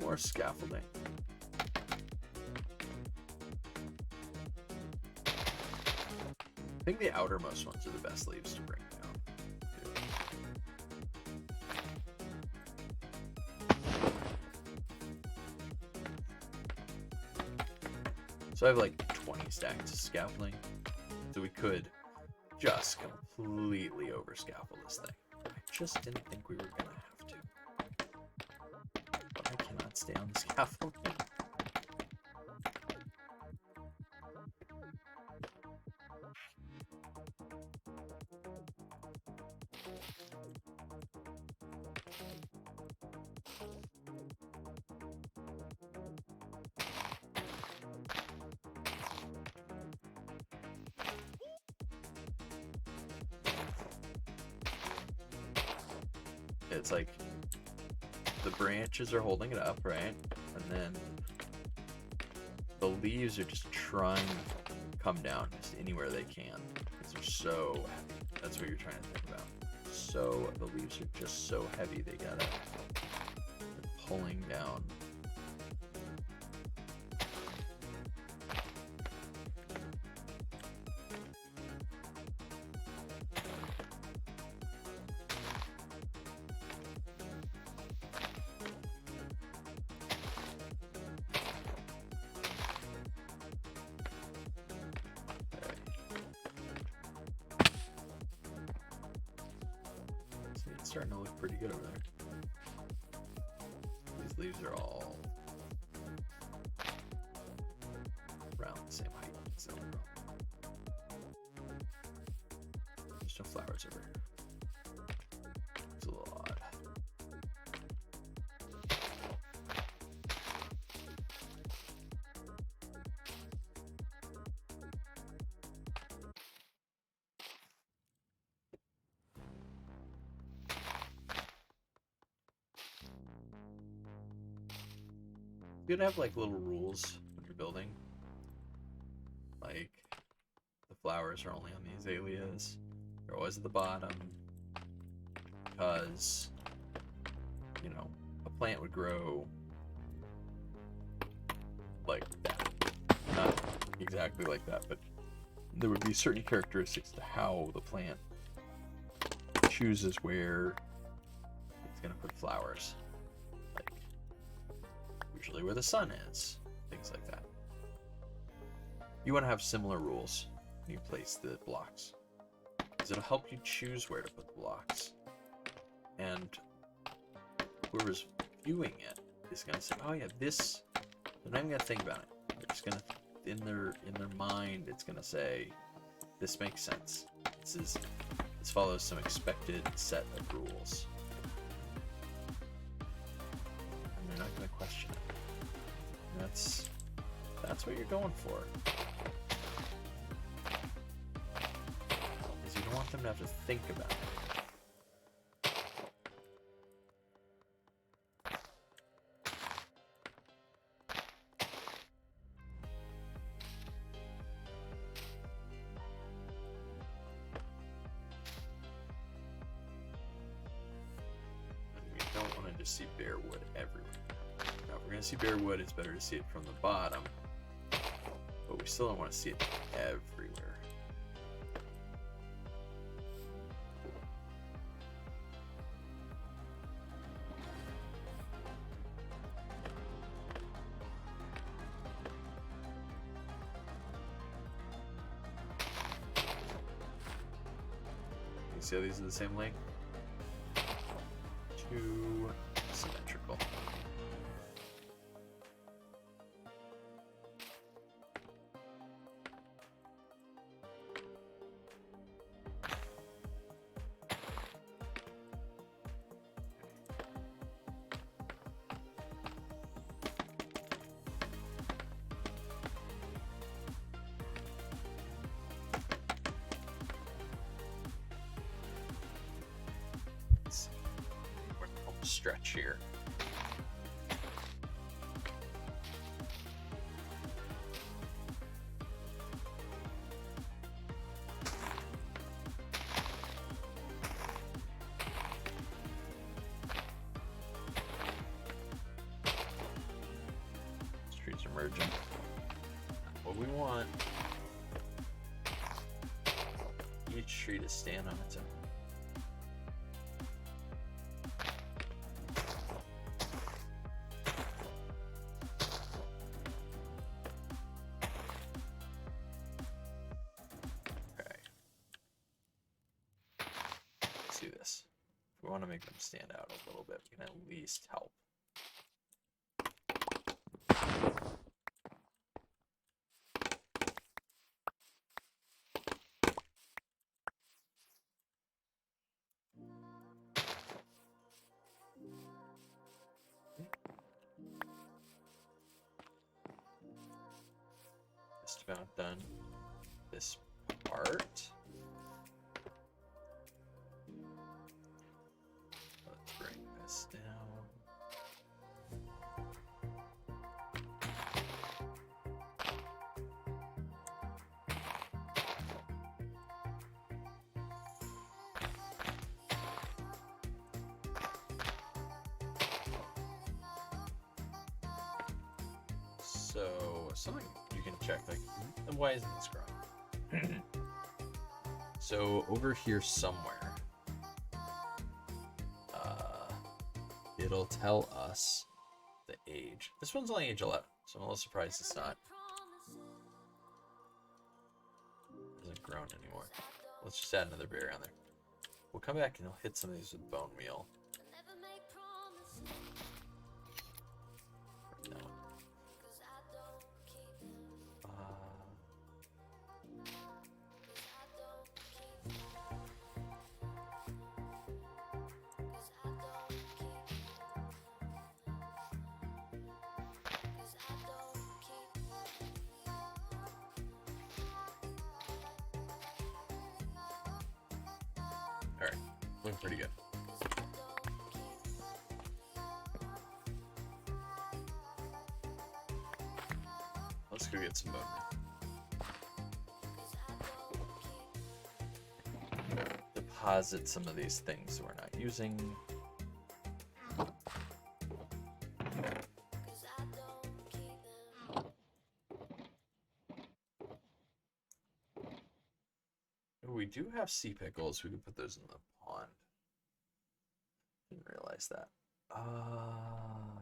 More scaffolding. I think the outermost ones are the best leaves to bring down. So I have like 20 stacks of scaffolding, so we could just completely over scaffold this thing. I just didn't think we were gonna have to. But I cannot stay on the scaffolding. It's like the branches are holding it up, right? And then the leaves are just trying to come down just anywhere they can because they're so heavy. That's what you're trying to think about. So the leaves are just so heavy, they're pulling down. It's starting to look pretty good over there. These leaves are all around the same height. It's no problem. There's no flowers over here. It's a little odd. You could have like little rules when you're building. Like the flowers are only on the azaleas. They're always at the bottom. Because, you know, a plant would grow like that. Not exactly like that, but there would be certain characteristics to how the plant chooses where it's going to put flowers. Usually where the sun is, things like that. You want to have similar rules when you place the blocks, because it'll help you choose where to put the blocks, and whoever's viewing it is going to say, oh yeah, this, they're not even going to think about it. They're just going to, in their mind, it's going to say, this makes sense. This follows some expected set of rules. That's what you're going for. Because you don't want them to have to think about it. See bare wood everywhere. Now, if we're going to see bare wood, it's better to see it from the bottom, but we still don't want to see it everywhere. You see how these are the same length? Two symmetrical. Stretch here. Trees are merging. What we want, each tree to stand on its own. This. If we want to make them stand out a little bit, we can at least help. Just about done this part. Down. So something you can check, like, why isn't this growing? So over here somewhere, it'll tell us the age. This one's only age 11, so I'm a little surprised it's not. It hasn't grown anymore. Let's just add another berry on there. We'll come back and we'll hit some of these with bone meal. No. Alright, looking pretty good. Let's go get some bone meal. Deposit some of these things we're not using. We do have sea pickles. We could put those in the pond. Didn't realize that.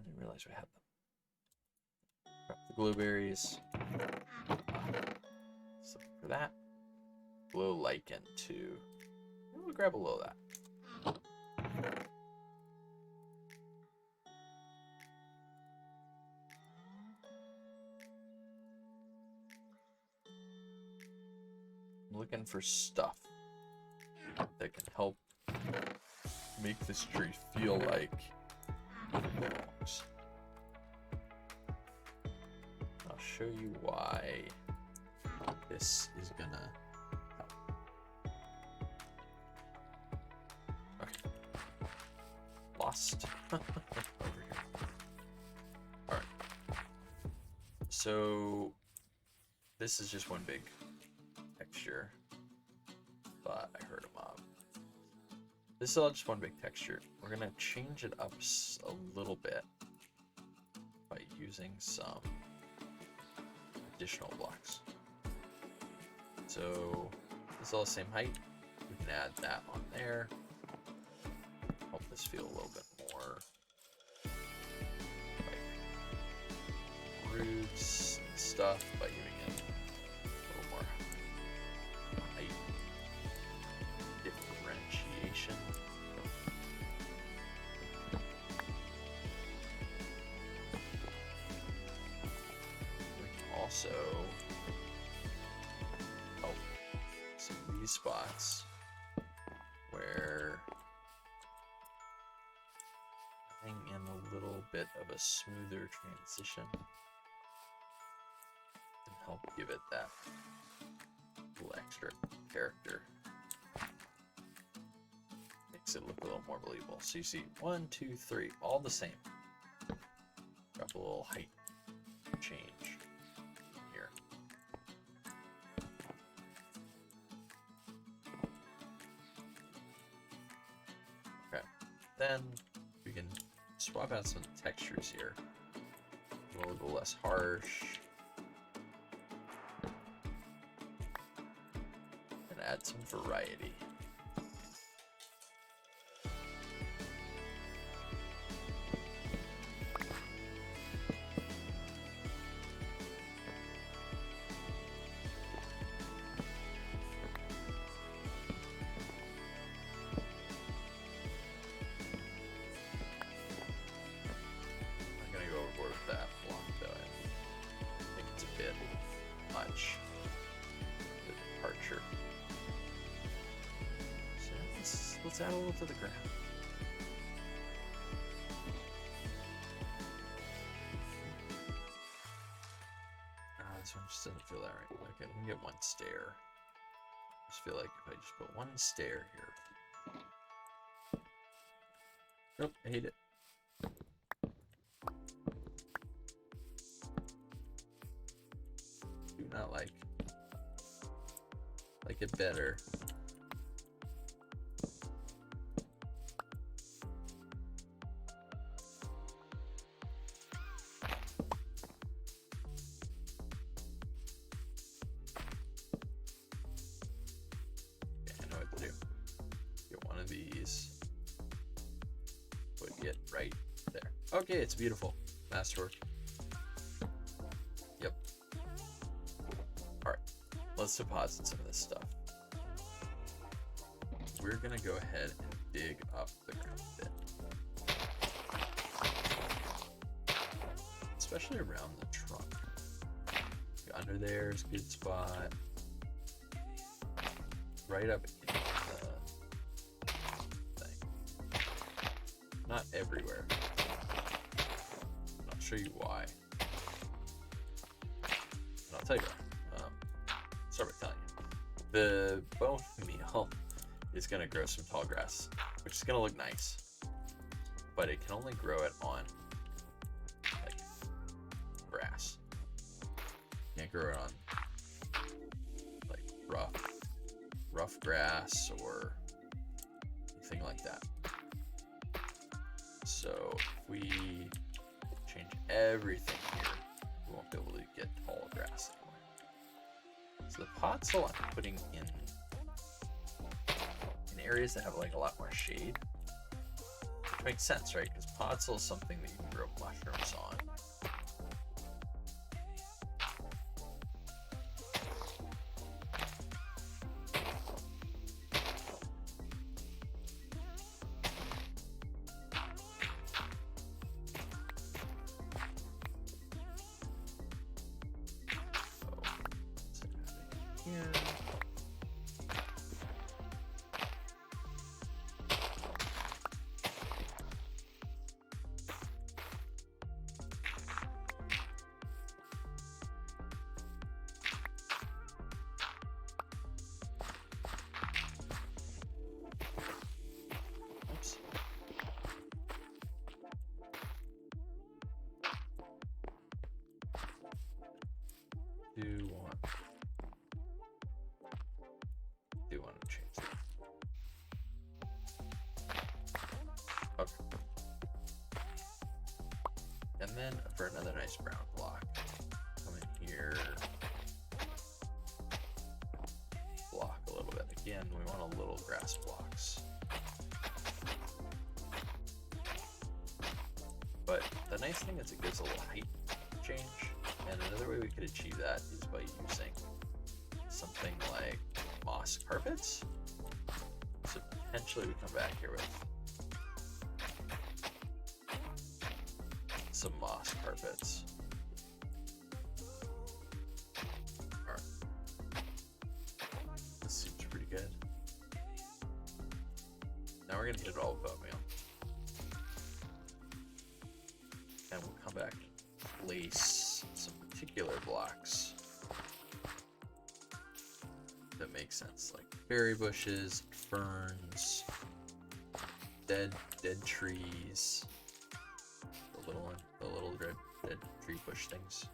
Didn't realize we had them. Prep the blueberries. So for that, glow lichen too. We'll grab a little of that. I'm looking for stuff that can help make this tree feel like it belongs. show you why this is gonna help. Okay. Lost. Over here. Alright. So this is just one big texture. But I heard a mob. This is all just one big texture. We're gonna change it up a little bit by using some additional blocks. So this is all the same height. We can add that on there. Help this feel a little bit more like roots and stuff by giving it a little more height differentiation. We can also help some of these spots where adding in a little bit of a smoother transition and help give it that little extra character. Makes it look a little more believable. So you see 1, 2, 3, all the same. Drop a little height change here. Okay, then we can swap out some textures here. A little less harsh. And add some variety. Let's add a little to the ground. This one just doesn't feel that right. Okay, let me get one stair. I just feel like if I just put one stair here. Nope, I hate it. Do not like it better. Okay, it's beautiful. Masterwork. Yep. Alright, let's deposit some of this stuff. We're gonna go ahead and dig up the ground a bit. Especially around the trunk. Under there is a good spot. Right up into the thing. Not everywhere. Show you why. And I'll tell you why. Start by telling you. The bone meal is going to grow some tall grass, which is going to look nice, but it can only grow it on like grass. You can't grow it on like rough grass or anything like that. So if we change everything here, we won't be able to get tall grass anymore. So the podzol I'm putting in areas that have like a lot more shade, which makes sense, right? Because podzol is something that you can grow mushrooms on. do want to change that. Okay. And then for another nice brown block, come in here, block a little bit. Again, we want a little grass blocks. But the nice thing is it gives a little height change. And another way we could achieve that is by using something like moss carpets. So potentially we come back here with some moss carpets. Alright. This seems pretty good. Now we're gonna hit it all with oatmeal. And we'll come back and place some particular blocks that make sense, like berry bushes, ferns, dead trees, the little red dead tree bush things.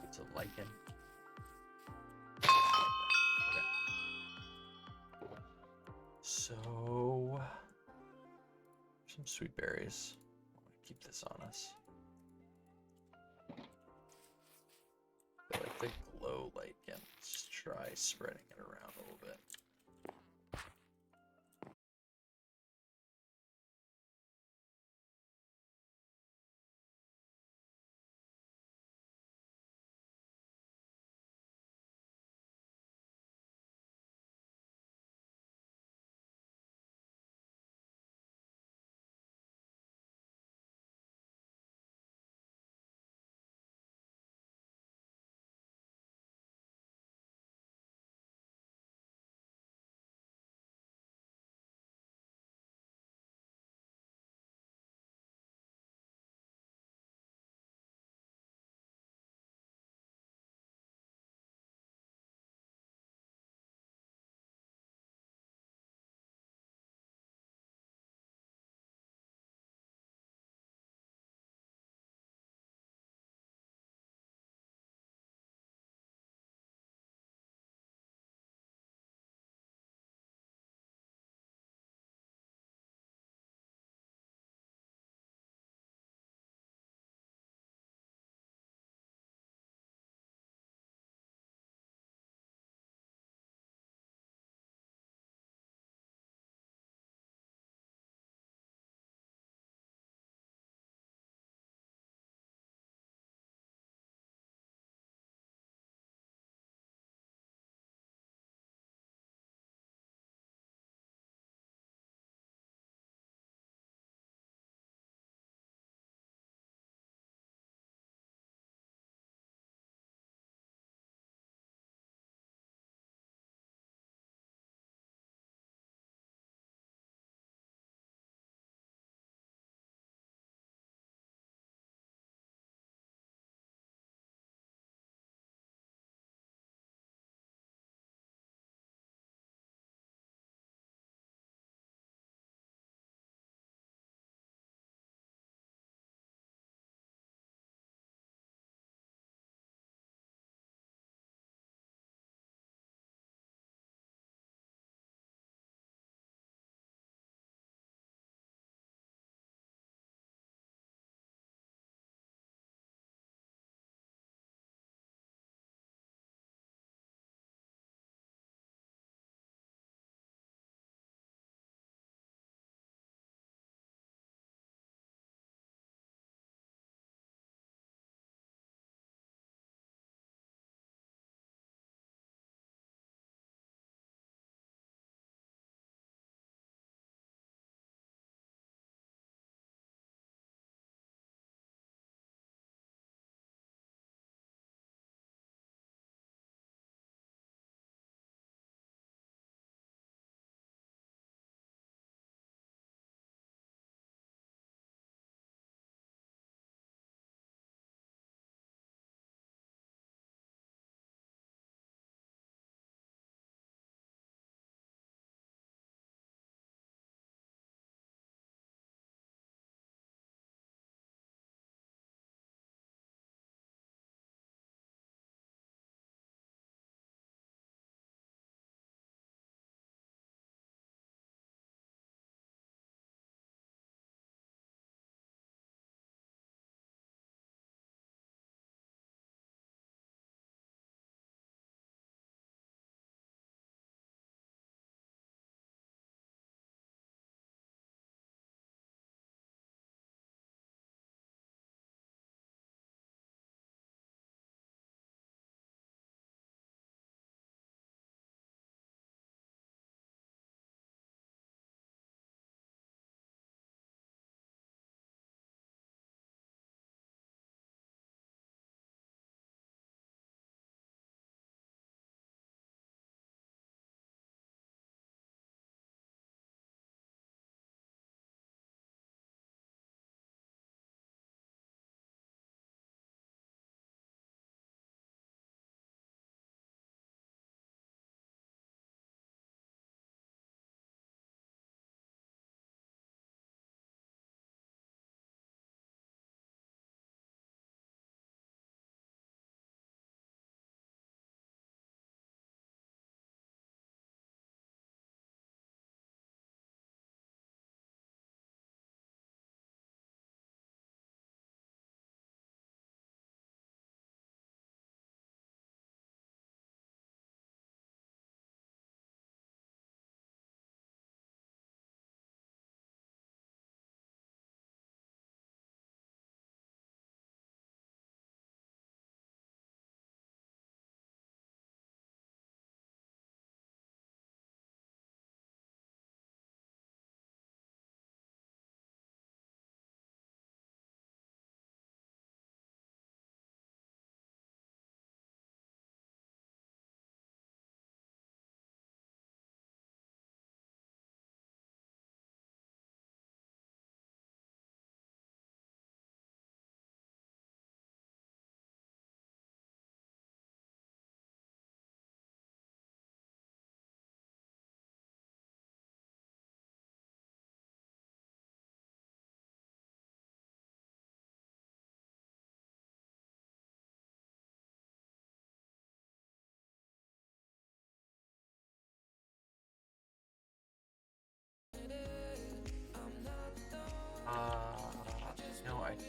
It's a lichen. Okay. So some sweet berries. I want to keep this on us. I like the glow lichen. Let's try spreading it around a little bit.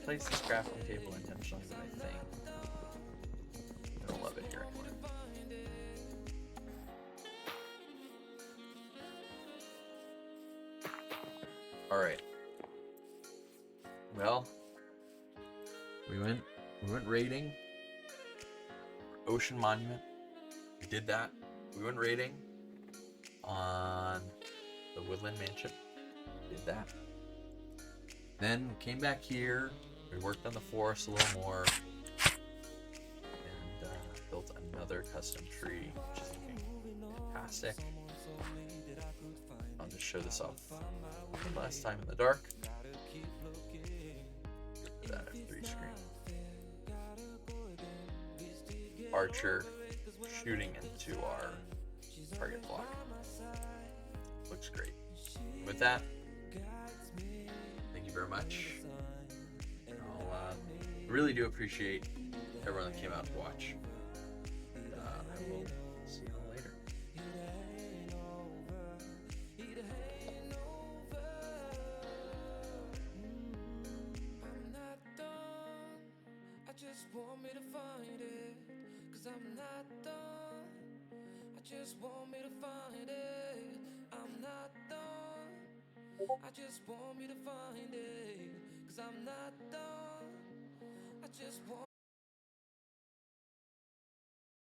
placed this crafting table intentionally, but I think I don't love it here anymore. All right. Well, we went raiding Ocean Monument. We did that. We went raiding on the Woodland Mansion. Did that. Then came back here. We worked on the forest a little more, and built another custom tree, which is looking fantastic. I'll just show this off one last time in the dark. That F3 screen. Archer shooting into our target block. Looks great. With that, thank you very much. I really do appreciate everyone that came out to watch. I will see you all later. Just want me to find it, 'cause I'm not done. I just want me to find it. I'm not done. I just want me to find it, 'cause I'm not done. I just want